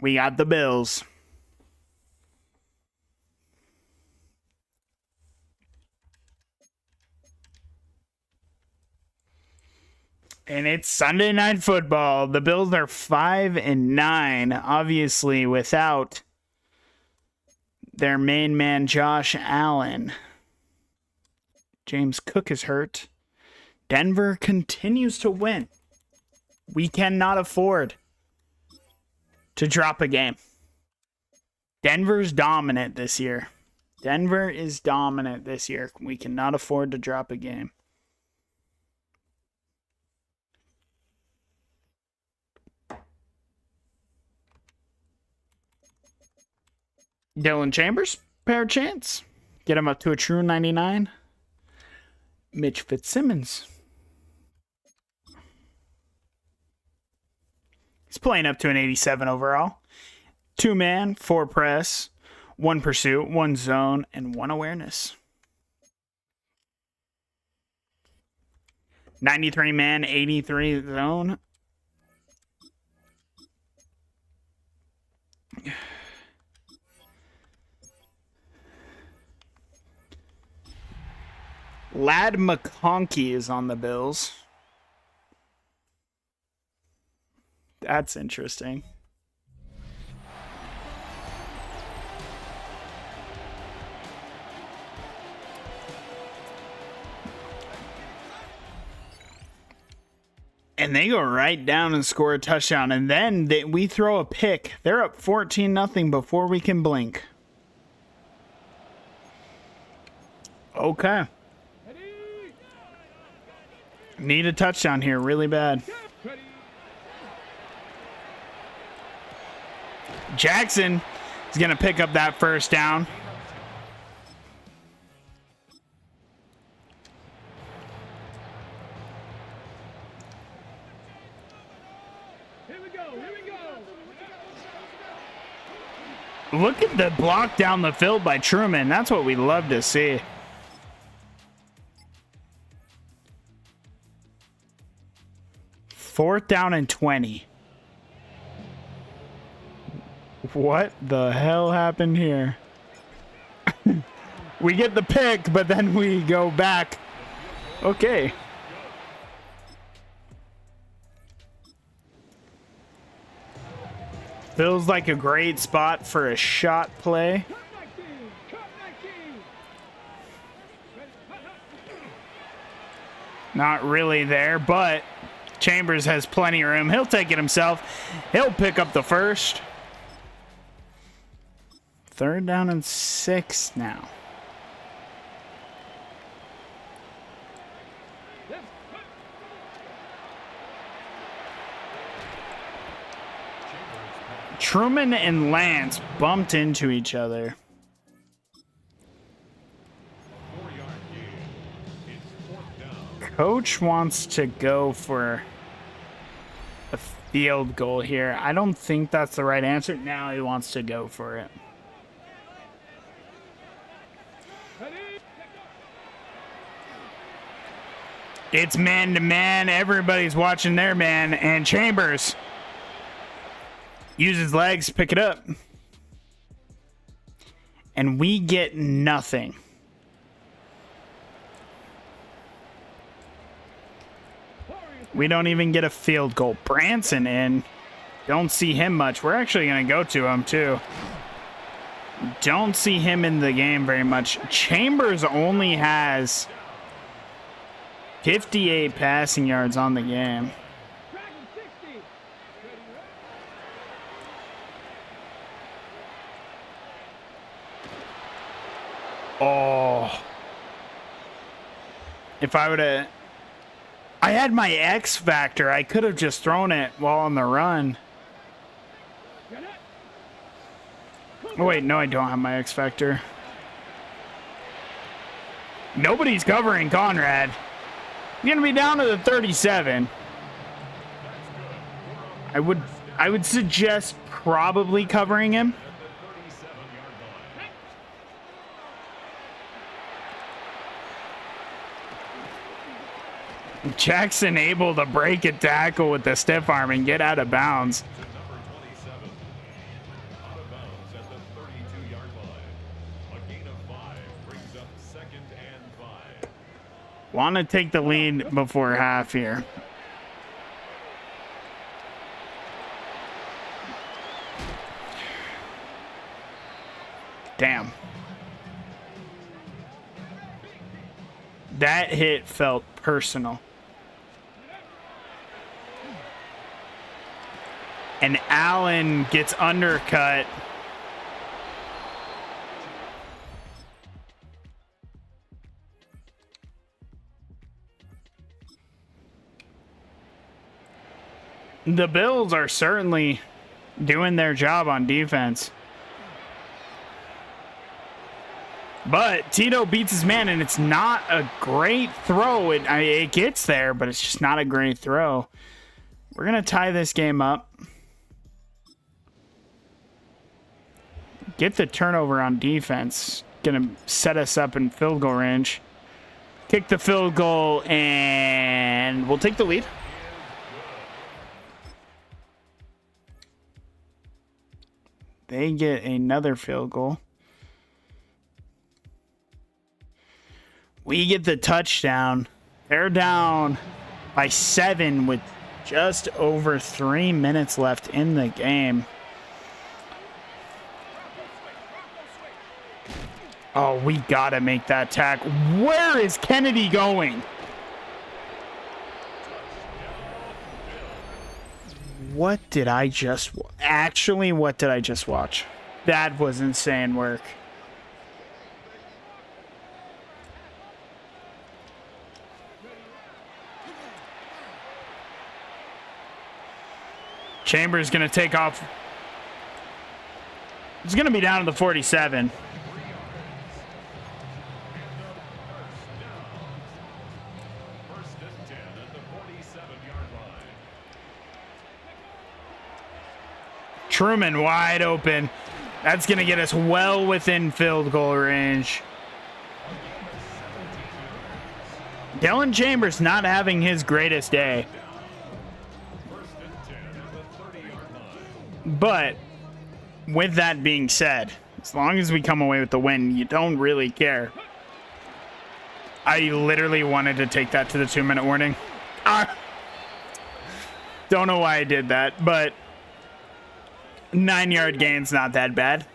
We got the Bills. And it's Sunday Night Football. The Bills are 5-9, obviously without their main man Josh Allen. James Cook is hurt. Denver continues to win. We cannot afford to drop a game. Denver's dominant this year. Denver is dominant this year. We cannot afford to drop a game. Dylan Chambers, fair chance. Get him up to a true 99. Mitch Fitzsimmons. He's playing up to an 87 overall. 2 man, 4 press, 1 pursuit, 1 zone, and 1 awareness. 93 man, 83 zone. Lad McConkey is on the Bills. That's interesting. And they go right down and score a touchdown. And then we throw a pick. They're up 14-0 before we can blink. Okay. Need a touchdown here really bad. Jackson is going to pick up that first down. Here we go. Look at the block down the field by Truman. That's what we love to see. Fourth down and 20. What the hell happened here? We get the pick, but then we go back. Okay. Feels like a great spot for a shot play. Not really there, but Chambers has plenty of room. He'll take it himself. He'll pick up the first. 3rd down and 6 now. Truman and Lance bumped into each other. Coach wants to go for a field goal here. I don't think that's the right answer. Now he wants to go for it. It's man-to-man. Everybody's watching their man. And Chambers uses legs, pick it up. And we get nothing. We don't even get a field goal. Branson in. Don't see him much. We're actually going to go to him, too. Don't see him in the game very much. Chambers only has 58 passing yards on the game. Oh. If I would have... I had my X factor. I could have just thrown it while on the run. Oh, wait. No, I don't have my X factor. Nobody's covering Conrad. He's going to be down to the 37. I would suggest probably covering him. Jackson able to break a tackle with the stiff arm and get out of bounds. Want to take the lead before half here. Damn. That hit felt personal. And Allen gets undercut. The Bills are certainly doing their job on defense. But Tito beats his man, and it's not a great throw. It gets there, but it's just not a great throw. We're going to tie this game up. Get the turnover on defense. Going to set us up in field goal range. Kick the field goal, and we'll take the lead. They get another field goal. We get the touchdown. They're down by 7 with just over 3 minutes left in the game. Oh, we gotta make that tackle. Where is Kennedy going? What did I just... Actually, what did I just watch? That was insane work. Chambers going to take off. It's going to be down to the 47. Truman wide open. That's going to get us well within field goal range. Dylan Chambers not having his greatest day. But with that being said, as long as we come away with the win, you don't really care. I literally wanted to take that to the 2-minute warning. Don't know why I did that, but 9-yard gain's not that bad.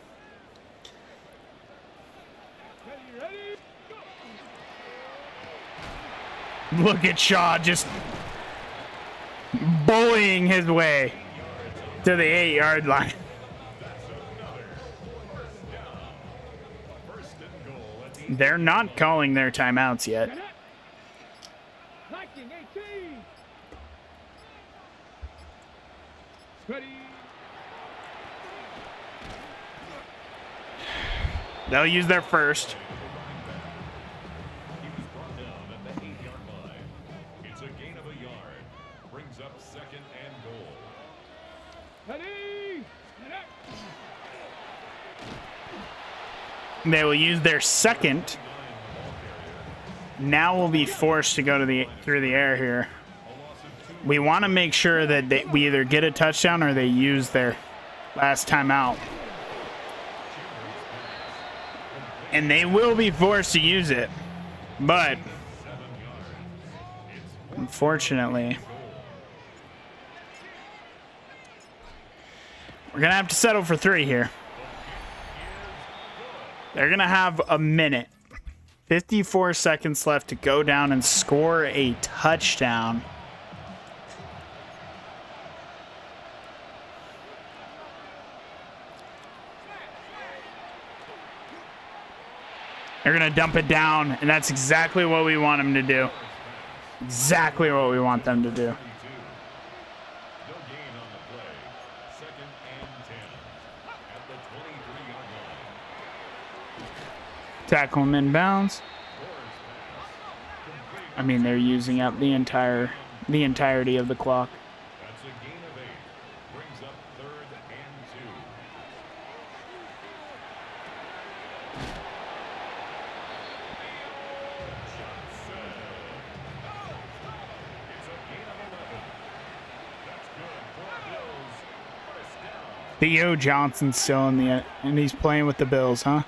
Look at Shaw just bullying his way to the 8-yard line. They're not calling their timeouts yet. They'll use their first. brings up second and goal. Ready? Set up. They will use their second. Now we'll be forced to go to through the air here. We want to make sure that we either get a touchdown or they use their last timeout. And they will be forced to use it. But unfortunately, we're going to have to settle for 3 here. They're going to have a minute. 54 seconds left to go down and score a touchdown. They're going to dump it down, and that's exactly what we want them to do. Exactly what we want them to do. No gain on the play. Second and 10 at the 23-yard line. Tackle them inbounds. I mean, they're using up the entirety of the clock. That's a gain of 8. Brings up third and 2. It's a gain of 11. That's good for the Bills. First down. Theo Johnson's still and he's playing with the Bills, huh?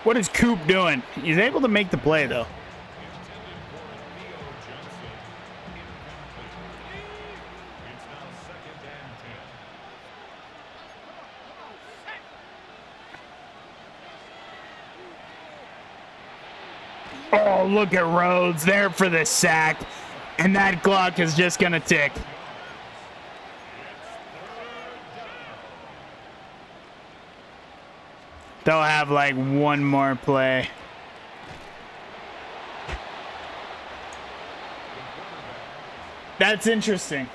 What is Coop doing? He's able to make the play, though. Intended for Theo Johnson. Incomplete. It's now second and 10. Oh, look at Rhodes there for the sack. And that clock is just going to tick. They'll have like one more play. That's interesting.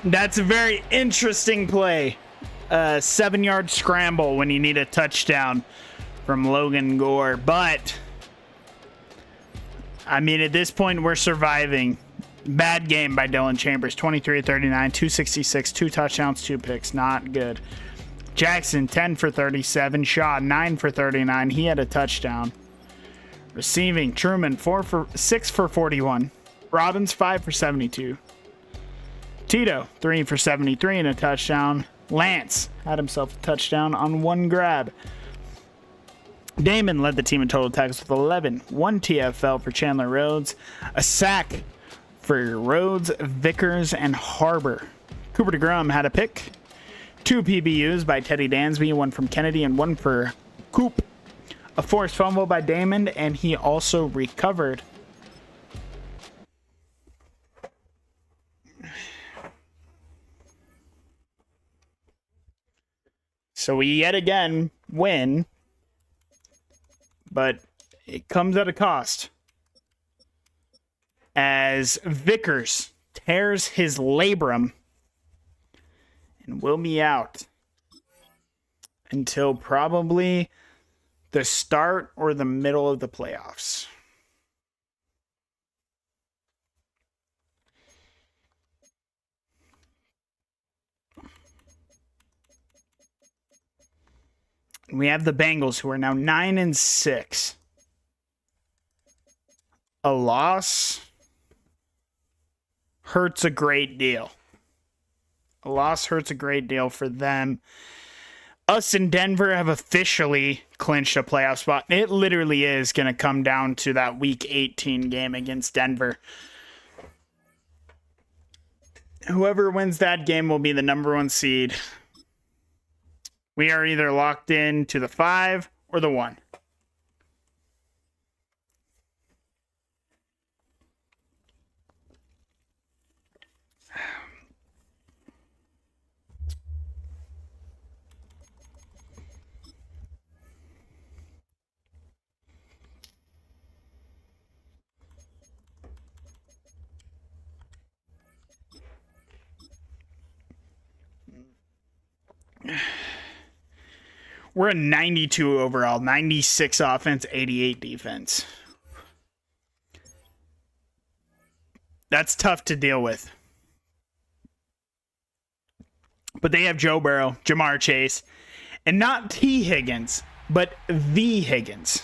That's a very interesting play. 7-yard scramble when you need a touchdown from Logan Gore. But, I mean, at this point, we're surviving. Bad game by Dylan Chambers. 23-39, 266, 2 touchdowns, 2 picks. Not good. Jackson, 10 for 37. Shaw, 9 for 39. He had a touchdown. Receiving, Truman, 6 for 41. Robbins, 5 for 72. Tito, 3 for 73 and a touchdown. Lance had himself a touchdown on 1 grab. Damon led the team in total tackles with 11. 1 TFL for Chandler Rhodes. A sack for Rhodes, Vickers, and Harbor. Cooper DeGrom had a pick. 2 PBUs by Teddy Dansby, 1 from Kennedy and 1 for Coop. A forced fumble by Damon, and he also recovered. So we yet again win, but it comes at a cost. As Vickers tears his labrum and will be out until probably the start or the middle of the playoffs. We have the Bengals, who are now 9-6. A loss hurts a great deal. A loss hurts a great deal for them. Us in Denver have officially clinched a playoff spot. It literally is going to come down to that Week 18 game against Denver. Whoever wins that game will be the number 1 seed. We are either locked in to the 5 or the 1. We're a 92 overall, 96 offense, 88 defense. That's tough to deal with. But they have Joe Burrow, Jamar Chase, and not T. Higgins, but the Higgins.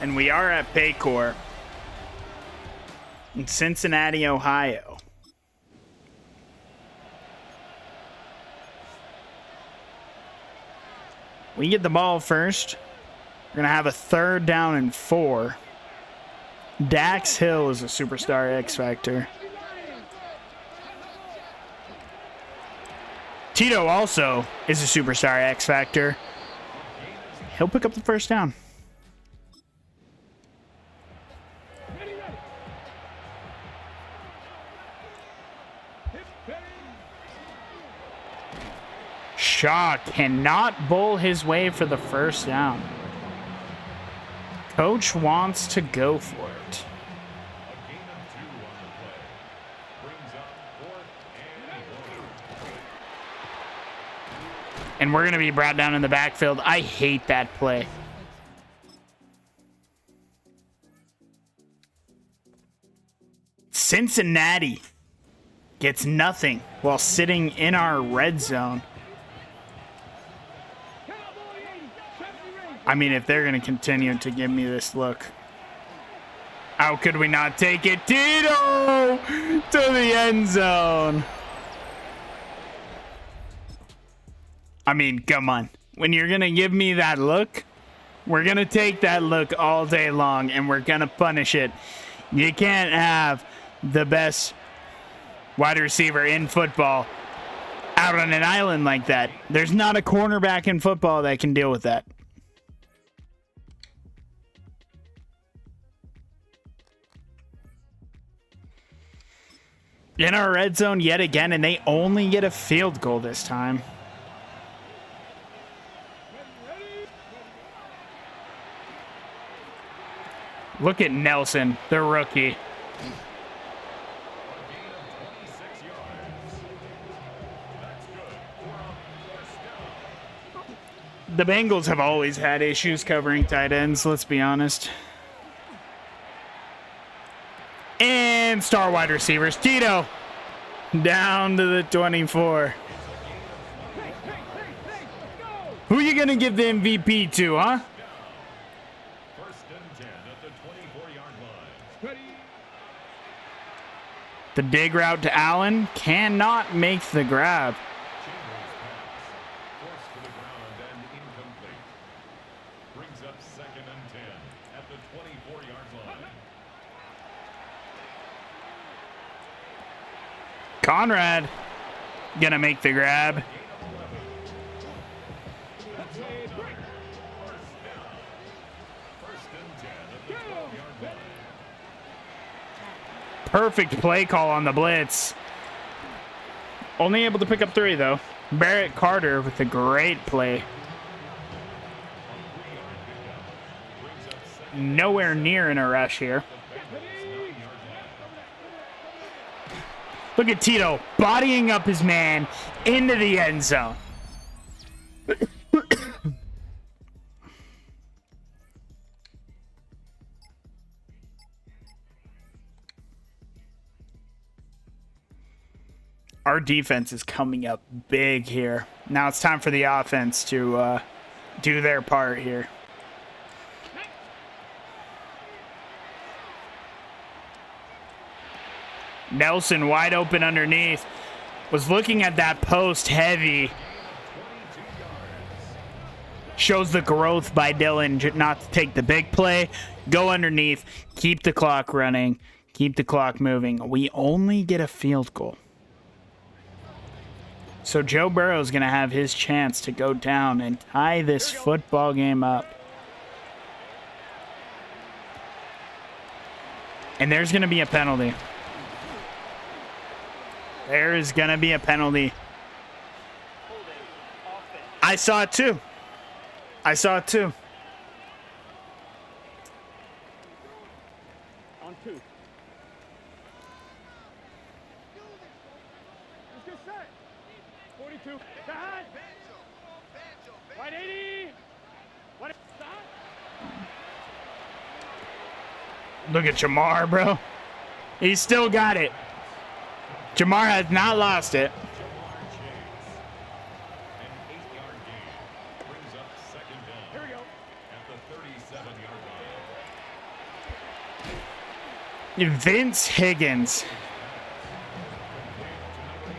And we are at Paycor in Cincinnati, Ohio. We get the ball first. We're going to have a 3rd down and 4. Dax Hill is a superstar X Factor. Tito also is a superstar X Factor. He'll pick up the 1st down. Shaw cannot bowl his way for the 1st down. Coach wants to go for it. A gain of 2 on the play. Brings up 4th and 1. And we're going to be brought down in the backfield. I hate that play. Cincinnati gets nothing while sitting in our red zone. I mean, if they're going to continue to give me this look. How could we not take it? Tito to the end zone. I mean, come on. When you're going to give me that look, we're going to take that look all day long, and we're going to punish it. You can't have the best wide receiver in football out on an island like that. There's not a cornerback in football that can deal with that. In our red zone yet again, and they only get a field goal this time. Look at Nelson, the rookie. The Bengals have always had issues covering tight ends, let's be honest. And star wide receivers, Tito, down to the 24. Who are you going to give the MVP to, huh? 1st and 10 at the 24-yard line. The dig route to Allen cannot make the grab. Chambers pass. Forced to the ground and incomplete. Brings up 2nd and 10 at the 24-yard line. Conrad gonna make the grab. Perfect play call on the blitz. Only able to pick up 3 though. Barrett Carter with a great play. Nowhere near in a rush here. Look at Tito bodying up his man into the end zone. Our defense is coming up big here. Now it's time for the offense to do their part here. Nelson wide open underneath. Was looking at that post heavy. Shows the growth by Dylan not to take the big play. Go underneath. Keep the clock running. Keep the clock moving. We only get a field goal. So Joe Burrow is going to have his chance to go down and tie this football game up. And there's going to be a penalty. There is going to be a penalty. I saw it too. I saw it too. On 2. Let's get set. 42. Behind. Right 80. What? Stop. Look at Jamar, bro. He's still got it. Jamar has not lost it. An 8-yard gain brings up second down. Here we go. At the 37-yard line. Vince Higgins.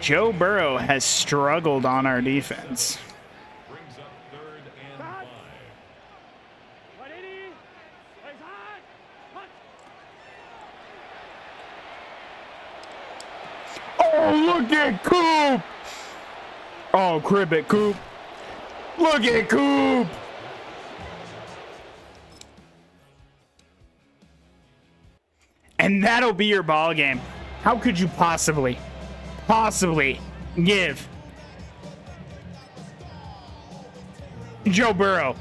Joe Burrow has struggled on our defense. Brings up 3rd and 5. Right 80. Place high. Punch. Oh, look at Coop. Oh, crib it, Coop. Look at Coop. And that'll be your ball game. How could you possibly give Joe Burrow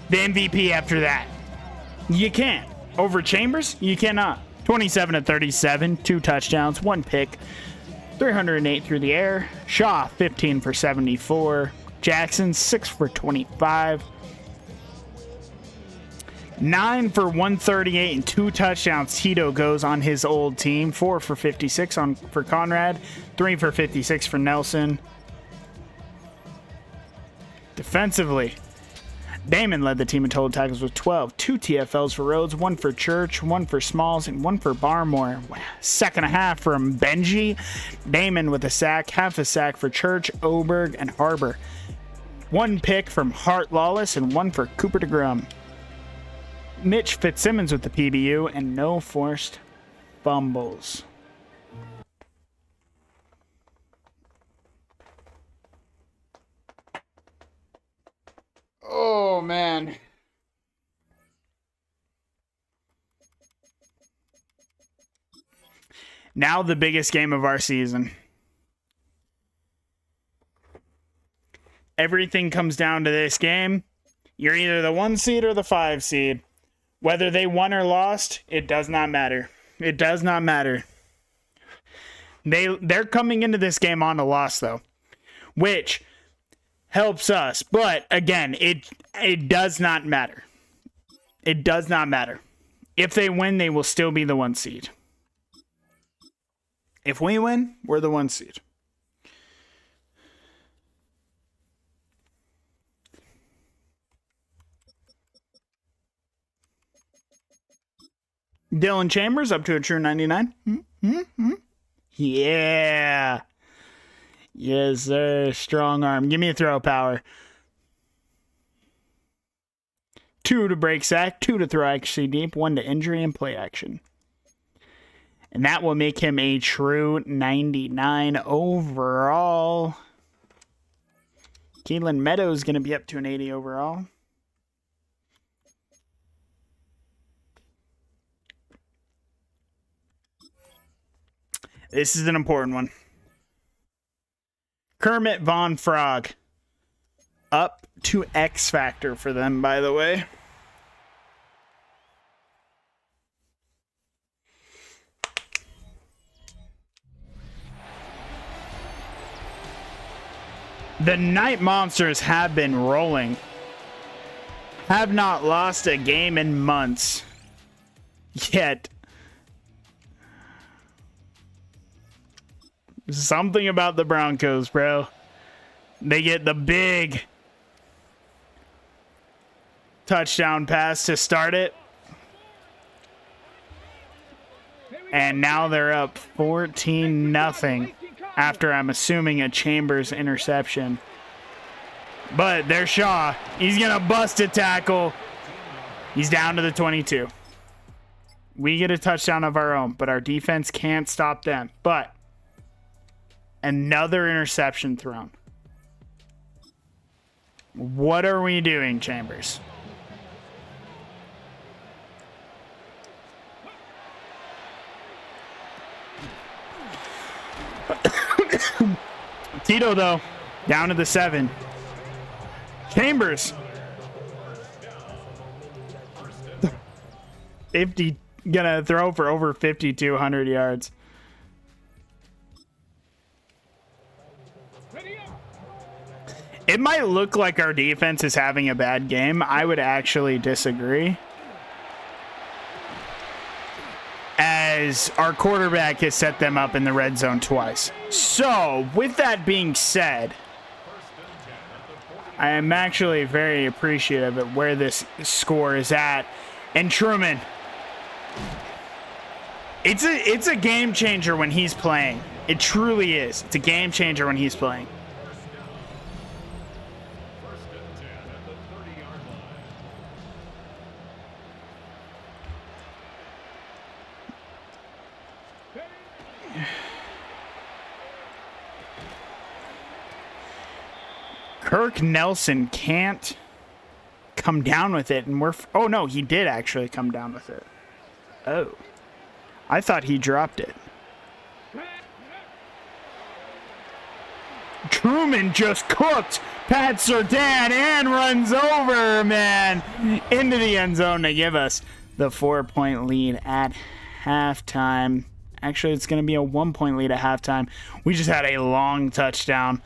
the MVP after that? You can't. Over Chambers, you cannot. 27-37, 2 touchdowns, 1 pick, 308 through the air. Shaw, 15 for 74. Jackson, 6 for 25. 9 for 138 and 2 touchdowns. Tito goes on his old team. 4 for 56 for Conrad. 3 for 56 for Nelson. Defensively, Damon led the team in total tackles with 12. 2 TFLs for Rhodes, 1 for Church, 1 for Smalls, and 1 for Barmore. Second half from Benji. Damon with a sack, half a sack for Church, Oberg, and Harbor. 1 pick from Hart Lawless and 1 for Cooper DeGrum. Mitch Fitzsimmons with the PBU and no forced fumbles. Oh, man. Now the biggest game of our season. Everything comes down to this game. You're either the 1 seed or the 5 seed. Whether they won or lost, it does not matter. It does not matter. They're coming into this game on a loss, though, which helps us. But again, it does not matter. It does not matter. If they win, they will still be the 1 seed. If we win, we're the 1 seed. Dylan Chambers up to a true 99. Yeah. Yes, sir. Strong arm. Give me a throw power. 2 to break sack, 2 to throw actually deep, 1 to injury and play action. And that will make him a true 99 overall. Keelan Meadows going to be up to an 80 overall. This is an important one. Kermit Von Frog. Up to X Factor for them, by the way. The Night Monsters have been rolling. Have not lost a game in months. Yet. Something about the Broncos, bro. They get the big touchdown pass to start it. And now they're up 14-0 after, I'm assuming, a Chambers interception. But there's Shaw. He's going to bust a tackle. He's down to the 22. We get a touchdown of our own, but our defense can't stop them. But another interception thrown. What are we doing, Chambers? Tito, though, down to the 7. Chambers. 50, gonna throw for over 5,200 yards. It might look like our defense is having a bad game. I would actually disagree, as our quarterback has set them up in the red zone twice. So, with that being said, I am actually very appreciative of where this score is at. And Truman, it's a game changer when he's playing. It truly is. It's a game changer when he's playing. First and 10 at the 30-yard line. Kirk Nelson can't come down with it, and oh no, he did actually come down with it. Oh, I thought he dropped it. Truman just cooked Pat Surtain and runs over, man, into the end zone to give us the 4-point lead at halftime. Actually, it's going to be a 1-point lead at halftime. We just had a long touchdown.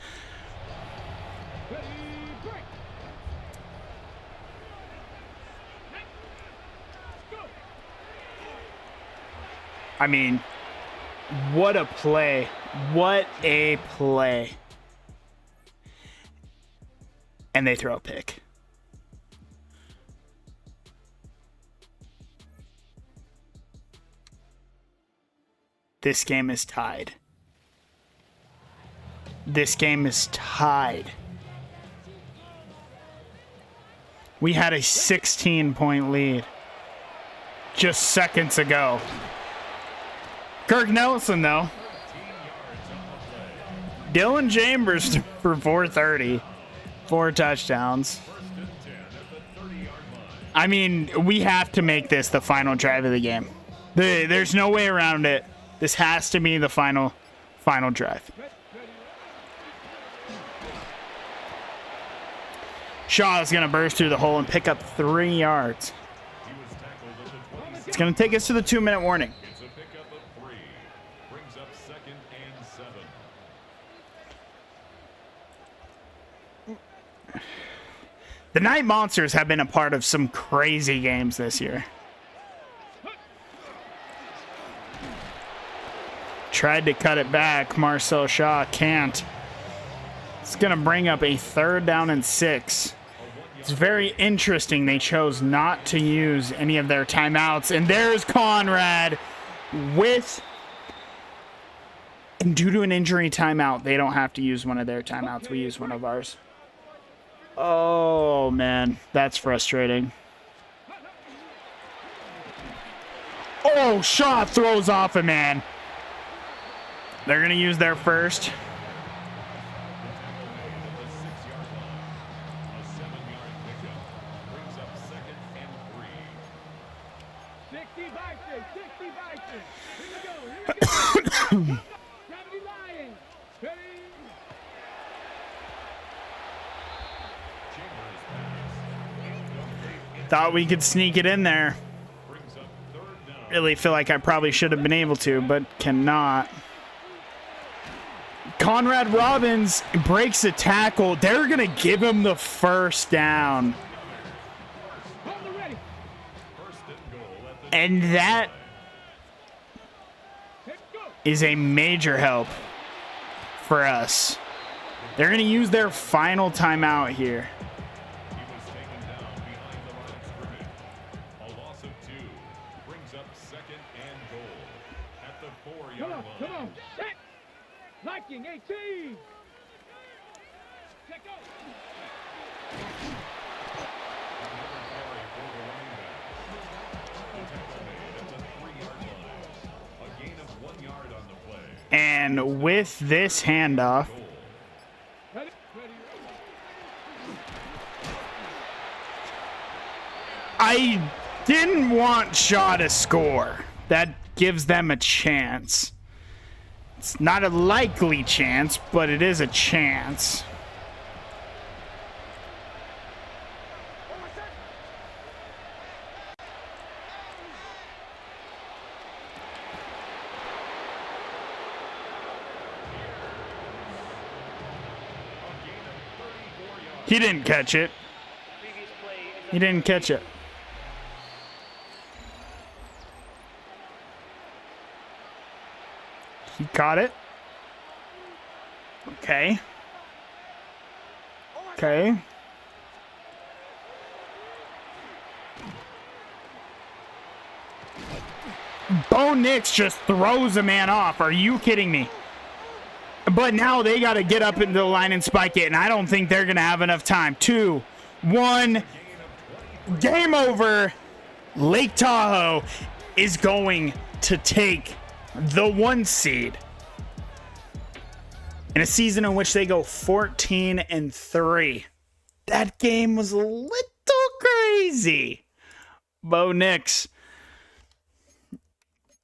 I mean, what a play. What a play. And they throw a pick. This game is tied. This game is tied. We had a 16-point lead just seconds ago. Kirk Nelson, though. Dylan Chambers for 430. 4 touchdowns. I mean, we have to make this the final drive of the game. There's no way around it. This has to be the final drive. Shaw is going to burst through the hole and pick up 3 yards. It's going to take us to the 2-minute warning. It's a pickup of 3. Brings up 2nd and 7. The Night Monsters have been a part of some crazy games this year. Tried to cut it back. Marcel Shaw can't. It's going to bring up a 3rd down and 6. It's very interesting they chose not to use any of their timeouts. And there's Conrad with... And due to an injury timeout, they don't have to use one of their timeouts. We use one of ours. Oh, man. That's frustrating. Oh, Shaw throws off a man. They're going to use their first. Thought we could sneak it in there. Really feel like I probably should have been able to, but cannot. Conrad Robbins breaks a tackle. They're going to give him the 1st down. And that is a major help for us. They're going to use their final timeout here. Come on, set! Liking 18! Check out! And with this handoff, I didn't want Shaw to score. That gives them a chance. It's not a likely chance, but it is a chance. He didn't catch it. Previous play is He didn't catch it. He caught it. Okay. Okay. Bo Nix just throws a man off. Are you kidding me? But now they got to get up into the line and spike it, and I don't think they're going to have enough time. 2, 1, game over. Lake Tahoe is going to take the 1 seed in a season in which they go 14-3. That game was a little crazy. Bo Nix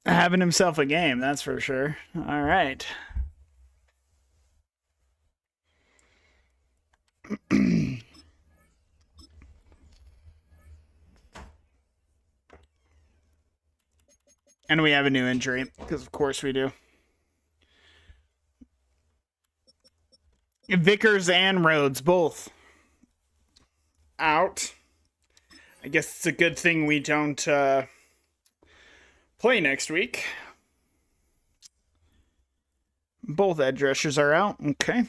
having himself a game, that's for sure. All right. And we have a new injury, because of course we do. Vickers and Rhodes both out. I guess it's a good thing we don't play next week. Both edge rushers are out. Okay.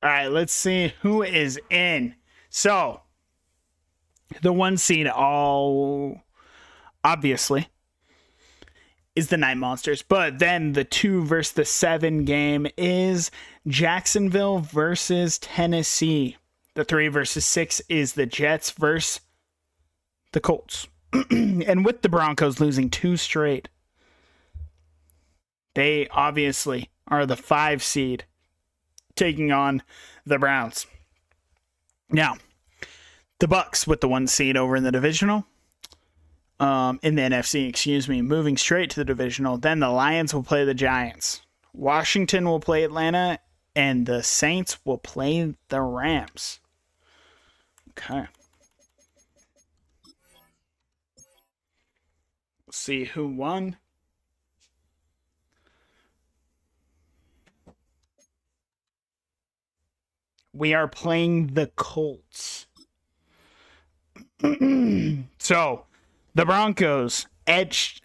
All right, let's see who is in. So, the 1 seed, all obviously, is the Night Monsters. But then the 2 versus the 7 game is Jacksonville versus Tennessee. The 3 versus 6 is the Jets versus the Colts. And with the Broncos losing 2 straight, they obviously are the 5 seed taking on the Browns. Now, the Bucks with the 1 seed over in the divisional, in the NFC, excuse me, moving straight to the divisional. Then the Lions will play the Giants. Washington will play Atlanta, and the Saints will play the Rams. Okay. We'll see who won. We are playing the Colts. So, the Broncos edged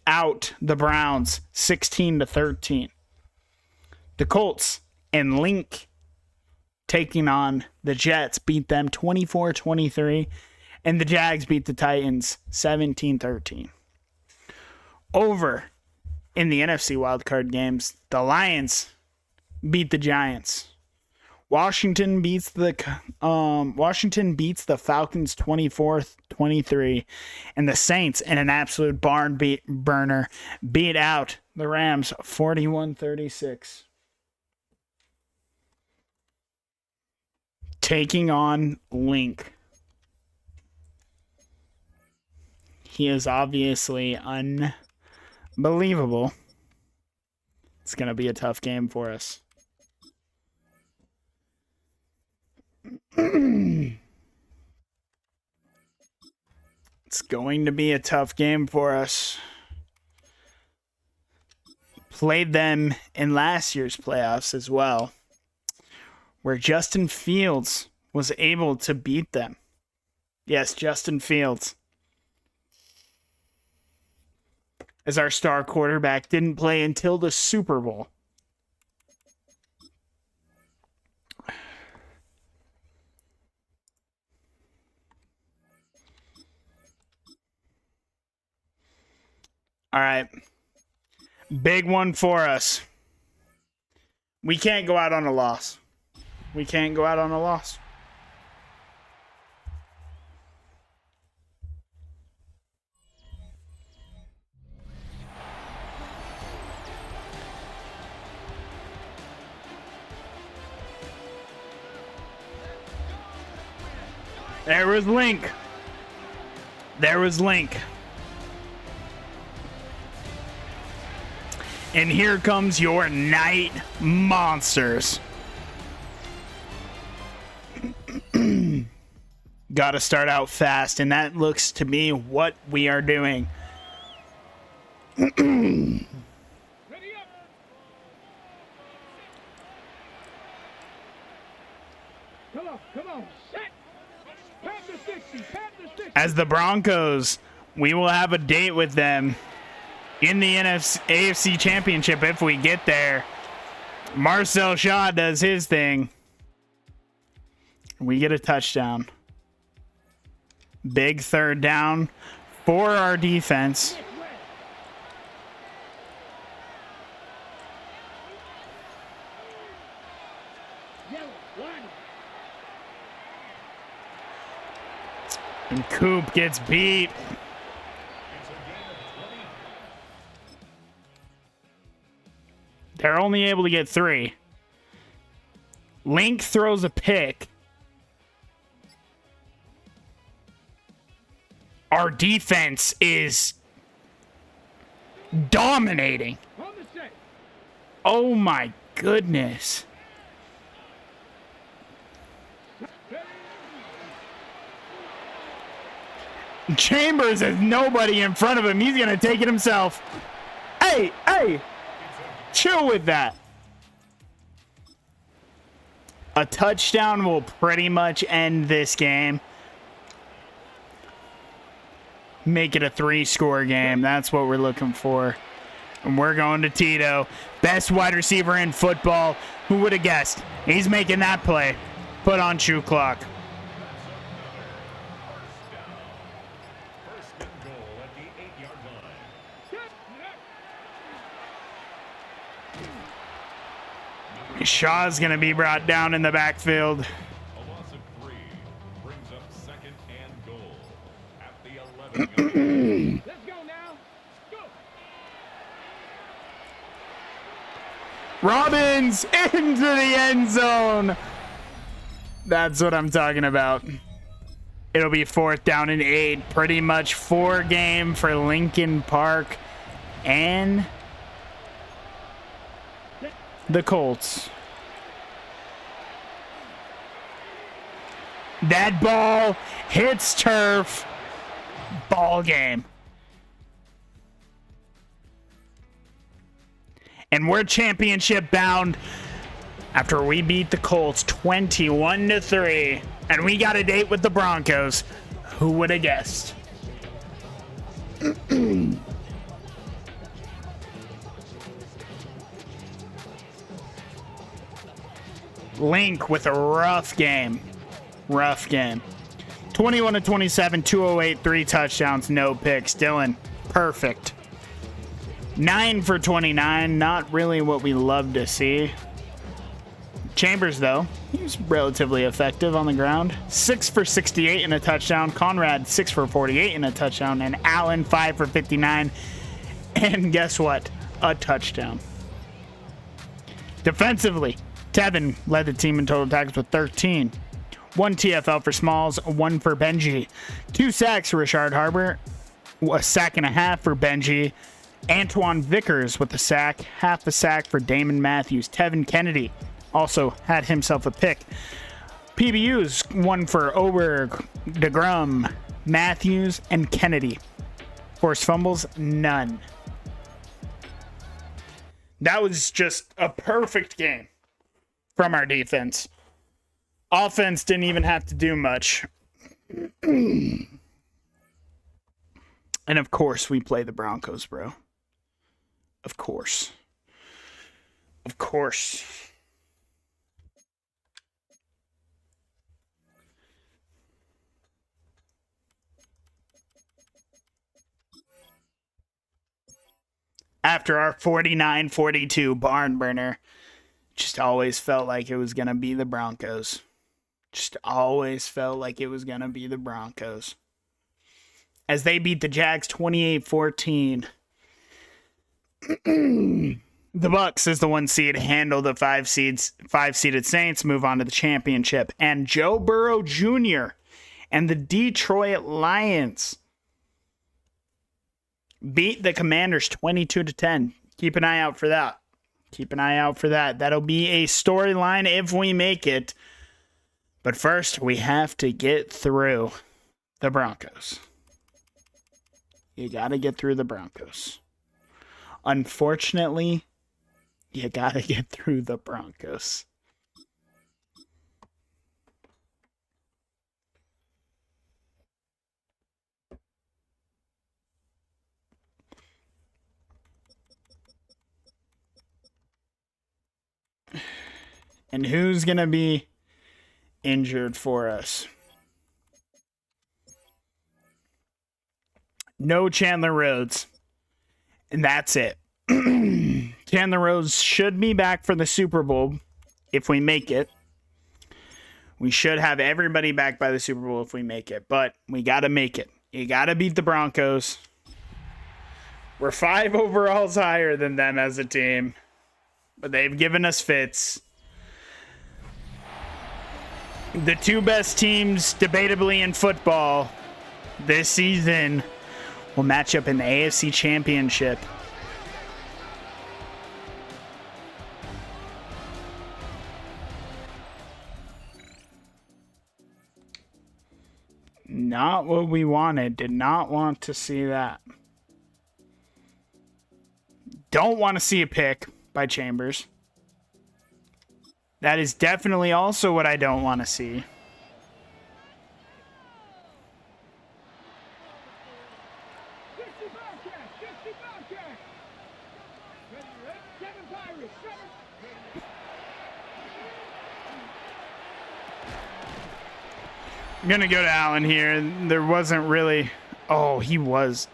out the Browns 16-13. The Colts and Link taking on the Jets beat them 24-23, and the Jags beat the Titans 17-13. Over in the NFC wildcard games, the Lions beat the Giants. Washington beats the Falcons 24-23, and the Saints, in an absolute barn burner, beat out the Rams 41-36. Taking on Link. He is obviously unbelievable. It's going to be a tough game for us. It's going to be a tough game for us. Played them in last year's playoffs as well, where Justin Fields was able to beat them. Yes, Justin Fields, as our star quarterback, didn't play until the Super Bowl. All right. Big one for us. We can't go out on a loss. We can't go out on a loss. There was Link. There was Link. And here comes your Night Monsters. Got to start out fast, and that looks to me what we are doing. Ready up. Come on. Set. Pat the 60. Pat the 60. As the Broncos, we will have a date with them in the AFC Championship if we get there. Marcel Shaw does his thing. We get a touchdown. Big third down for our defense. And Coop gets beat. They're only able to get 3. Link throws a pick. Our defense is dominating. Oh my goodness. Chambers has nobody in front of him. He's going to take it himself. Hey. Chill with that. A touchdown will pretty much end this game. Make it a 3-score game. That's what we're looking for. And we're going to Tito. Best wide receiver in football. Who would have guessed? He's making that play. Put on shoe clock. First and goal at the 8-yard line. Shaw's going to be brought down in the backfield. A loss of 3 brings up second and goal at the 11-yard line. Let's go now. Go. Robbins into the end zone. That's what I'm talking about. It'll be 4th down and 8. Pretty much 4 game for Lincoln Park and the Colts. That ball hits turf. Ball game. And we're championship bound after we beat the Colts 21-3. And we got a date with the Broncos. Who would have guessed? Link with a rough game. 21-27, 208, 3 touchdowns, no picks. Dylan, perfect. 9 for 29, not really what we love to see. Chambers, though, he was relatively effective on the ground. 6 for 68 and a touchdown. Conrad, 6 for 48 and a touchdown. And Allen, 5 for 59. And guess what? A touchdown. Defensively, Tevin led the team in total tackles with 13. 1 TFL for Smalls, 1 for Benji. 2 sacks for Rashard Harbor, a sack and a half for Benji. Antoine Vickers with a sack, half a sack for Damon Matthews. Tevin Kennedy also had himself a pick. PBUs, 1 for Oberg, DeGrum, Matthews, and Kennedy. Forced fumbles, none. That was just a perfect game from our defense. Offense didn't even have to do much. And of course, we play the Broncos, bro. Of course. After our 49-42 barn burner, just always felt like it was going to be the Broncos. As they beat the Jags 28-14. The Bucks, as the 1 seed, handle the 5-seeded Saints, move on to the championship. And Joe Burrow Jr. and the Detroit Lions beat the Commanders 22-10. Keep an eye out for that. That'll be a storyline if we make it But first, we have to get through the Broncos. You got to get through the Broncos. Unfortunately, you got to get through the Broncos. And who's going to be injured for us? No Chandler Rhodes. And that's it. Chandler Rhodes should be back for the Super Bowl if we make it. We should have everybody back by the Super Bowl if we make it. But we got to make it. You got to beat the Broncos. We're 5 overalls higher than them as a team. But they've given us fits. The 2 best teams, debatably, in football this season will match up in the AFC Championship. Not what we wanted. Did not want to see that. Don't want to see a pick by Chambers. That is definitely also what I don't want to see. I'm going to go to Allen here. There wasn't really... Oh, he was...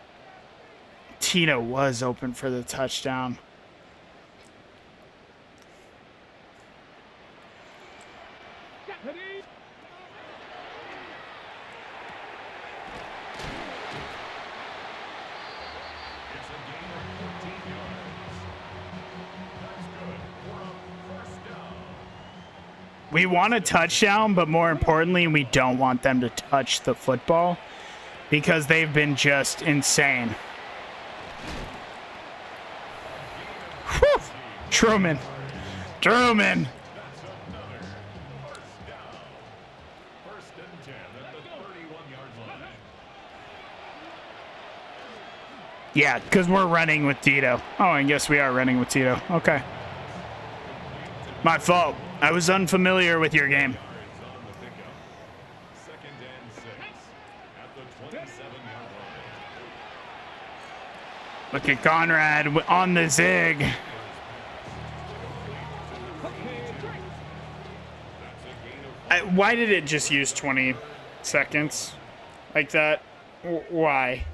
Tito was open for the touchdown. We want a touchdown, but more importantly, we don't want them to touch the football because they've been just insane. Whew. Truman. Yeah, because we're running with Tito. Oh, I guess we are running with Tito. Okay. My fault. I was unfamiliar with your game. Look at Conrad on the zig. Why did it just use 20 seconds like that? Why?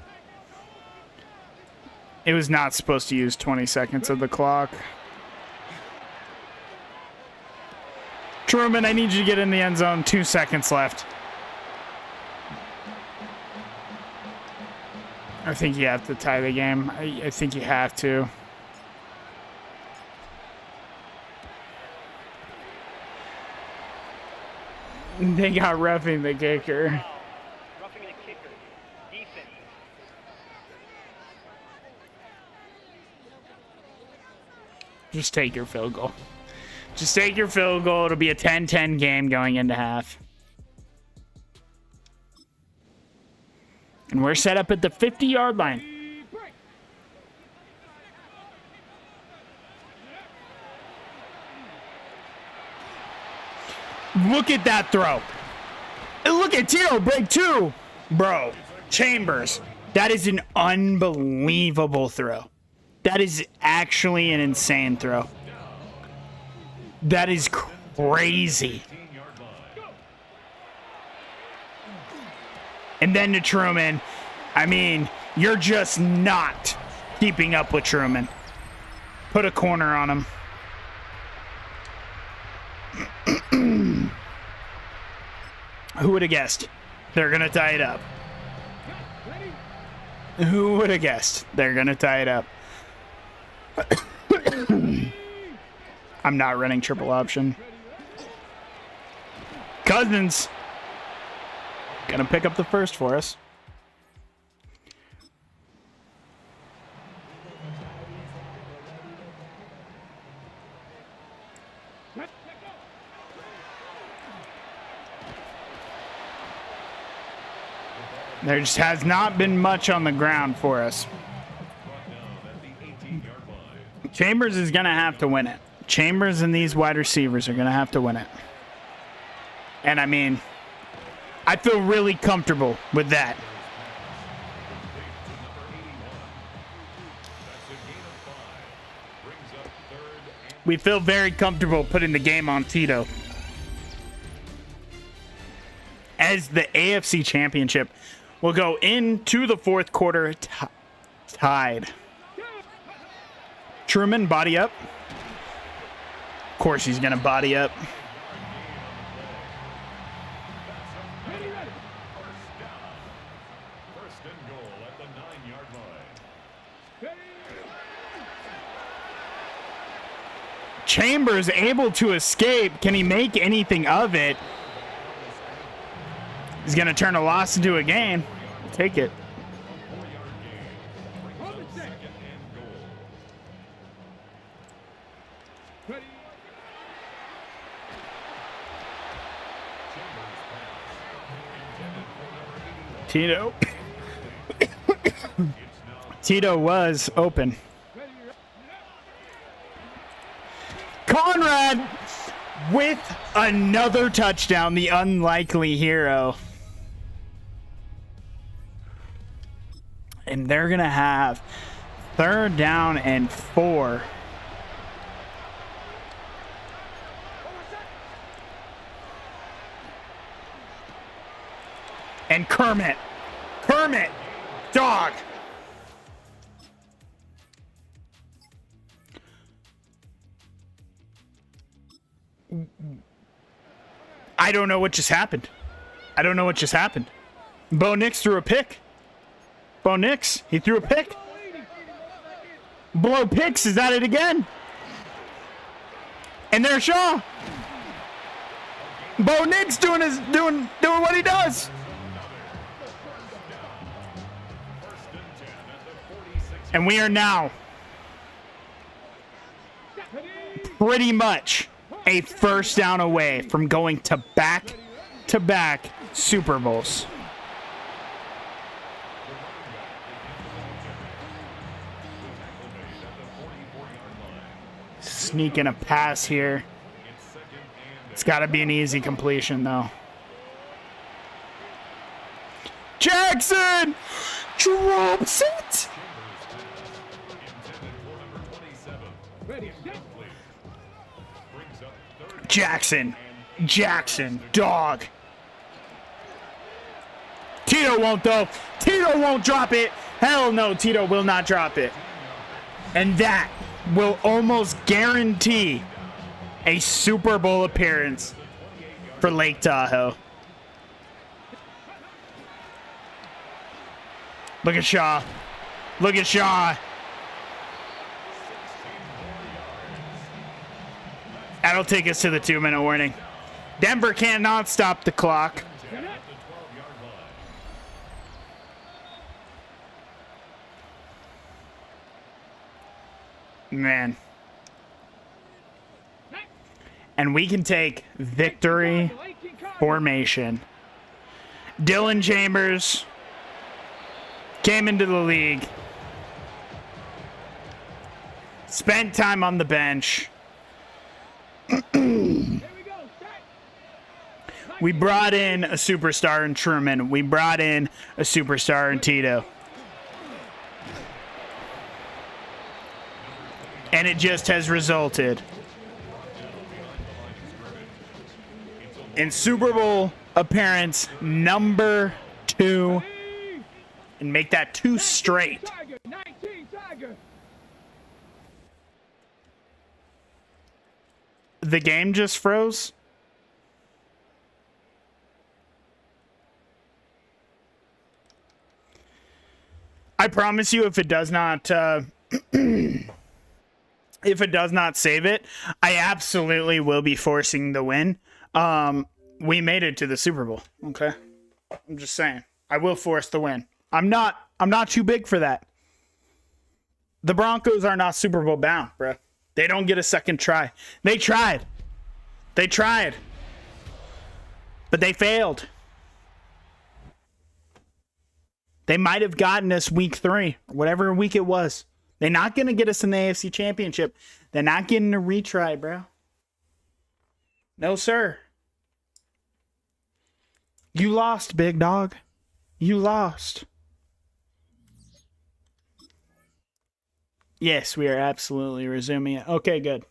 It was not supposed to use 20 seconds of the clock. Truman, I need you to get in the end zone. 2 seconds left. I think you have to tie the game. I think you have to. They got roughing the kicker. Roughing the kicker. Defense. Just take your field goal. Just take your field goal. It'll be a 10-10 game going into half. And we're set up at the 50-yard line. Look at that throw. And look at Tito break 2. Bro, Chambers. That is an unbelievable throw. That is actually an insane throw. That is crazy. And then to Truman. I mean, you're just not keeping up with Truman. Put a corner on him. Who would have guessed? They're going to tie it up. Who would have guessed? They're going to tie it up. I'm not running triple option. Cousins. Gonna pick up the first for us. There just has not been much on the ground for us. Chambers is going to have to win it. Chambers and these wide receivers are going to have to win it. And I mean, I feel really comfortable with that. We feel very comfortable putting the game on Tito as the AFC Championship will go into the fourth quarter tied. Truman, body up. Of course he's going to body up. First and goal at the 9-yard line. Chambers able to escape. Can he make anything of it? He's going to turn a loss into a gain. Take it. Tito. Tito was open. Conrad with another touchdown, the unlikely hero. And they're going to have 3rd down and 4. And Kermit, dog. I don't know what just happened. Bo Nix threw a pick. He threw a pick. Blow Picks is at it again. And there's Shaw. Bo Nix doing what he does. And we are now pretty much a first down away from going to back-to-back Super Bowls. Sneaking a pass here. It's got to be an easy completion, though. Jackson drops it. Jackson, dog. Tito won't, though. Tito won't drop it. Hell no, Tito will not drop it. And that will almost guarantee a Super Bowl appearance for Lake Tahoe. Look at Shaw. That'll take us to the 2-minute warning. Denver cannot stop the clock. Man. And we can take victory formation. Dylan Chambers came into the league. Spent time on the bench. We brought in a superstar in Truman. We brought in a superstar in Tito. And it just has resulted in Super Bowl appearance number 2. And make that 2 straight. The game just froze. I promise you, if it does not save it, I absolutely will be forcing the win. We made it to the Super Bowl. Okay, I'm just saying, I will force the win. I'm not too big for that. The Broncos are not Super Bowl bound, bro. They don't get a second try. They tried. But they failed. They might have gotten us week 3, whatever week it was. They're not going to get us in the AFC Championship. They're not getting a retry, bro. No, sir. You lost, big dog. You lost. Yes, we are absolutely resuming it. Okay, good.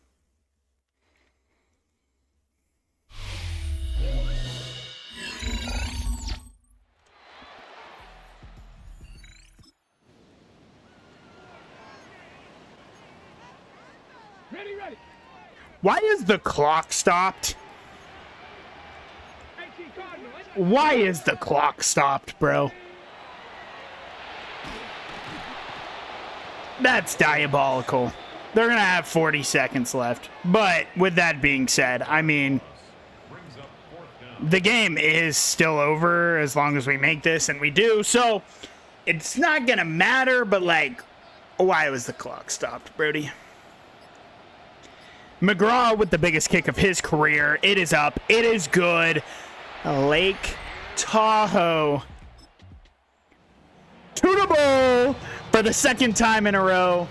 Ready, ready. Why is the clock stopped? 18 Cardinal. Why is the clock stopped, bro? That's diabolical. They're going to have 40 seconds left. But with that being said, I mean, the game is still over as long as we make this, and we do. So it's not going to matter, but like, why was the clock stopped, Brody? McGraw with the biggest kick of his career. It is up. It is good. Lake Tahoe to the bowl for the second time in a row.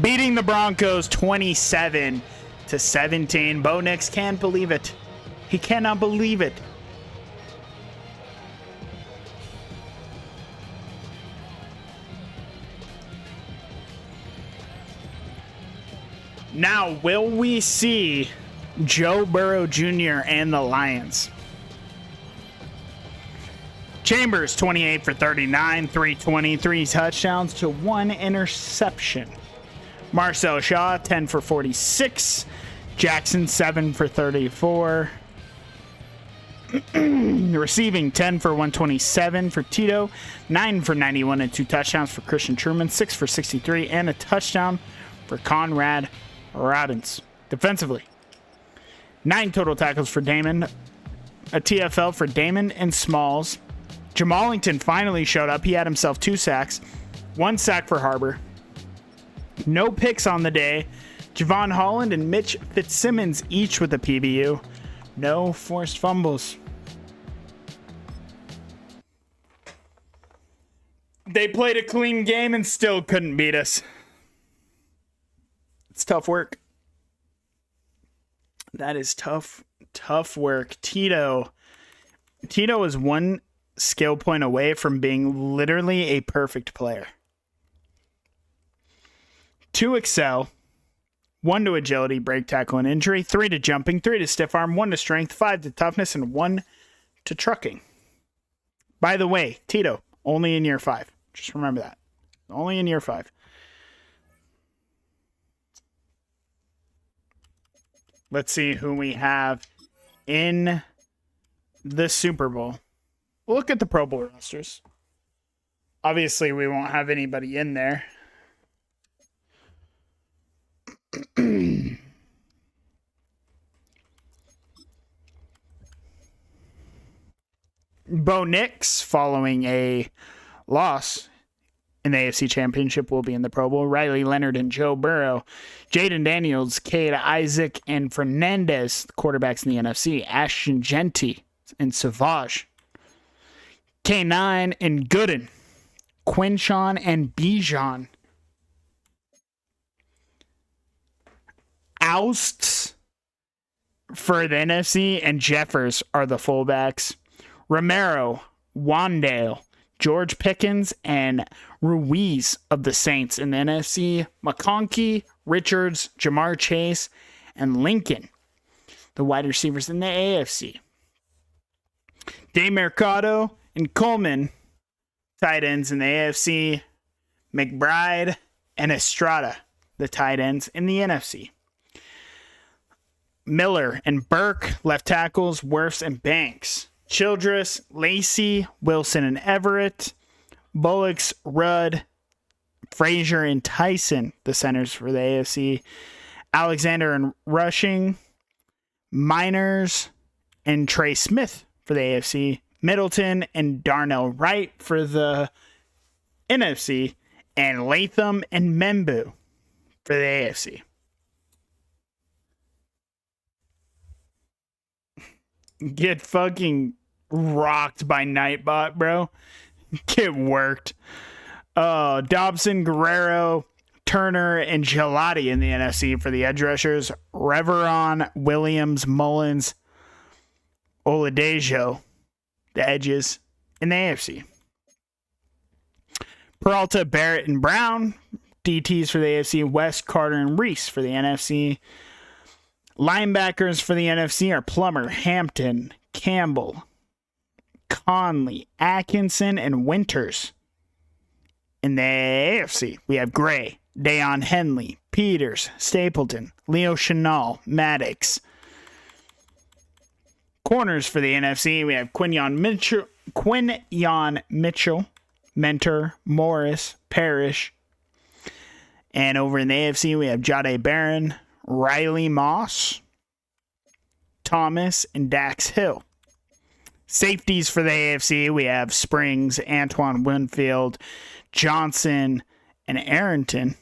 Beating the Broncos 27-17. Bo Nix can't believe it. He cannot believe it. Now, will we see Joe Burrow Jr. and the Lions? Chambers, 28 for 39, 323 touchdowns to 1 interception. Marcel Shaw, 10 for 46. Jackson, 7 for 34. Receiving, 10 for 127 for Tito. 9 for 91 and 2 touchdowns for Christian Truman. 6 for 63 and a touchdown for Conrad Robbins. Defensively, 9 total tackles for Damon. A TFL for Damon and Smalls. Jamallington finally showed up. He had himself 2 sacks. 1 sack for Harbor. No picks on the day. Javon Holland and Mitch Fitzsimmons each with a PBU. No forced fumbles. They played a clean game and still couldn't beat us. It's tough work. That is tough work. Tito is 1 skill point away from being literally a perfect player. 2 excel, 1 to agility, break, tackle, and injury, 3 to jumping, 3 to stiff arm, 1 to strength, 5 to toughness, and 1 to trucking. By the way, Tito, only in year 5. Just remember that. Only in year 5. Let's see who we have in the Super Bowl. We'll look at the Pro Bowl rosters. Obviously, we won't have anybody in there. Bo Nix, following a loss in the AFC Championship, will be in the Pro Bowl. Riley Leonard and Joe Burrow. Jaden Daniels, Cade Isaac, and Fernandez, the quarterbacks in the NFC. Ashton Genty and Savage. K9 and Gooden. Quinshawn and Bijan. Ousts for the NFC and Jeffers are the fullbacks. Romero, Wandale, George Pickens, and Ruiz of the Saints in the NFC. McConkey, Richards, Jamar Chase, and Lincoln, the wide receivers in the AFC. Day Mercado and Coleman, tight ends in the AFC. McBride and Estrada, the tight ends in the NFC. Miller and Burke, left tackles. Wirfs and Banks. Childress, Lacey, Wilson and Everett. Bullocks, Rudd, Frazier and Tyson, the centers for the AFC. Alexander and Rushing. Miners and Trey Smith for the AFC. Middleton and Darnell Wright for the NFC. And Latham and Membu for the AFC. Get fucking rocked by Nightbot, bro. Get worked. Dobson, Guerrero, Turner, and Gelati in the NFC for the edge rushers. Reveron, Williams, Mullins, Oladejo, the edges in the AFC. Peralta, Barrett, and Brown, DTs for the AFC. West, Carter, and Reese for the NFC. Linebackers for the NFC are Plummer, Hampton, Campbell, Conley, Atkinson, and Winters. In the AFC, we have Gray, Dayon Henley, Peters, Stapleton, Leo Chenal, Maddox. Corners for the NFC, we have Quinyon Mitchell, Mentor, Morris, Parrish. And over in the AFC, we have Jade Barron, Riley Moss, Thomas, and Dax Hill. Safeties for the AFC, we have Springs, Antoine Winfield, Johnson, and Arrington.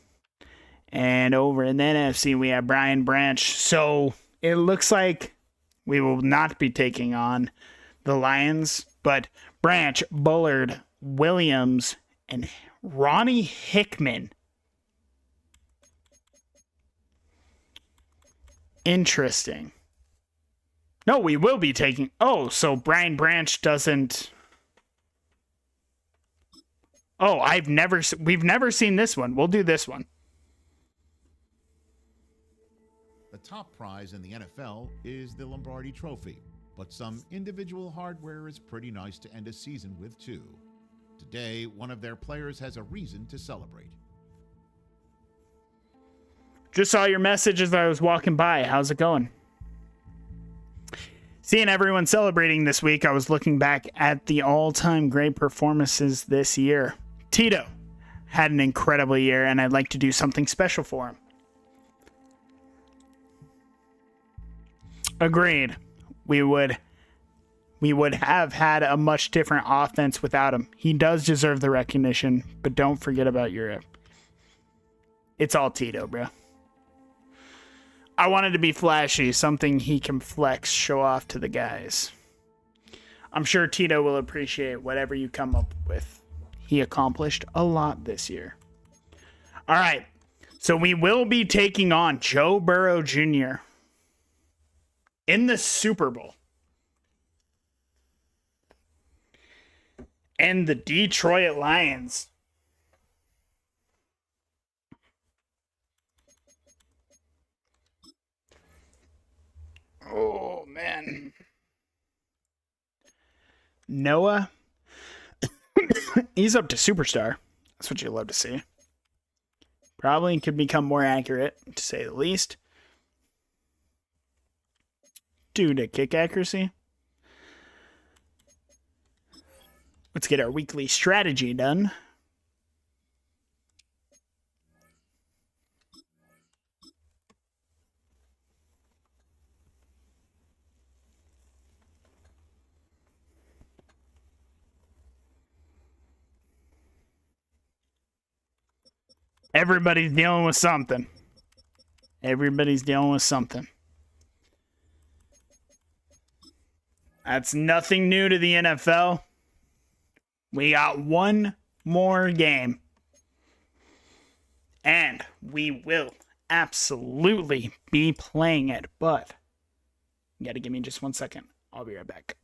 And over in the NFC, we have Brian Branch. So it looks like we will not be taking on the Lions, but Branch, Bullard, Williams, and Ronnie Hickman. Interesting. No, we will be taking... Oh, so Brian Branch doesn't... Oh, we've never seen this one. We'll do this one. The top prize in the NFL is the Lombardi Trophy, but some individual hardware is pretty nice to end a season with too. Today, one of their players has a reason to celebrate. Just saw your message as I was walking by. How's it going? Seeing everyone celebrating this week, I was looking back at the all-time great performances this year. Tito had an incredible year, and I'd like to do something special for him. Agreed. We would have had a much different offense without him. He does deserve the recognition, but don't forget about Europe. It's all Tito, bro. I wanted to be flashy, something he can flex, show off to the guys. I'm sure Tito will appreciate whatever you come up with. He accomplished a lot this year. All right, so we will be taking on Joe Burrow Jr. in the Super Bowl. And the Detroit Lions. Oh, man. Noah. He's up to superstar. That's what you love to see. Probably could become more accurate, to say the least. Due to kick accuracy. Let's get our weekly strategy done. Everybody's dealing with something. Everybody's dealing with something. That's nothing new to the NFL. We got one more game. And we will absolutely be playing it. But you got to give me just 1 second. I'll be right back.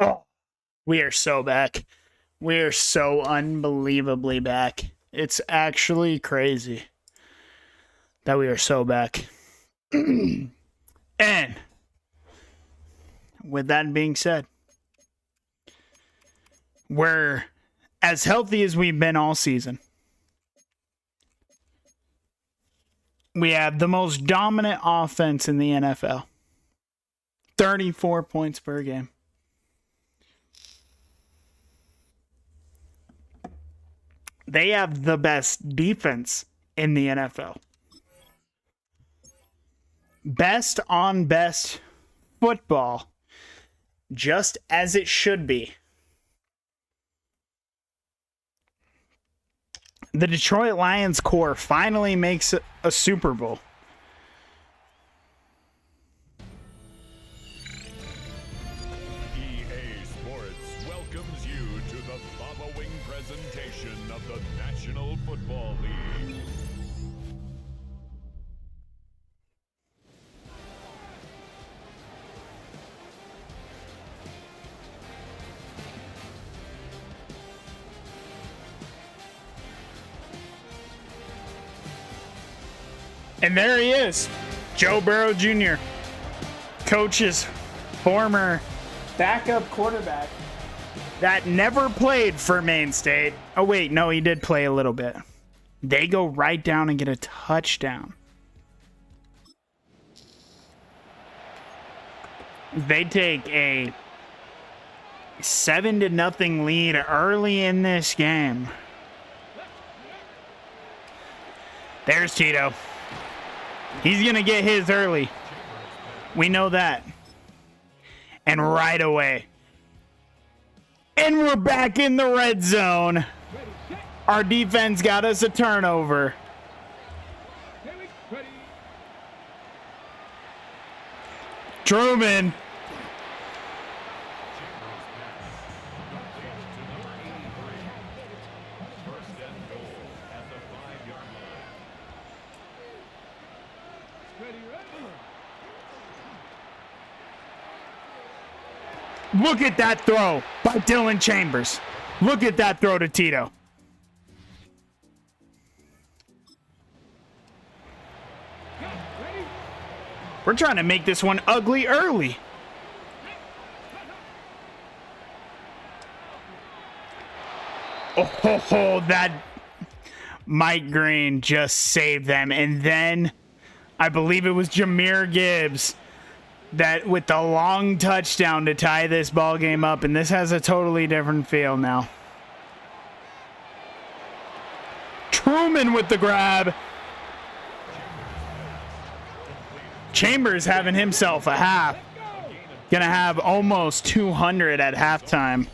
Oh, we are so back. We are so unbelievably back. It's actually crazy that we are so back. And with that being said, we're as healthy as we've been all season. We have the most dominant offense in the NFL. 34 points per game. They have the best defense in the NFL. Best on best football, just as it should be. The Detroit Lions core finally makes a Super Bowl. EA Sports welcomes you to the following presentation of the National Football League. And there he is, Joe Burrow Jr., Coach's former backup quarterback that never played for Maine State. Oh, wait, no, he did play a little bit. They go right down and get a touchdown. They take a 7-0 lead early in this game. There's Tito. He's going to get his early. We know that. And right away. And we're back in the red zone. Our defense got us a turnover. Truman. Look at that throw by Dylan Chambers. Look at that throw to Tito. We're trying to make this one ugly early. Oh, that Mike Green just saved them. And then I believe it was Jahmyr Gibbs that with the long touchdown to tie this ball game up, and this has a totally different feel now. Truman with the grab. Chambers having himself a half. Gonna have almost 200 at halftime.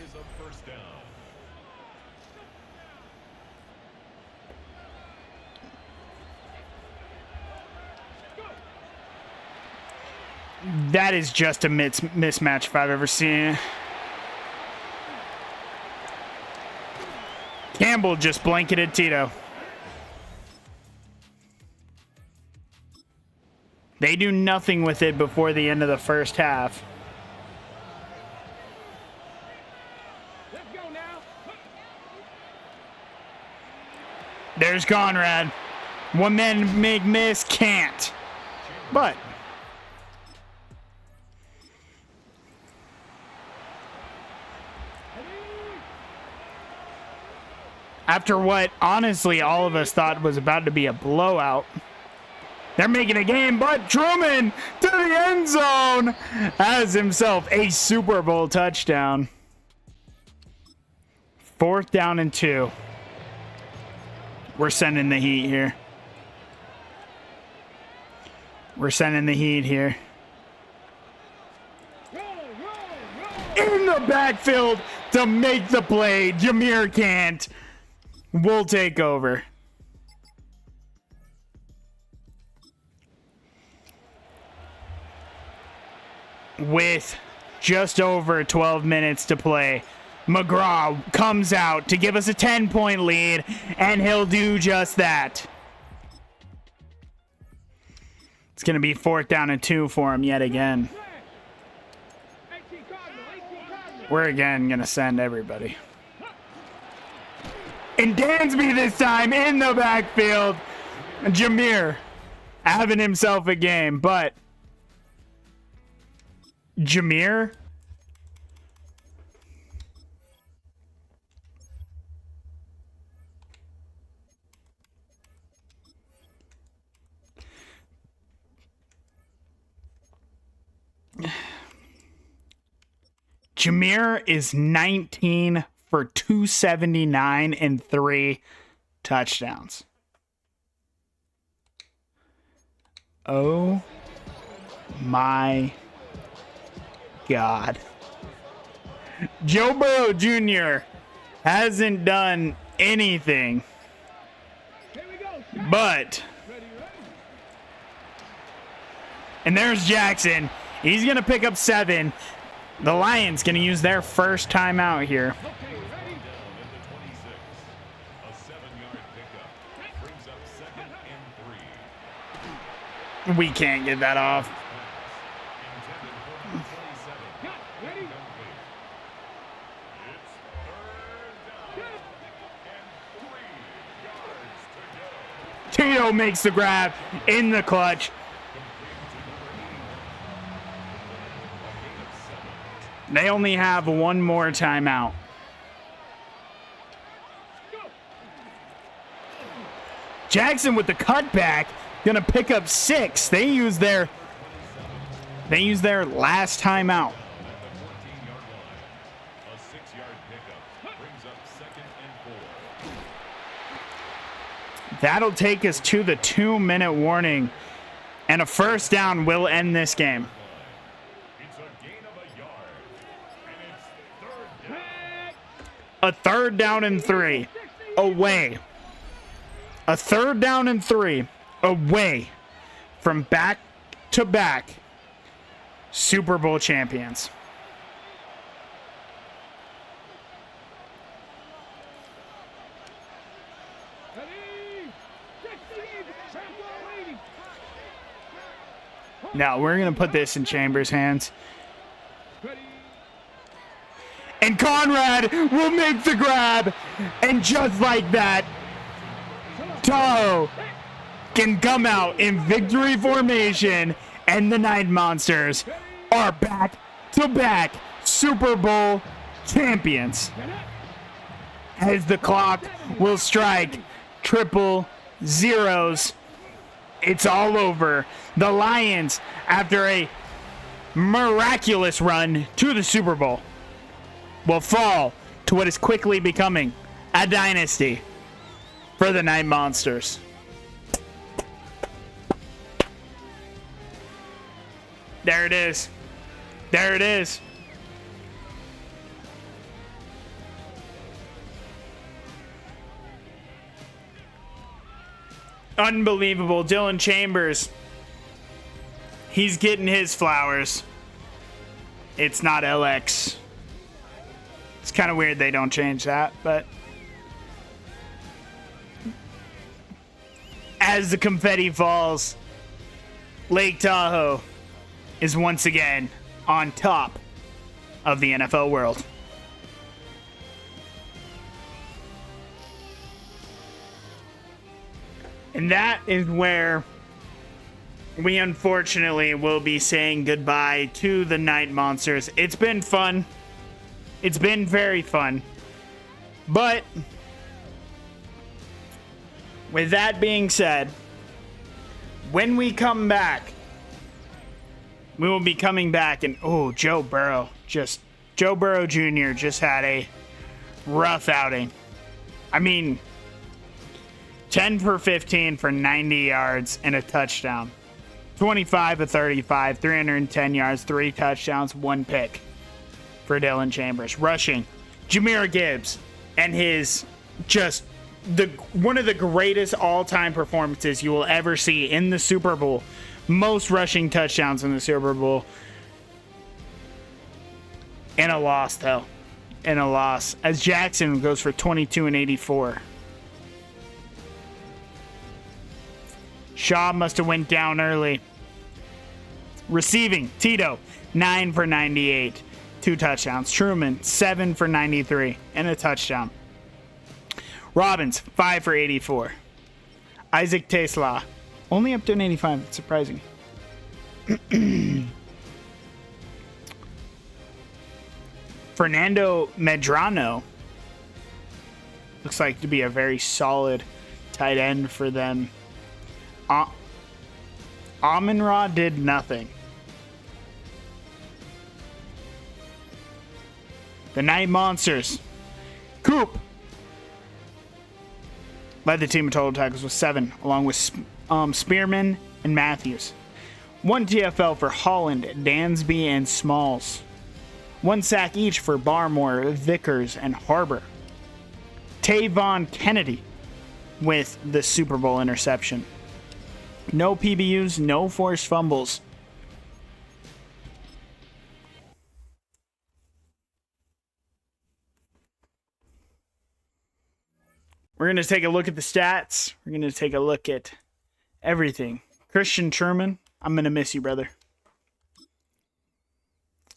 That is just a mismatch if I've ever seen it. Campbell just blanketed Tito. They do nothing with it before the end of the first half. Let's go now. There's Conrad. One man make miss, can't. But after what honestly all of us thought was about to be a blowout, they're making a game, but Truman to the end zone has himself a Super Bowl touchdown. 4th down and 2. We're sending the heat here. We're sending the heat here. In the backfield to make the play. Jahmyr can't. We'll take over. With just over 12 minutes to play, McGraw comes out to give us a 10-point lead, and he'll do just that. It's going to be 4th down and 2 for him yet again. We're again going to send everybody. And Dansby this time in the backfield. Jameer having himself a game, but Jameer is 19 for 279 and 3 touchdowns. Oh my God. Joe Burrow Jr. hasn't done anything, but, and there's Jackson. He's going to pick up 7. The Lions going to use their first timeout here. We can't get that off. Tito makes the grab in the clutch. They only have one more timeout. Jackson with the cutback, gonna pick up 6. They use their last timeout. That'll take us to the 2-minute warning, and a first down will end this game. A third down and 3 away. A third down and 3 away from back-to-back Super Bowl champions. Now we're going to put this in Chambers' hands. And Conrad will make the grab. And just like that, Tahoe can come out in victory formation. And the Night Monsters are back-to-back Super Bowl champions. As the clock will strike triple zeros, it's all over. The Lions, after a miraculous run to the Super Bowl, will fall to what is quickly becoming a dynasty for the Night Monsters. There it is. There it is. Unbelievable. Dylan Chambers. He's getting his flowers. It's not LX. It's kind of weird they don't change that, but as the confetti falls, Lake Tahoe is once again on top of the NFL world. And that is where we unfortunately will be saying goodbye to the Night Monsters. It's been fun. It's been very fun. But with that being said, when we come back, we will be coming back and Joe Burrow Jr. just had a rough outing. I mean, 10 for 15 for 90 yards and a touchdown. 25 of 35, 310 yards, 3 touchdowns, 1 pick for Dylan Chambers. Rushing, Jahmyr Gibbs and his just one of the greatest all-time performances you will ever see in the Super Bowl. Most rushing touchdowns in the Super Bowl. And a loss, though. And a loss. As Jackson goes for 22 and 84. Shaw must have went down early. Receiving, Tito, 9 for 98. 2 touchdowns. Truman, 7 for 93 and a touchdown. Robbins, 5 for 84. Isaac Tesla, only up to an 85. It's surprising. Fernando Medrano looks like to be a very solid tight end for them. Amon-Ra did nothing. The Night Monsters. Coop led the team in total tackles with 7, along with Spearman and Matthews. 1 TFL for Holland, Dansby, and Smalls. 1 sack each for Barmore, Vickers, and Harbor. Tavon Kennedy with the Super Bowl interception. No PBUs, no forced fumbles. We're going to take a look at the stats. We're going to take a look at everything. Christian Truman, I'm going to miss you, brother.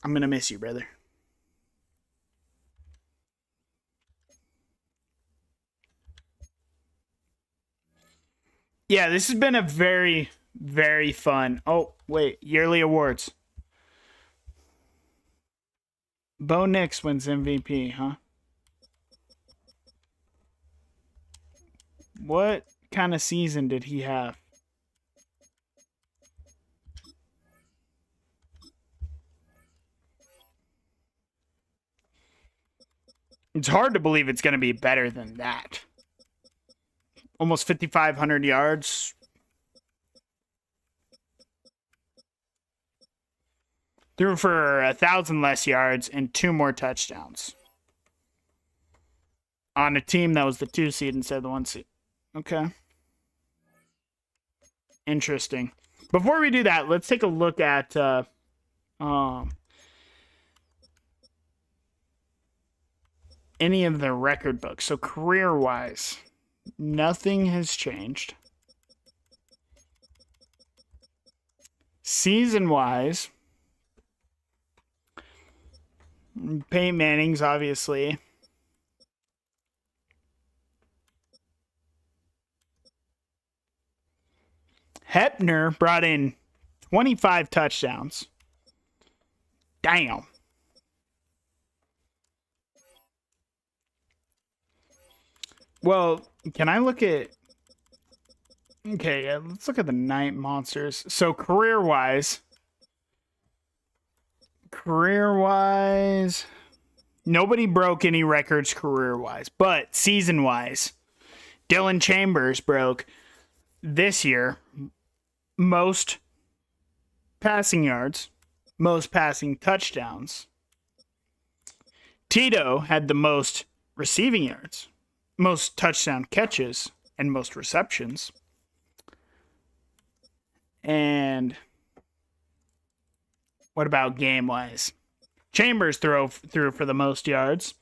I'm going to miss you, brother. Yeah, this has been a very, very fun. Oh, wait. Yearly awards. Bo Nix wins MVP, huh? What kind of season did he have? It's hard to believe it's going to be better than that. Almost 5,500 yards. Threw for 1,000 less yards and 2 more touchdowns. On a team that was the 2 seed instead of the 1 seed. Okay. Interesting. Before we do that, let's take a look at any of the record books. So career-wise, nothing has changed. Season-wise, Peyton Manning's obviously. Hepner brought in 25 touchdowns. Damn. Well, can I look at... Okay, yeah, let's look at the Night Monsters. So career-wise, nobody broke any records career-wise. But season-wise, Dylan Chambers broke this year most passing yards, most passing touchdowns. Tito had the most receiving yards, most touchdown catches, and most receptions. And what about game-wise? Chambers threw for the most yards,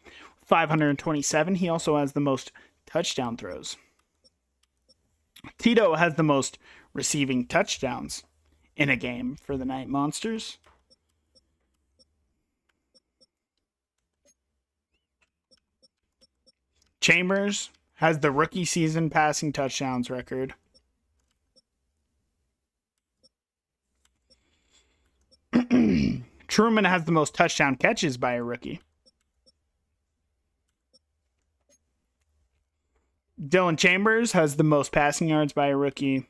527. He also has the most touchdown throws. Tito has the most receiving touchdowns in a game for the Night Monsters. Chambers has the rookie season passing touchdowns record. Truman has the most touchdown catches by a rookie. Dylan Chambers has the most passing yards by a rookie.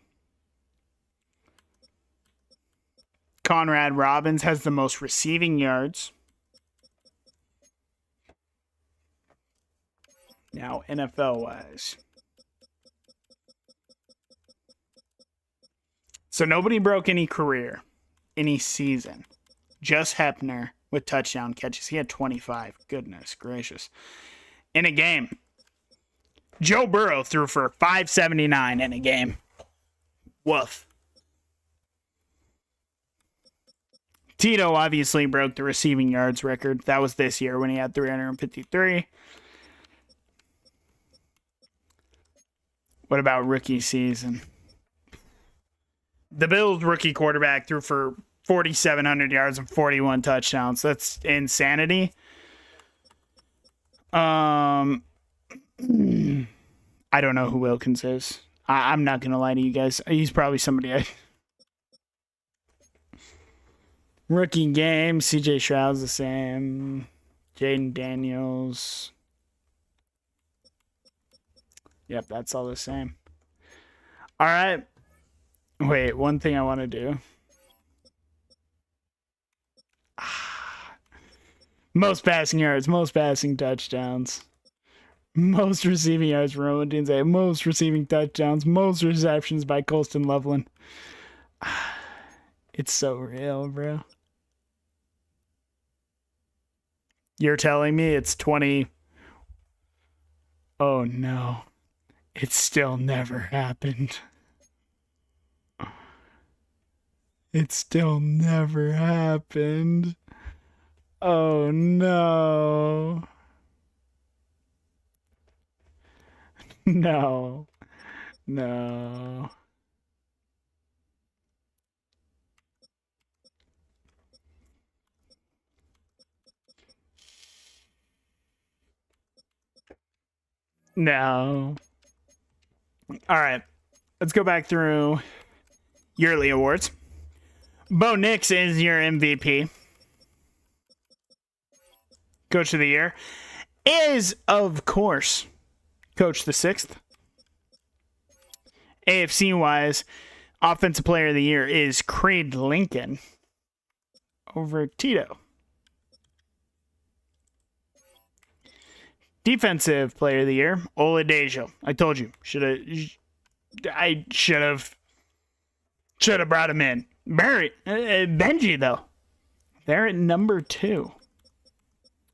Conrad Robbins has the most receiving yards. Now, NFL-wise. So nobody broke any career, any season. Just Hepner with touchdown catches. He had 25. Goodness gracious. In a game. Joe Burrow threw for 579 in a game. Woof. Tito obviously broke the receiving yards record. That was this year when he had 353. What about rookie season? The Bills rookie quarterback threw for 4,700 yards and 41 touchdowns. That's insanity. I don't know who Wilkins is. I'm not going to lie to you guys. He's probably somebody Rookie game, CJ Stroud's the same. Jaden Daniels. Yep, that's all the same. All right. Wait, one thing I want to do. Most passing yards, most passing touchdowns. Most receiving yards for Roman Dunze. Most receiving touchdowns. Most receptions by Colston Loveland. It's so real, bro. You're telling me it's 20. Oh no. It still never happened. It still never happened. Oh no. No. No. No. All right. Let's go back through yearly awards. Bo Nix is your MVP. Coach of the Year is, of course, Coach the Sixth. AFC-wise, Offensive Player of the Year is Creed Lincoln over Tito. Defensive Player of the Year, Oladejo. I told you. I should have brought him in. Benji, though. They're at number 2.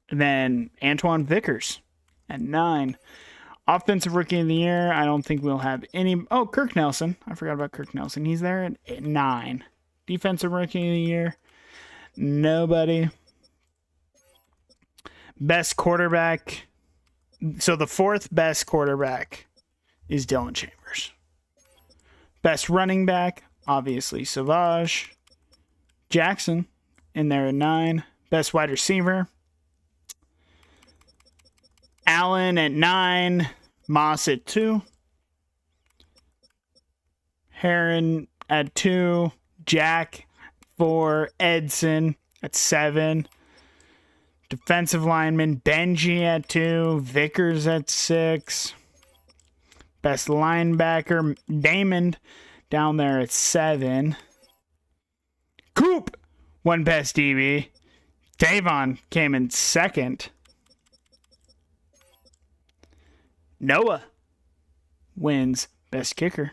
And then Antoine Vickers at 9. Offensive Rookie of the Year, I don't think we'll have any. Oh, Kirk Nelson. I forgot about Kirk Nelson. He's there at 9. Defensive Rookie of the Year, nobody. Best quarterback. So the 4th best quarterback is Dylan Chambers. Best running back, obviously Savage. Jackson in there at 9. Best wide receiver, Allen at 9. Moss at 2. Heron at 2. Jack 4. Edson at 7. Defensive lineman, Benji at 2. Vickers at 6. Best linebacker, Damon down there at 7. Coop won best DB. Davon came in 2nd. Noah wins best kicker.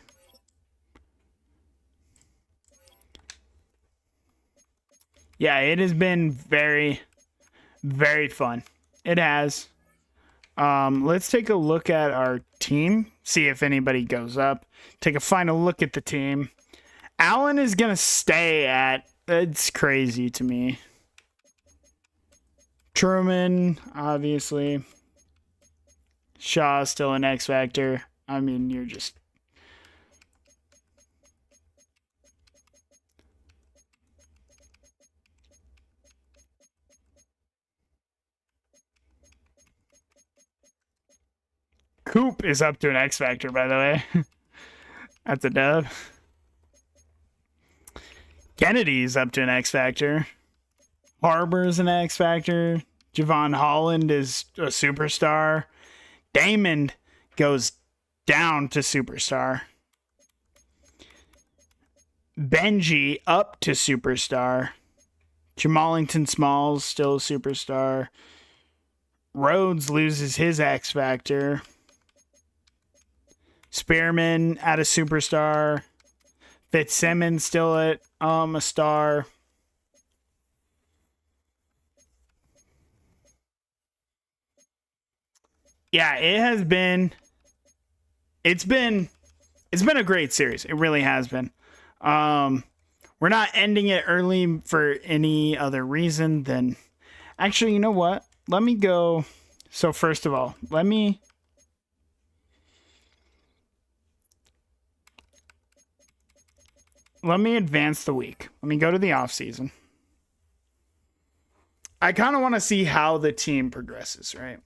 Yeah, it has been very, very fun. It has. Let's take a look at our team, see if anybody goes up. Take a final look at the team. Allen is going to stay at, it's crazy to me. Truman, obviously. Shaw still an X Factor. I mean, you're just... Coop is up to an X Factor, by the way. That's a dub. Kennedy's up to an X Factor. Harbor's an X Factor. Javon Holland is a superstar. Damon goes down to superstar. Benji up to superstar. Jamalington Smalls still a superstar. Rhodes loses his X Factor. Spearman at a superstar. Fitzsimmons still at a star. Yeah, it's been a great series. It really has been. We're not ending it early for any other reason than, actually, you know what? Let me go. So first of all, let me let me advance the week. Let me go to the off season. I kind of want to see how the team progresses, right?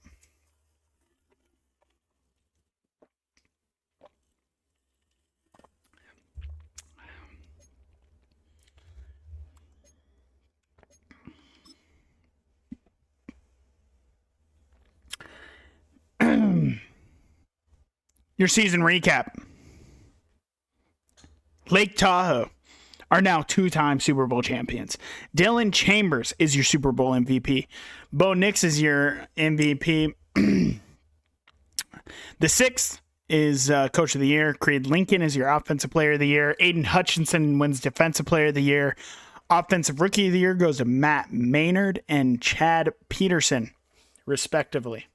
Your season recap. Lake Tahoe are now 2-time Super Bowl champions. Dylan Chambers is your Super Bowl MVP. Bo Nix is your MVP. The sixth is Coach of the Year. Creed Lincoln is your Offensive Player of the Year. Aiden Hutchinson wins Defensive Player of the Year. Offensive Rookie of the Year goes to Matt Maynard and Chad Peterson, respectively.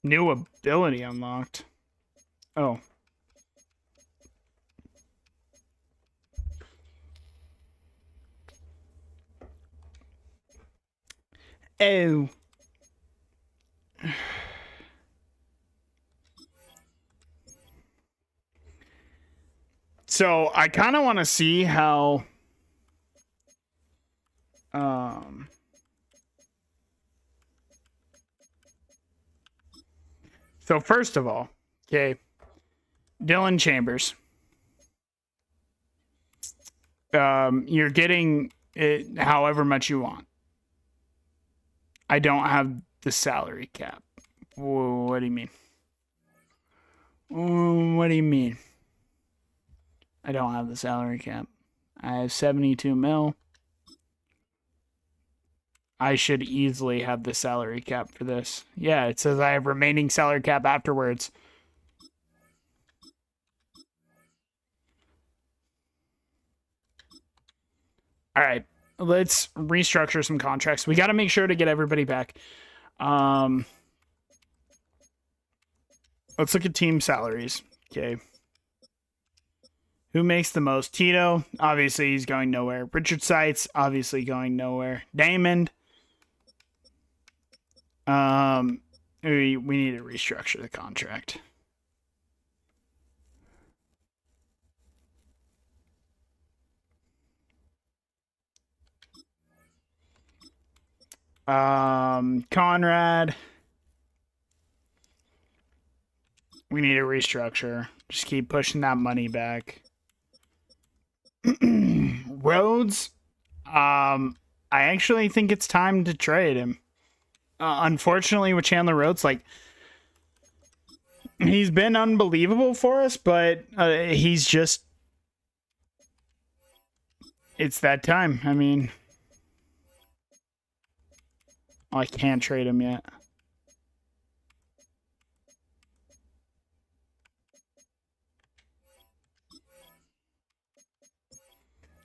New ability unlocked. Oh. Oh. So I kind of want to see how so first of all, okay, Dylan Chambers. You're getting it however much you want. I don't have the salary cap. Whoa, what do you mean? What do you mean? I don't have the salary cap. I have 72 mil. I should easily have the salary cap for this. Yeah, it says I have remaining salary cap afterwards. All right, let's restructure some contracts. We got to make sure to get everybody back. Let's look at team salaries. Okay. Who makes the most? Tito, obviously he's going nowhere. Richard Seitz, obviously going nowhere. Damon. We need to restructure the contract. Conrad. We need a restructure. Just keep pushing that money back. Rhodes. I actually think it's time to trade him. Unfortunately, with Chandler Rhodes, like, he's been unbelievable for us, but he's just, it's that time. I mean, I can't trade him yet.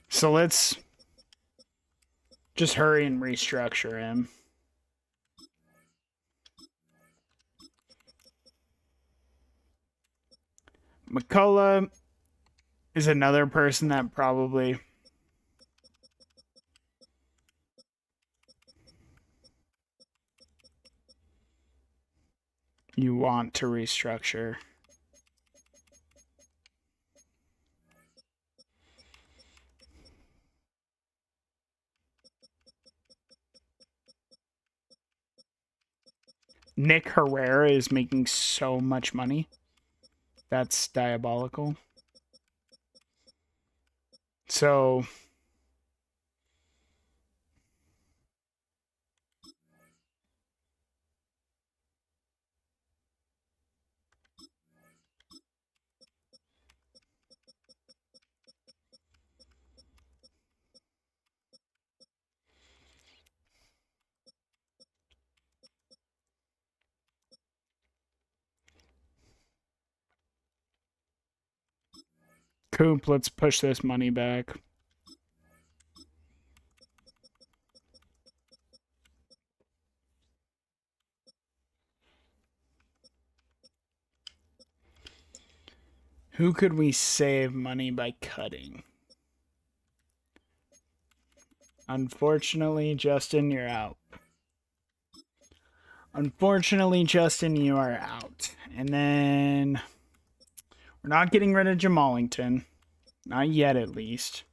So let's just hurry and restructure him. McCullough is another person that probably you want to restructure. Nick Herrera is making so much money. That's diabolical. So Coop, let's push this money back. Who could we save money by cutting? Unfortunately, Justin, you're out. Unfortunately, Justin, you are out. And then we're not getting rid of Jamallington. Not yet, at least.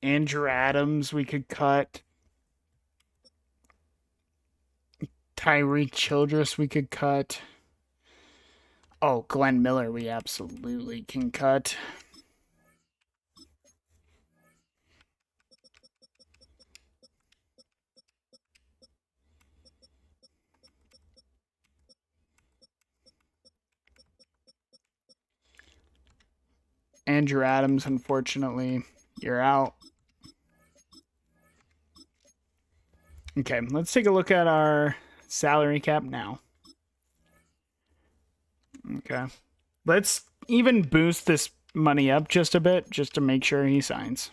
Andrew Adams, we could cut. Tyreek Childress, we could cut. Oh, Glenn Miller, we absolutely can cut. Andrew Adams, unfortunately, you're out. Okay, let's take a look at our salary cap now. Okay. Let's even boost this money up just a bit, just to make sure he signs.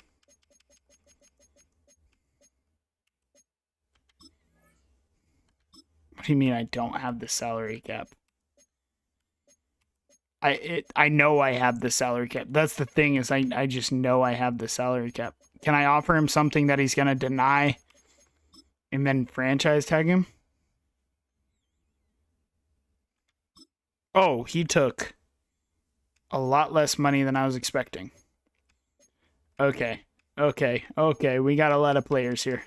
What do you mean I don't have the salary cap? I know I have the salary cap. That's the thing, is I just know I have the salary cap. Can I offer him something that he's going to deny and then franchise tag him? Oh, he took a lot less money than I was expecting. Okay. We got a lot of players here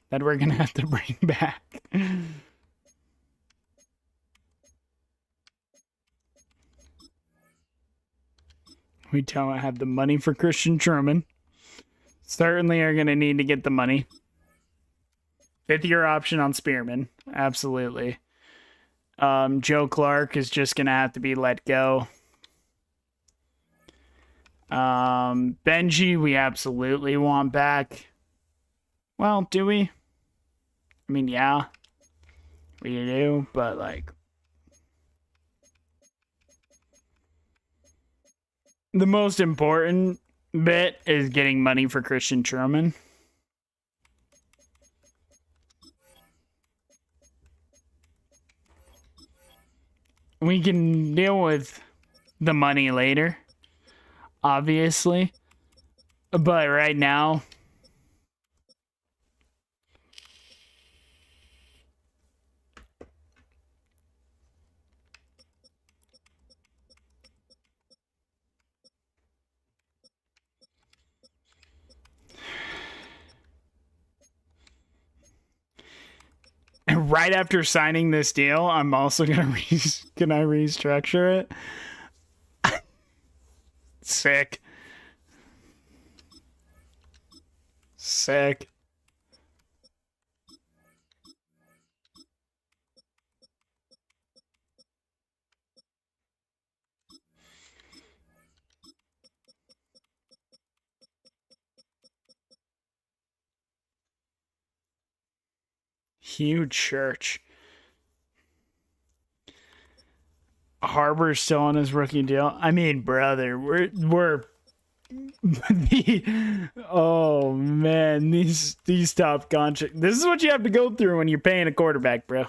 that we're going to have to bring back. We don't have the money for Christian Truman. Certainly are going to need to get the money. 5th-year option on Spearman. Absolutely. Joe Clark is just going to have to be let go. Benji, we absolutely want back. Well, do we? I mean, yeah. We do, but like... The most important bit is getting money for Christian Truman. We can deal with the money later, obviously. But right now... Right after signing this deal, I'm also gonna restructure it. Sick. Huge church. Harbor's still on his rookie deal. I mean, brother, we're oh man, these top contracts. This is what you have to go through when you're paying a quarterback, bro.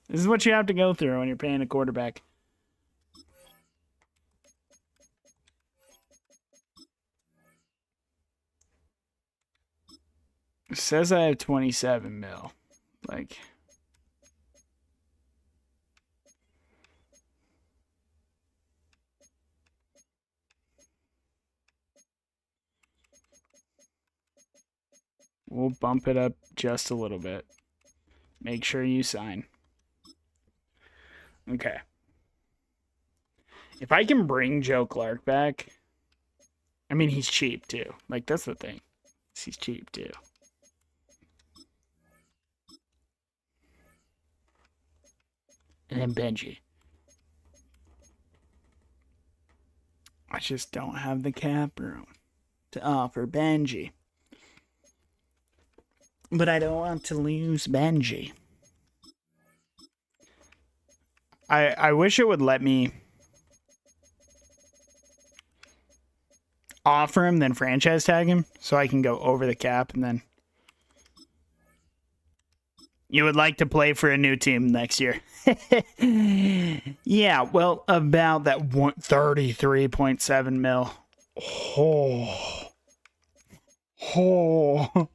This is what you have to go through when you're paying a quarterback. It says I have 27 mil. Like, we'll bump it up just a little bit. Make sure you sign. Okay. If I can bring Joe Clark back, I mean, he's cheap too. Like, that's the thing. He's cheap too. And then Benji. I just don't have the cap room to offer Benji. But I don't want to lose Benji. I wish it would let me offer him, then franchise tag him, so I can go over the cap and then... You would like to play for a new team next year. Yeah, well, about that 33.7 mil. Oh. Oh.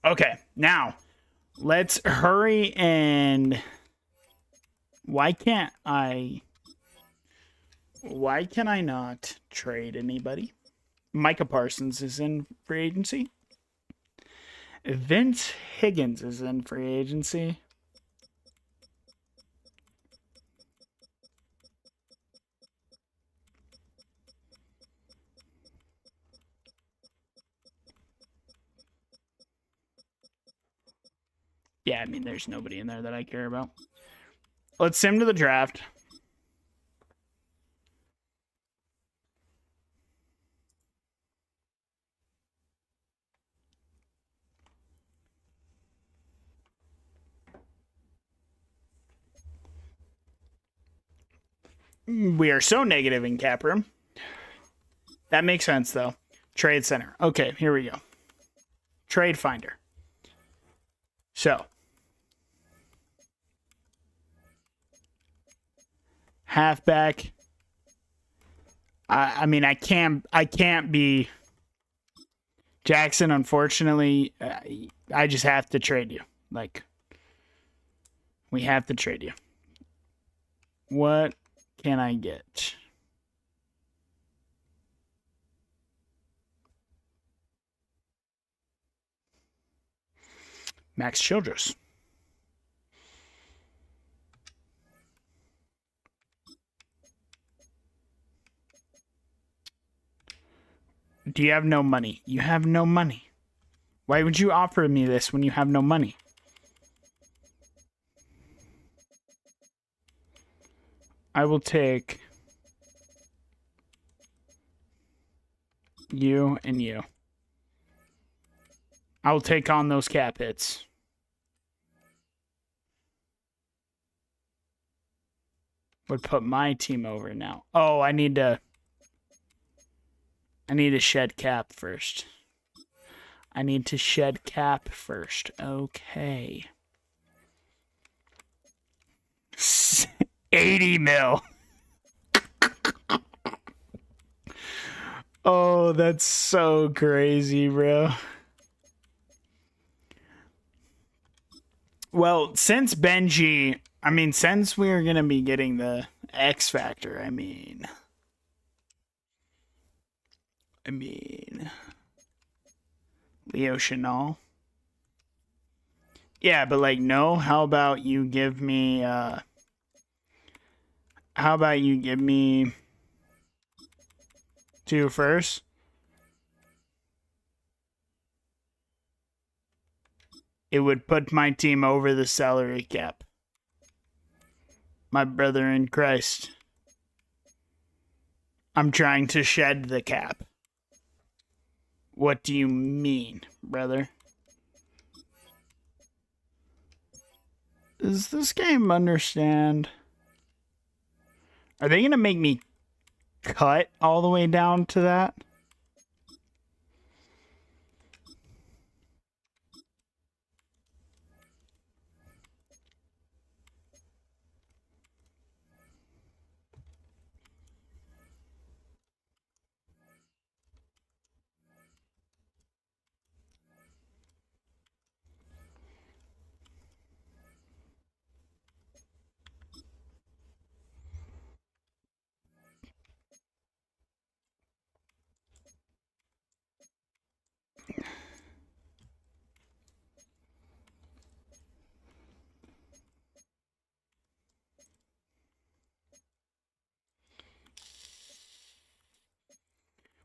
Okay, now let's hurry and why can I not trade anybody? Micah Parsons is in free agency. Vince Higgins is in free agency. Yeah, I mean, there's nobody in there that I care about. Let's sim to the draft. We are so negative in cap room. That makes sense, though. Trade center. Okay, here we go. Trade finder. So, halfback. I mean, I can't be Jackson. Unfortunately, I just have to trade you. Like, we have to trade you. What can I get? Max Childress. Do you have no money? You have no money. Why would you offer me this when you have no money? I will take you and you. I will take on those cap hits. Would put my team over now. Oh, I need to shed cap first. I need to shed cap first. Okay. 80 mil. Oh, that's so crazy, bro. Well, since Benji, since we're going to be getting the X Factor, Leo Chenal. Yeah, but like, no, how about you give me, two first? It would put my team over the salary cap. My brother in Christ. I'm trying to shed the cap. What do you mean, brother? Does this game understand? Are they going to make me cut all the way down to that?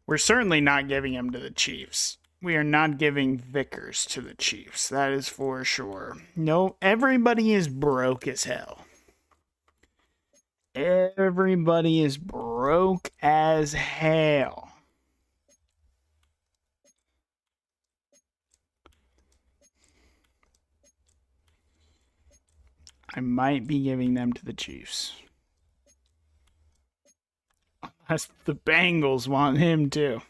We're certainly not giving him to the Chiefs. We are not giving Vickers to the Chiefs. That is for sure. No, everybody is broke as hell. Everybody is broke as hell. I might be giving them to the Chiefs. Plus, the Bengals want him too.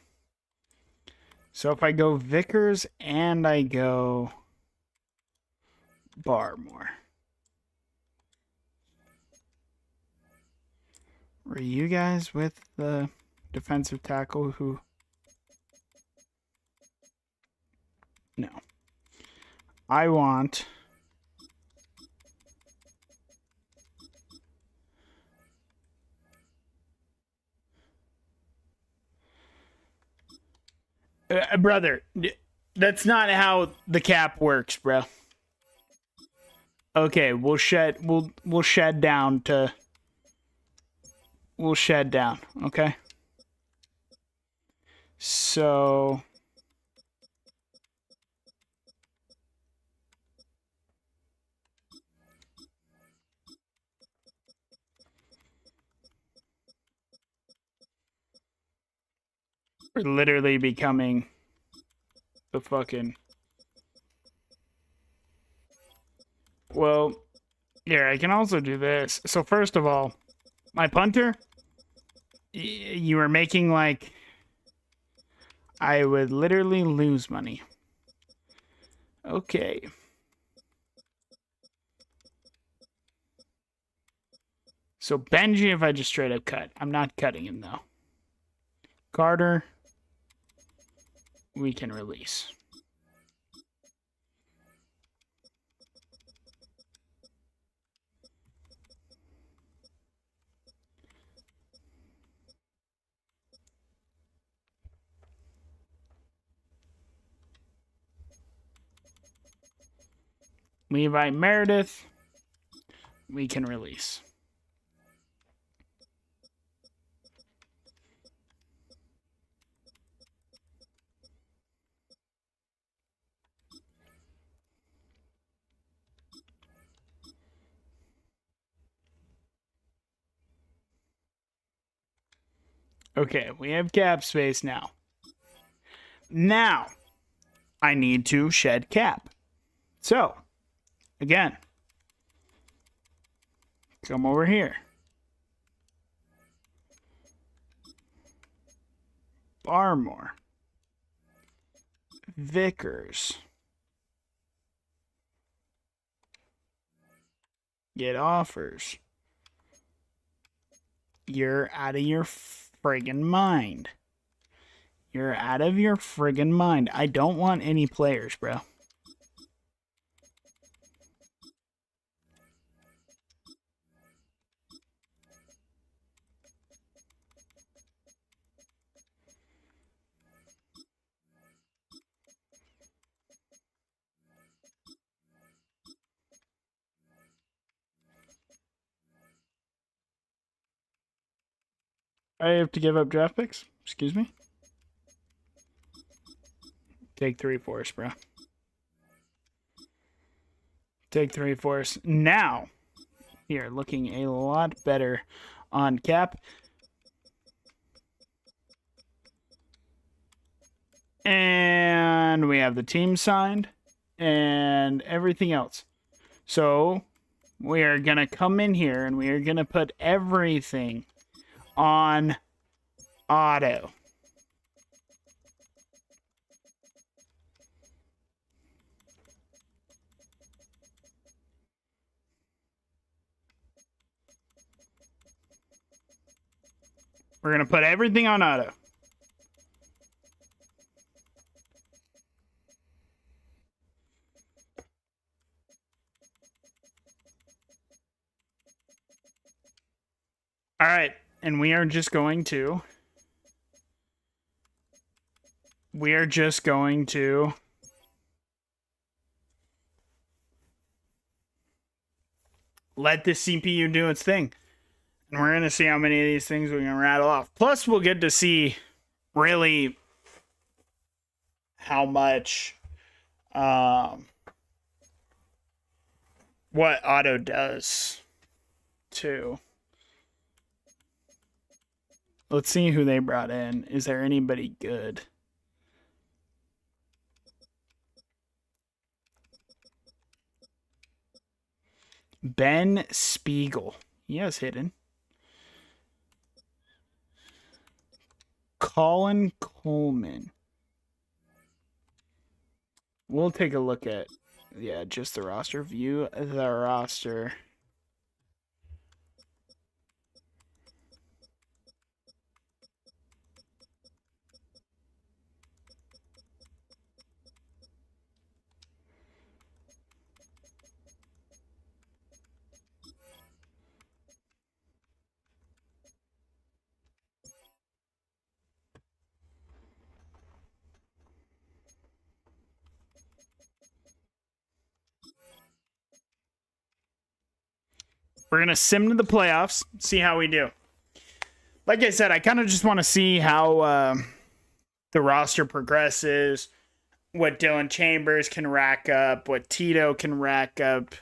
So if I go Vickers and I go Barmore. Were you guys with the defensive tackle who... No. I want... brother, that's not how the cap works, bro. Okay, we'll shed down, okay? So we're literally becoming the fucking... Well, yeah, I can also do this. So first of all, my punter, you were making like... I would literally lose money. Okay. So Benji, if I just straight up cut. I'm not cutting him though. Carter, we can release. Levi Meredith, we can release. Okay, we have cap space now. Now, I need to shed cap. So, again, come over here. Barmore. Vickers. Get offers. You're out of your friggin' mind. You're out of your friggin' mind. I don't want any players, bro. I have to give up draft picks? Excuse me? Take 3 for us, bro. Take 3 for us. Now, here, looking a lot better on cap. And we have the team signed and everything else. So we are going to come in here and we are going to put everything on auto. We're going to put everything on auto. All right, and we are just going to let this CPU do its thing. And we're going to see how many of these things we can rattle off. Plus, we'll get to see really how much what auto does too. Let's see who they brought in. Is there anybody good? Ben Spiegel. He has hidden. Colin Coleman. We'll take a look at, just the roster. View the roster. We're going to sim to the playoffs, see how we do. Like I said, I kind of just want to see how the roster progresses, what Dylan Chambers can rack up, what Tito can rack up.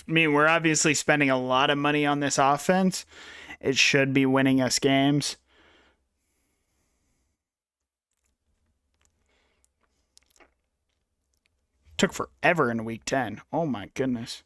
I mean, we're obviously spending a lot of money on this offense. It should be winning us games. Took forever in week 10. Oh my goodness.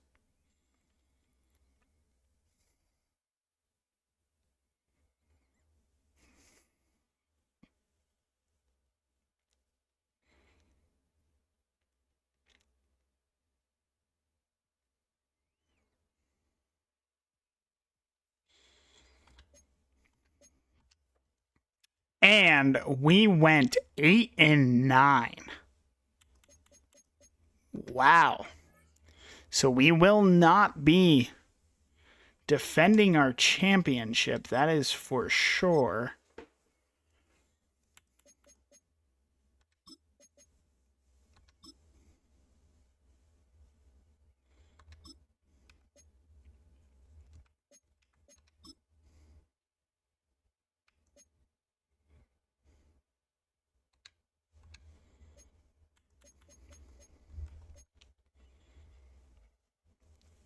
And we went 8-9. Wow. So we will not be defending our championship. That is for sure.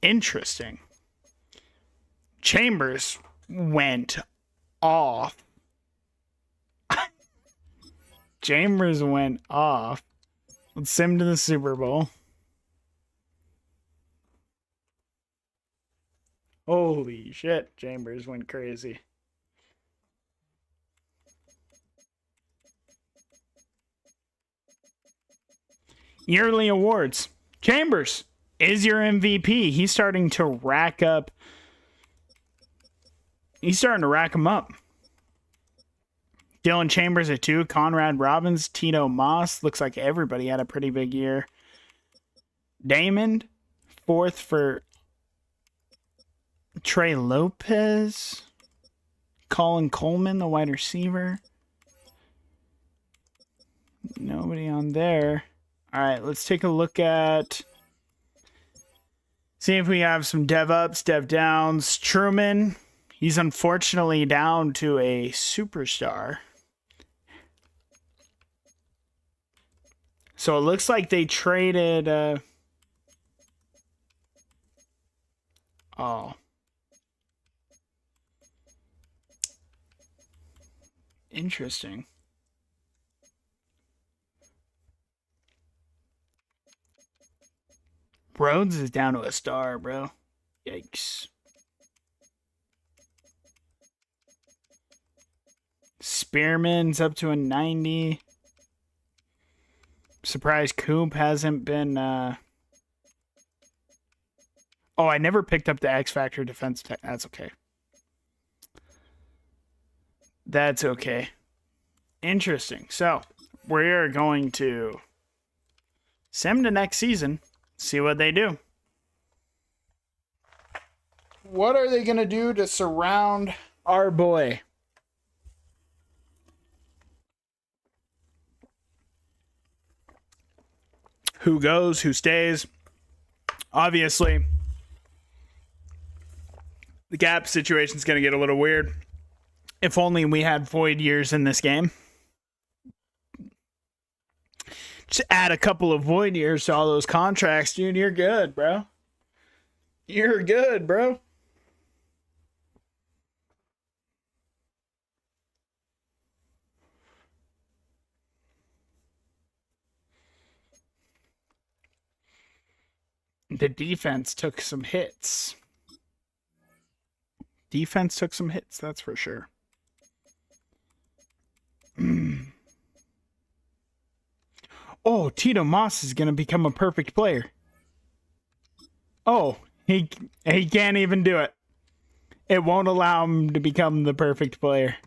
Interesting. Chambers went off. Chambers went off. Let's sim to the Super Bowl. Holy shit, Chambers went crazy. Yearly awards. Chambers is your MVP. He's starting to rack up. He's starting to rack them up. Dylan Chambers at 2. Conrad Robbins, Tito Moss. Looks like everybody had a pretty big year. Damon, 4th for Trey Lopez. Colin Coleman, the wide receiver. Nobody on there. All right, let's take a look at... See if we have some dev ups, dev downs. Truman, he's unfortunately down to a superstar. So it looks like they traded... Oh. Interesting. Rhodes is down to a star, bro. Yikes. Spearman's up to a 90. Surprised Coop hasn't been... Oh, I never picked up the X Factor defense tech. That's okay. That's okay. Interesting. So, we're going to sim to next season. See what they do. What are they going to do to surround our boy? Who goes, who stays? Obviously, the gap situation is going to get a little weird. If only we had void years in this game. Just add a couple of void years to all those contracts, dude. You're good, bro. You're good, bro. The defense took some hits. That's for sure. Oh, Tito Moss is going to become a perfect player. Oh, he can't even do it. It won't allow him to become the perfect player.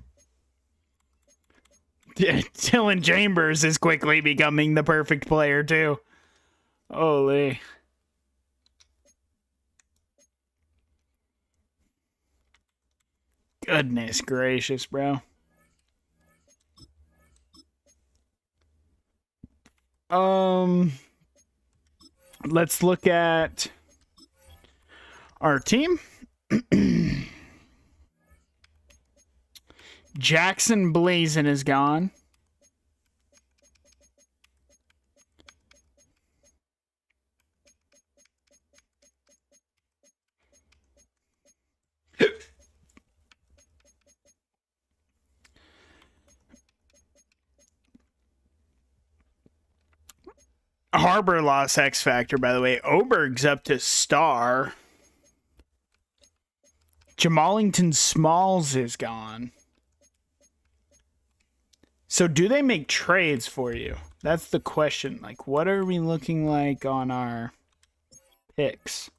Dylan Chambers is quickly becoming the perfect player, too. Holy. Goodness gracious, bro. Let's look at our team. Jackson Blazin is gone. Harbor lost X Factor, by the way. Oberg's up to star. Jamalington Smalls is gone. So do they make trades for you? That's the question. Like, what are we looking like on our picks?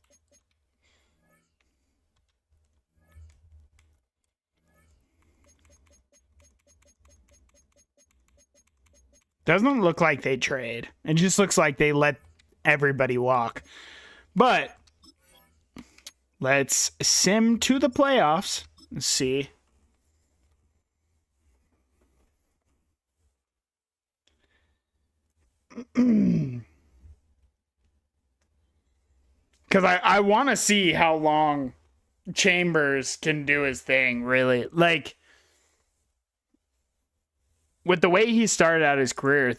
Doesn't look like they trade. It just looks like they let everybody walk. But let's sim to the playoffs and see. Because I want to see how long Chambers can do his thing, really. Like, with the way he started out his career,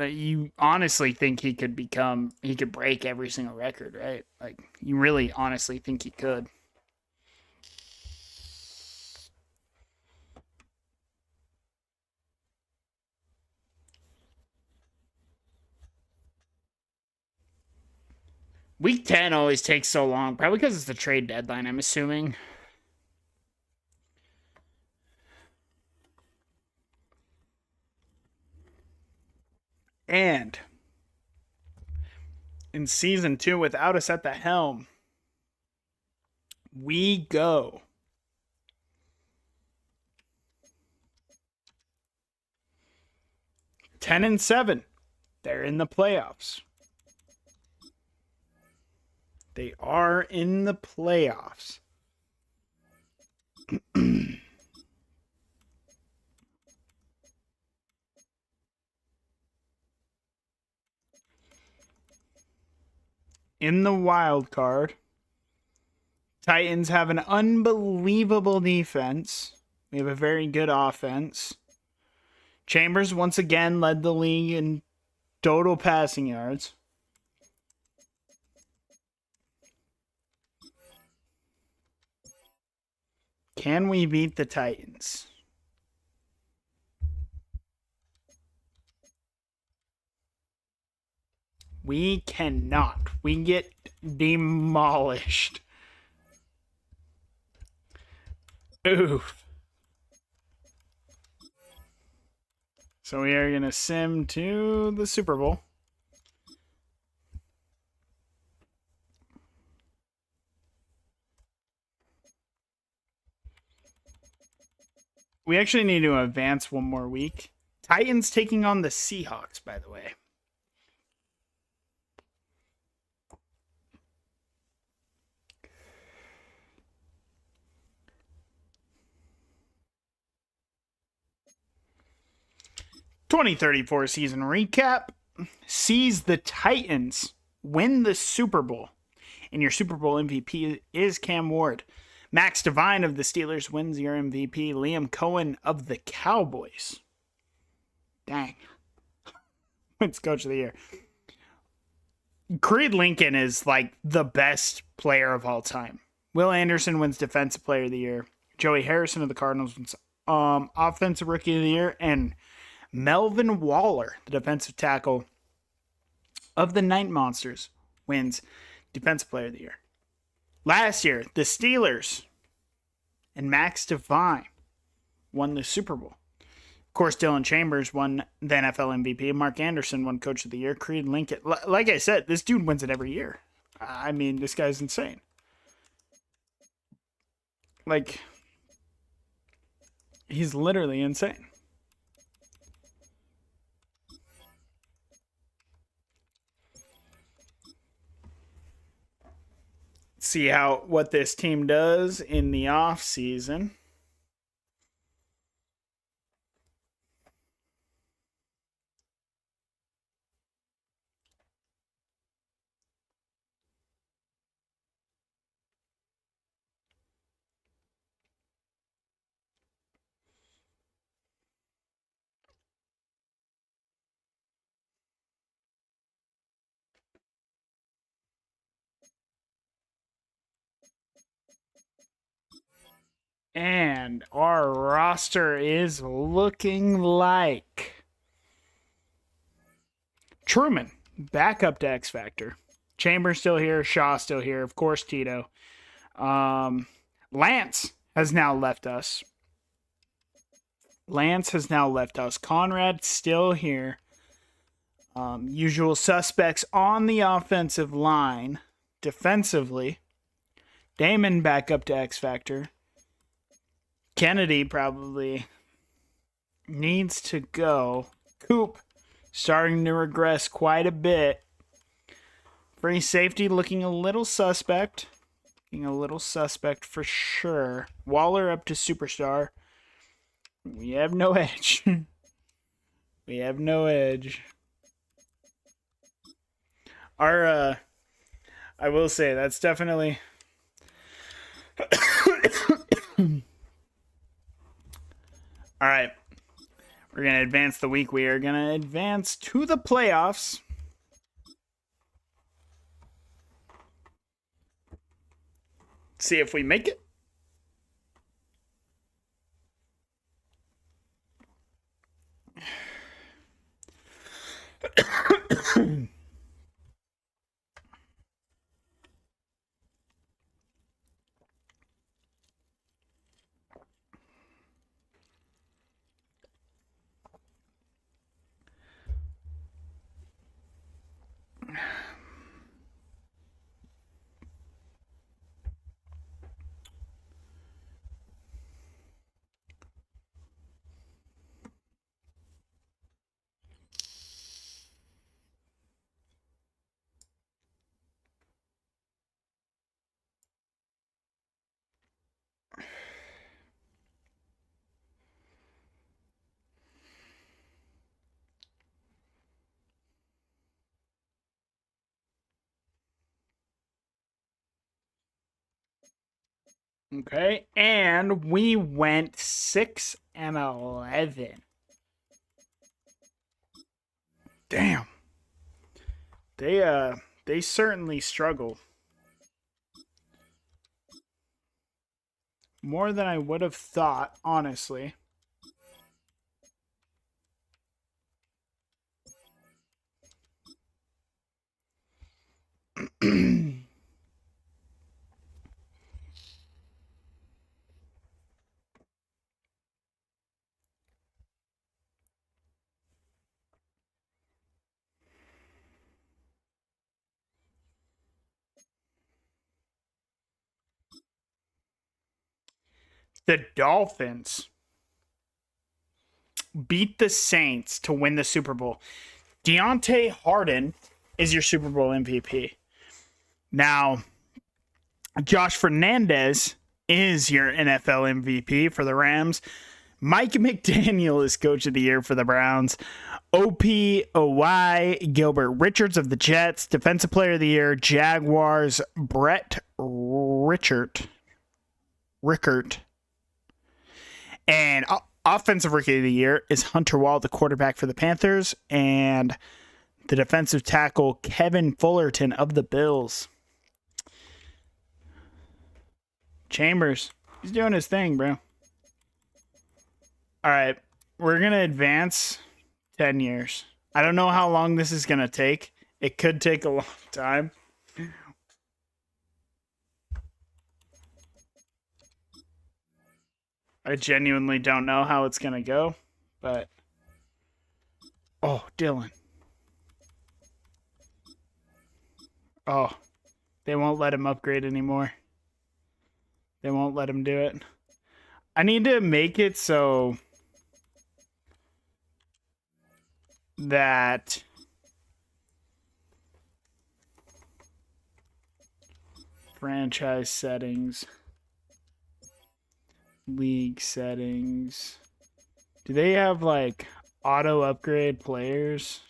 you honestly think he could break every single record, right? Like, you really honestly think he could. Week 10 always takes so long, probably because it's the trade deadline, I'm assuming. And in season 2, without us at the helm, we go 10-7. They're in the playoffs. They are in the playoffs. In the wild card, Titans have an unbelievable defense. We have a very good offense. Chambers once again led the league in total passing yards. Can we beat the Titans? We cannot. We get demolished. Oof. So we are going to sim to the Super Bowl. We actually need to advance one more week. Titans taking on the Seahawks, by the way. '34 season recap sees the Titans win the Super Bowl. And your Super Bowl MVP is Cam Ward. Max Devine of the Steelers wins your MVP. Liam Cohen of the Cowboys. Dang. Wins Coach of the Year. Creed Lincoln is like the best player of all time. Will Anderson wins Defensive Player of the Year. Joey Harrison of the Cardinals wins Offensive Rookie of the Year. And Melvin Waller, the defensive tackle of the Night Monsters, wins Defensive Player of the Year. Last year, the Steelers and Max Devine won the Super Bowl. Of course, Dylan Chambers won the NFL MVP. Mark Anderson won Coach of the Year. Creed Lincoln. Like I said, this dude wins it every year. I mean, this guy's insane. Like, he's literally insane. See what this team does in the off season. And our roster is looking like Truman, backup to X Factor. Chambers still here. Shaw still here. Of course, Tito. Lance has now left us. Conrad still here. Usual suspects on the offensive line. Defensively, Damon back up to X Factor. Kennedy probably needs to go. Coop starting to regress quite a bit. Free safety looking a little suspect. For sure. Waller up to superstar. We have no edge. Our, I will say, that's definitely... All right. We're going to advance the week. We are going to advance to the playoffs. See if we make it. Okay, and we went 6-11. Damn. They certainly struggle. More than I would have thought, honestly. The Dolphins beat the Saints to win the Super Bowl. Deontay Harden is your Super Bowl MVP. Now, Josh Fernandez is your NFL MVP for the Rams. Mike McDaniel is Coach of the Year for the Browns. OPOY, Gilbert Richards of the Jets. Defensive Player of the Year, Jaguars, Brett Rickert. And Offensive Rookie of the Year is Hunter Wall, the quarterback for the Panthers. And the defensive tackle, Kevin Fullerton of the Bills. Chambers, he's doing his thing, bro. All right, we're going to advance 10 years. I don't know how long this is going to take. It could take a long time. I genuinely don't know how it's going to go, but oh, Dylan. Oh, they won't let him upgrade anymore. They won't let him do it. I need to make it so that franchise settings, league settings. Do they have like auto upgrade players?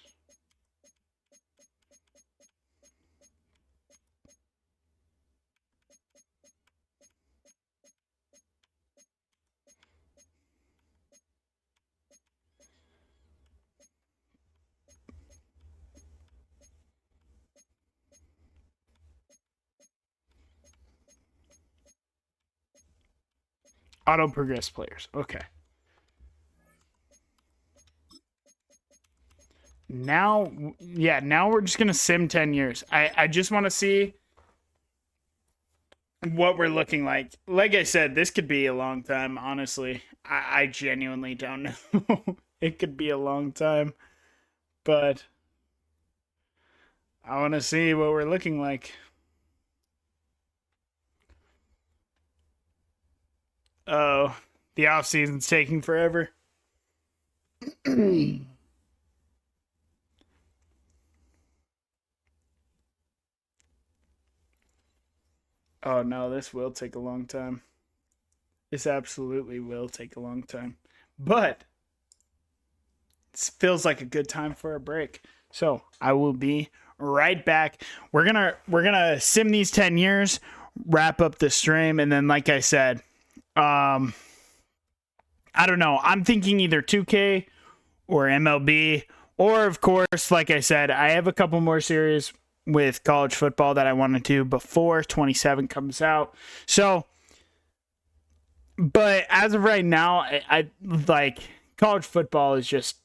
Auto progress players. Okay. Now, yeah, now we're just going to sim 10 years. I just want to see what we're looking like. Like I said, this could be a long time, honestly. I genuinely don't know. It could be a long time, but I want to see what we're looking like. Oh, the off season's taking forever. Oh no, this will take a long time. This absolutely will take a long time. But it feels like a good time for a break. So I will be right back. We're gonna sim these 10 years, wrap up the stream, and then like I said, I don't know. I'm thinking either 2K or MLB, or of course, like I said, I have a couple more series with college football that I want to do before 27 comes out. So, but as of right now, I like college football is just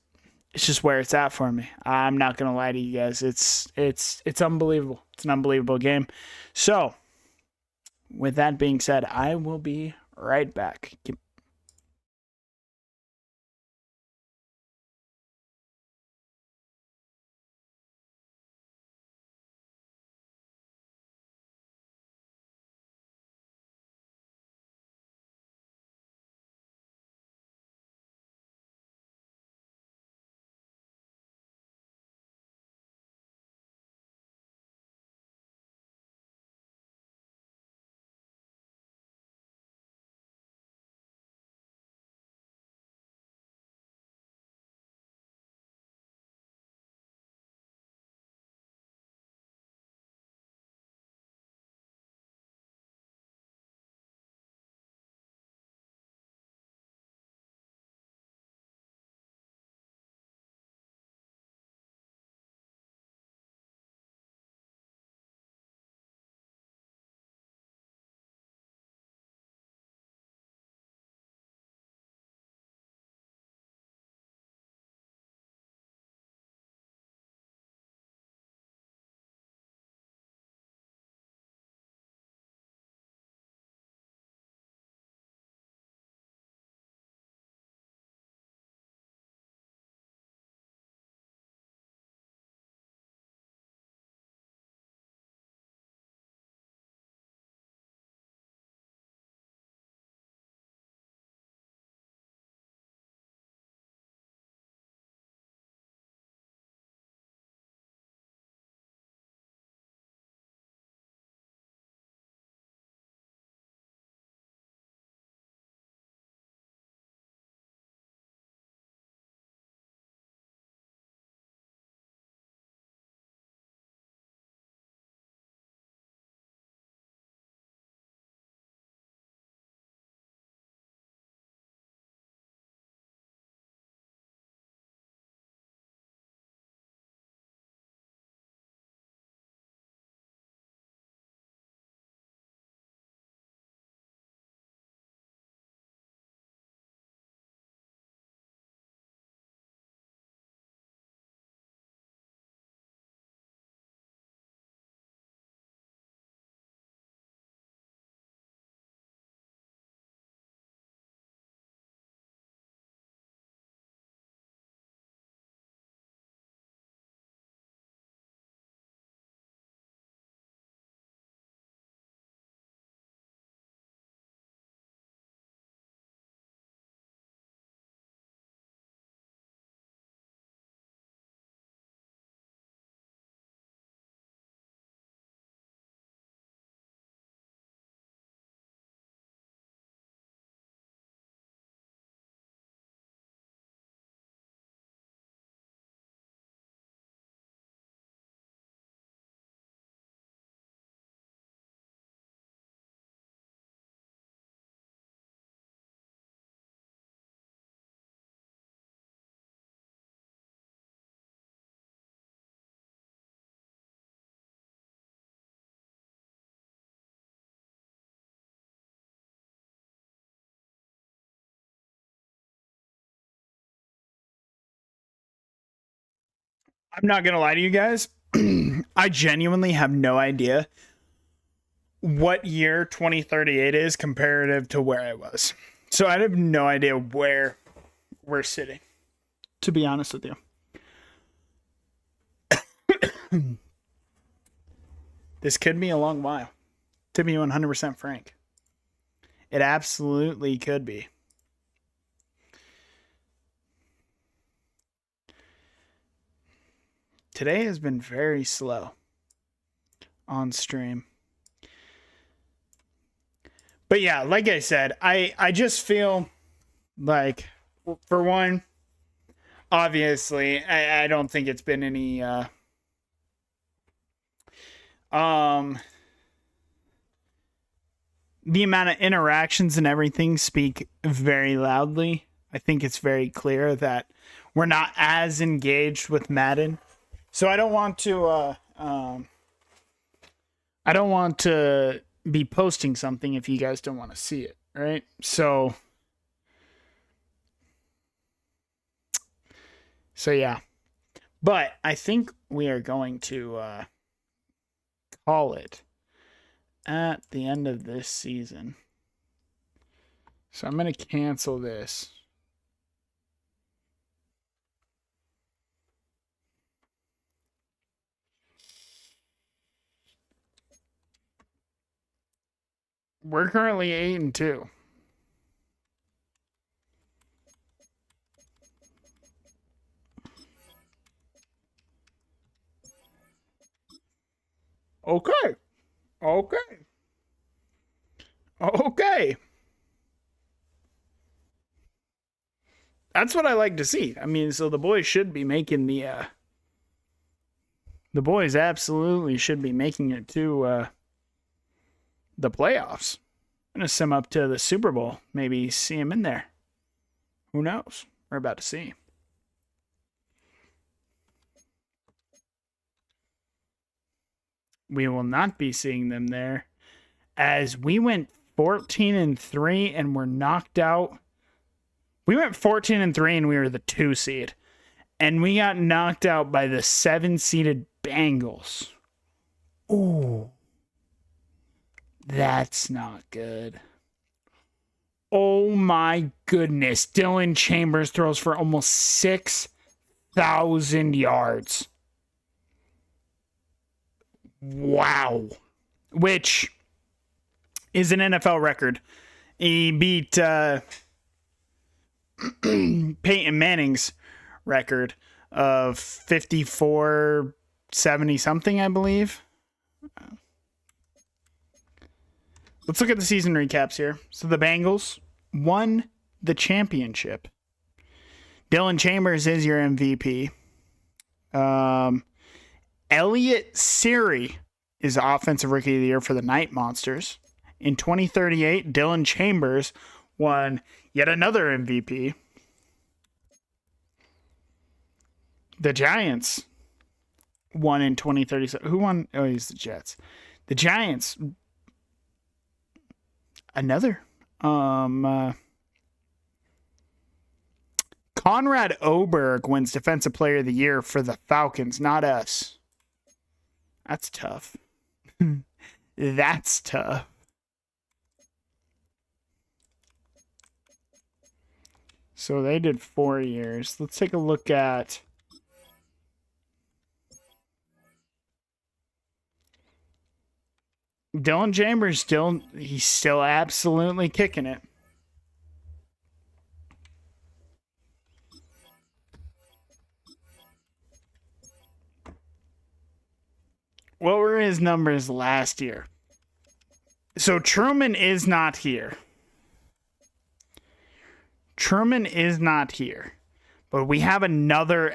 it's just where it's at for me. I'm not gonna lie to you guys. It's unbelievable. It's an unbelievable game. So, with that being said, I will be right back. I'm not going to lie to you guys. I genuinely have no idea what year 2038 is comparative to where I was. So I have no idea where we're sitting, to be honest with you. This could be a long while, to be 100% frank. It absolutely could be. Today has been very slow on stream. But yeah, like I said, I just feel like, for one, obviously, I don't think it's been any the amount of interactions and everything speak very loudly. I think it's very clear that we're not as engaged with Madden. So I don't want to be posting something if you guys don't want to see it, right? So yeah. But I think we are going to call it at the end of this season. So I'm going to cancel this. We're currently 8-2. Okay. That's what I like to see. I mean, so the boys should be making the boys absolutely should be making it to the playoffs. I'm going to sim up to the Super Bowl. Maybe see him in there. Who knows? We're about to see. We will not be seeing them there, as we went 14-3 and were knocked out. We went 14-3 and we were the 2 seed, and we got knocked out by the 7-seeded Bengals. Ooh, that's not good. Oh my goodness. Dylan Chambers throws for almost 6,000 yards. Wow. Which is an NFL record. He beat Peyton Manning's record of 54-70 something, I believe. Let's look at the season recaps here. So the Bengals won the championship. Dylan Chambers is your MVP. Elliott Siri is Offensive Rookie of the Year for the Night Monsters. In 2038, Dylan Chambers won yet another MVP. The Giants won in 2037. Who won? Oh, he's the Jets. The Giants. Another. Conrad Oberg wins Defensive Player of the Year for the Falcons, not us. That's tough. That's tough. So they did 4 years. Let's take a look at Dylan Chambers. He's still absolutely kicking it. What were his numbers last year? So Truman is not here. But we have another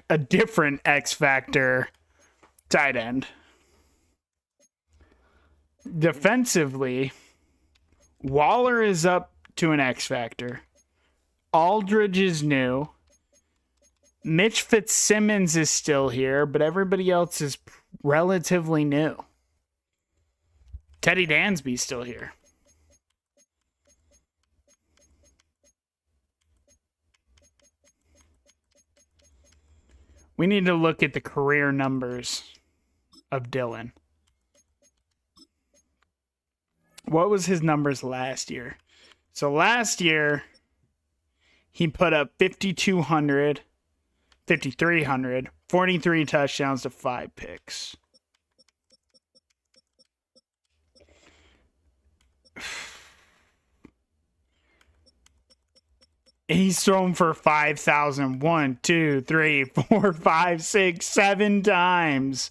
a different X Factor tight end. Defensively, Waller is up to an X Factor. Aldridge is new. Mitch Fitzsimmons is still here, but everybody else is relatively new. Teddy Dansby's still here. We need to look at the career numbers of Dylan. What was his numbers last year? So last year, he put up 5,200, 5,300, 43 touchdowns to 5 picks. He's thrown for 5,000 1, 2, 3, 4, 5, 6, 7 times.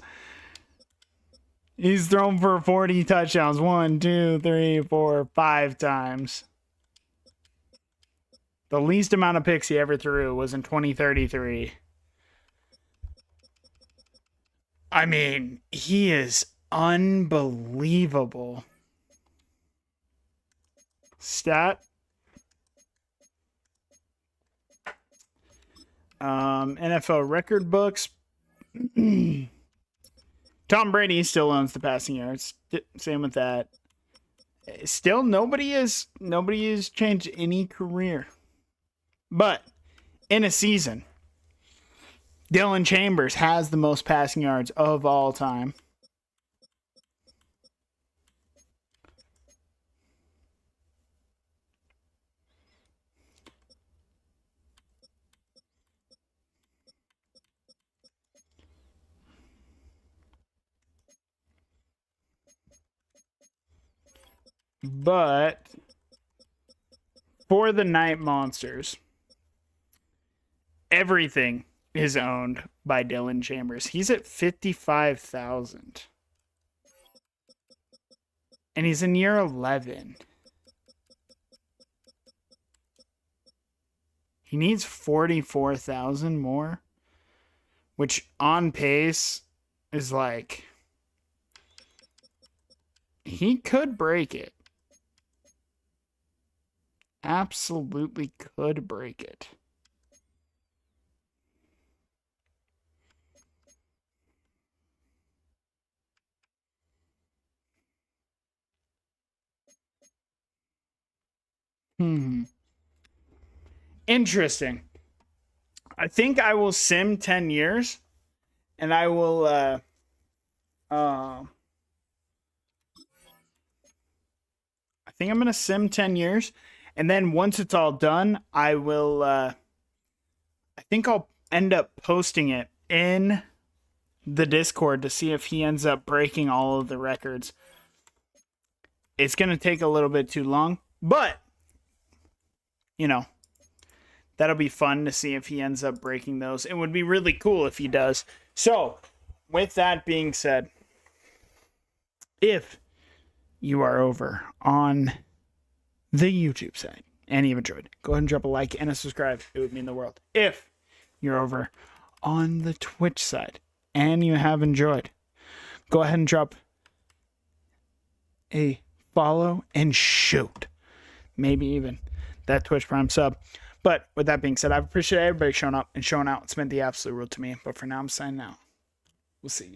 He's thrown for 40 touchdowns 1, 2, 3, 4, 5 times. The least amount of picks he ever threw was in 2033. I mean, he is unbelievable. Stat. NFL record books. Tom Brady still owns the passing yards. Same with that. Still, nobody has changed any career. But in a season, Dylan Chambers has the most passing yards of all time. But for the Night Monsters, everything is owned by Dylan Chambers. He's at 55,000. And he's in year 11. He needs 44,000 more, which on pace is like, he could break it. Absolutely could break it. Interesting. I think I will sim 10 years and I will I think I'm going to sim 10 years, and then once it's all done, I will I think I'll end up posting it in the Discord to see if he ends up breaking all of the records. It's going to take a little bit too long, but you know, that'll be fun to see if he ends up breaking those. It would be really cool if he does. So, with that being said, if you are over on the YouTube side and you've enjoyed, go ahead and drop a like and a subscribe. It would mean the world. If you're over on the Twitch side and you have enjoyed, go ahead and drop a follow and shoot. Maybe even that Twitch Prime sub. But with that being said, I appreciate everybody showing up and showing out. It's meant the absolute world to me. But for now, I'm signing out. We'll see you.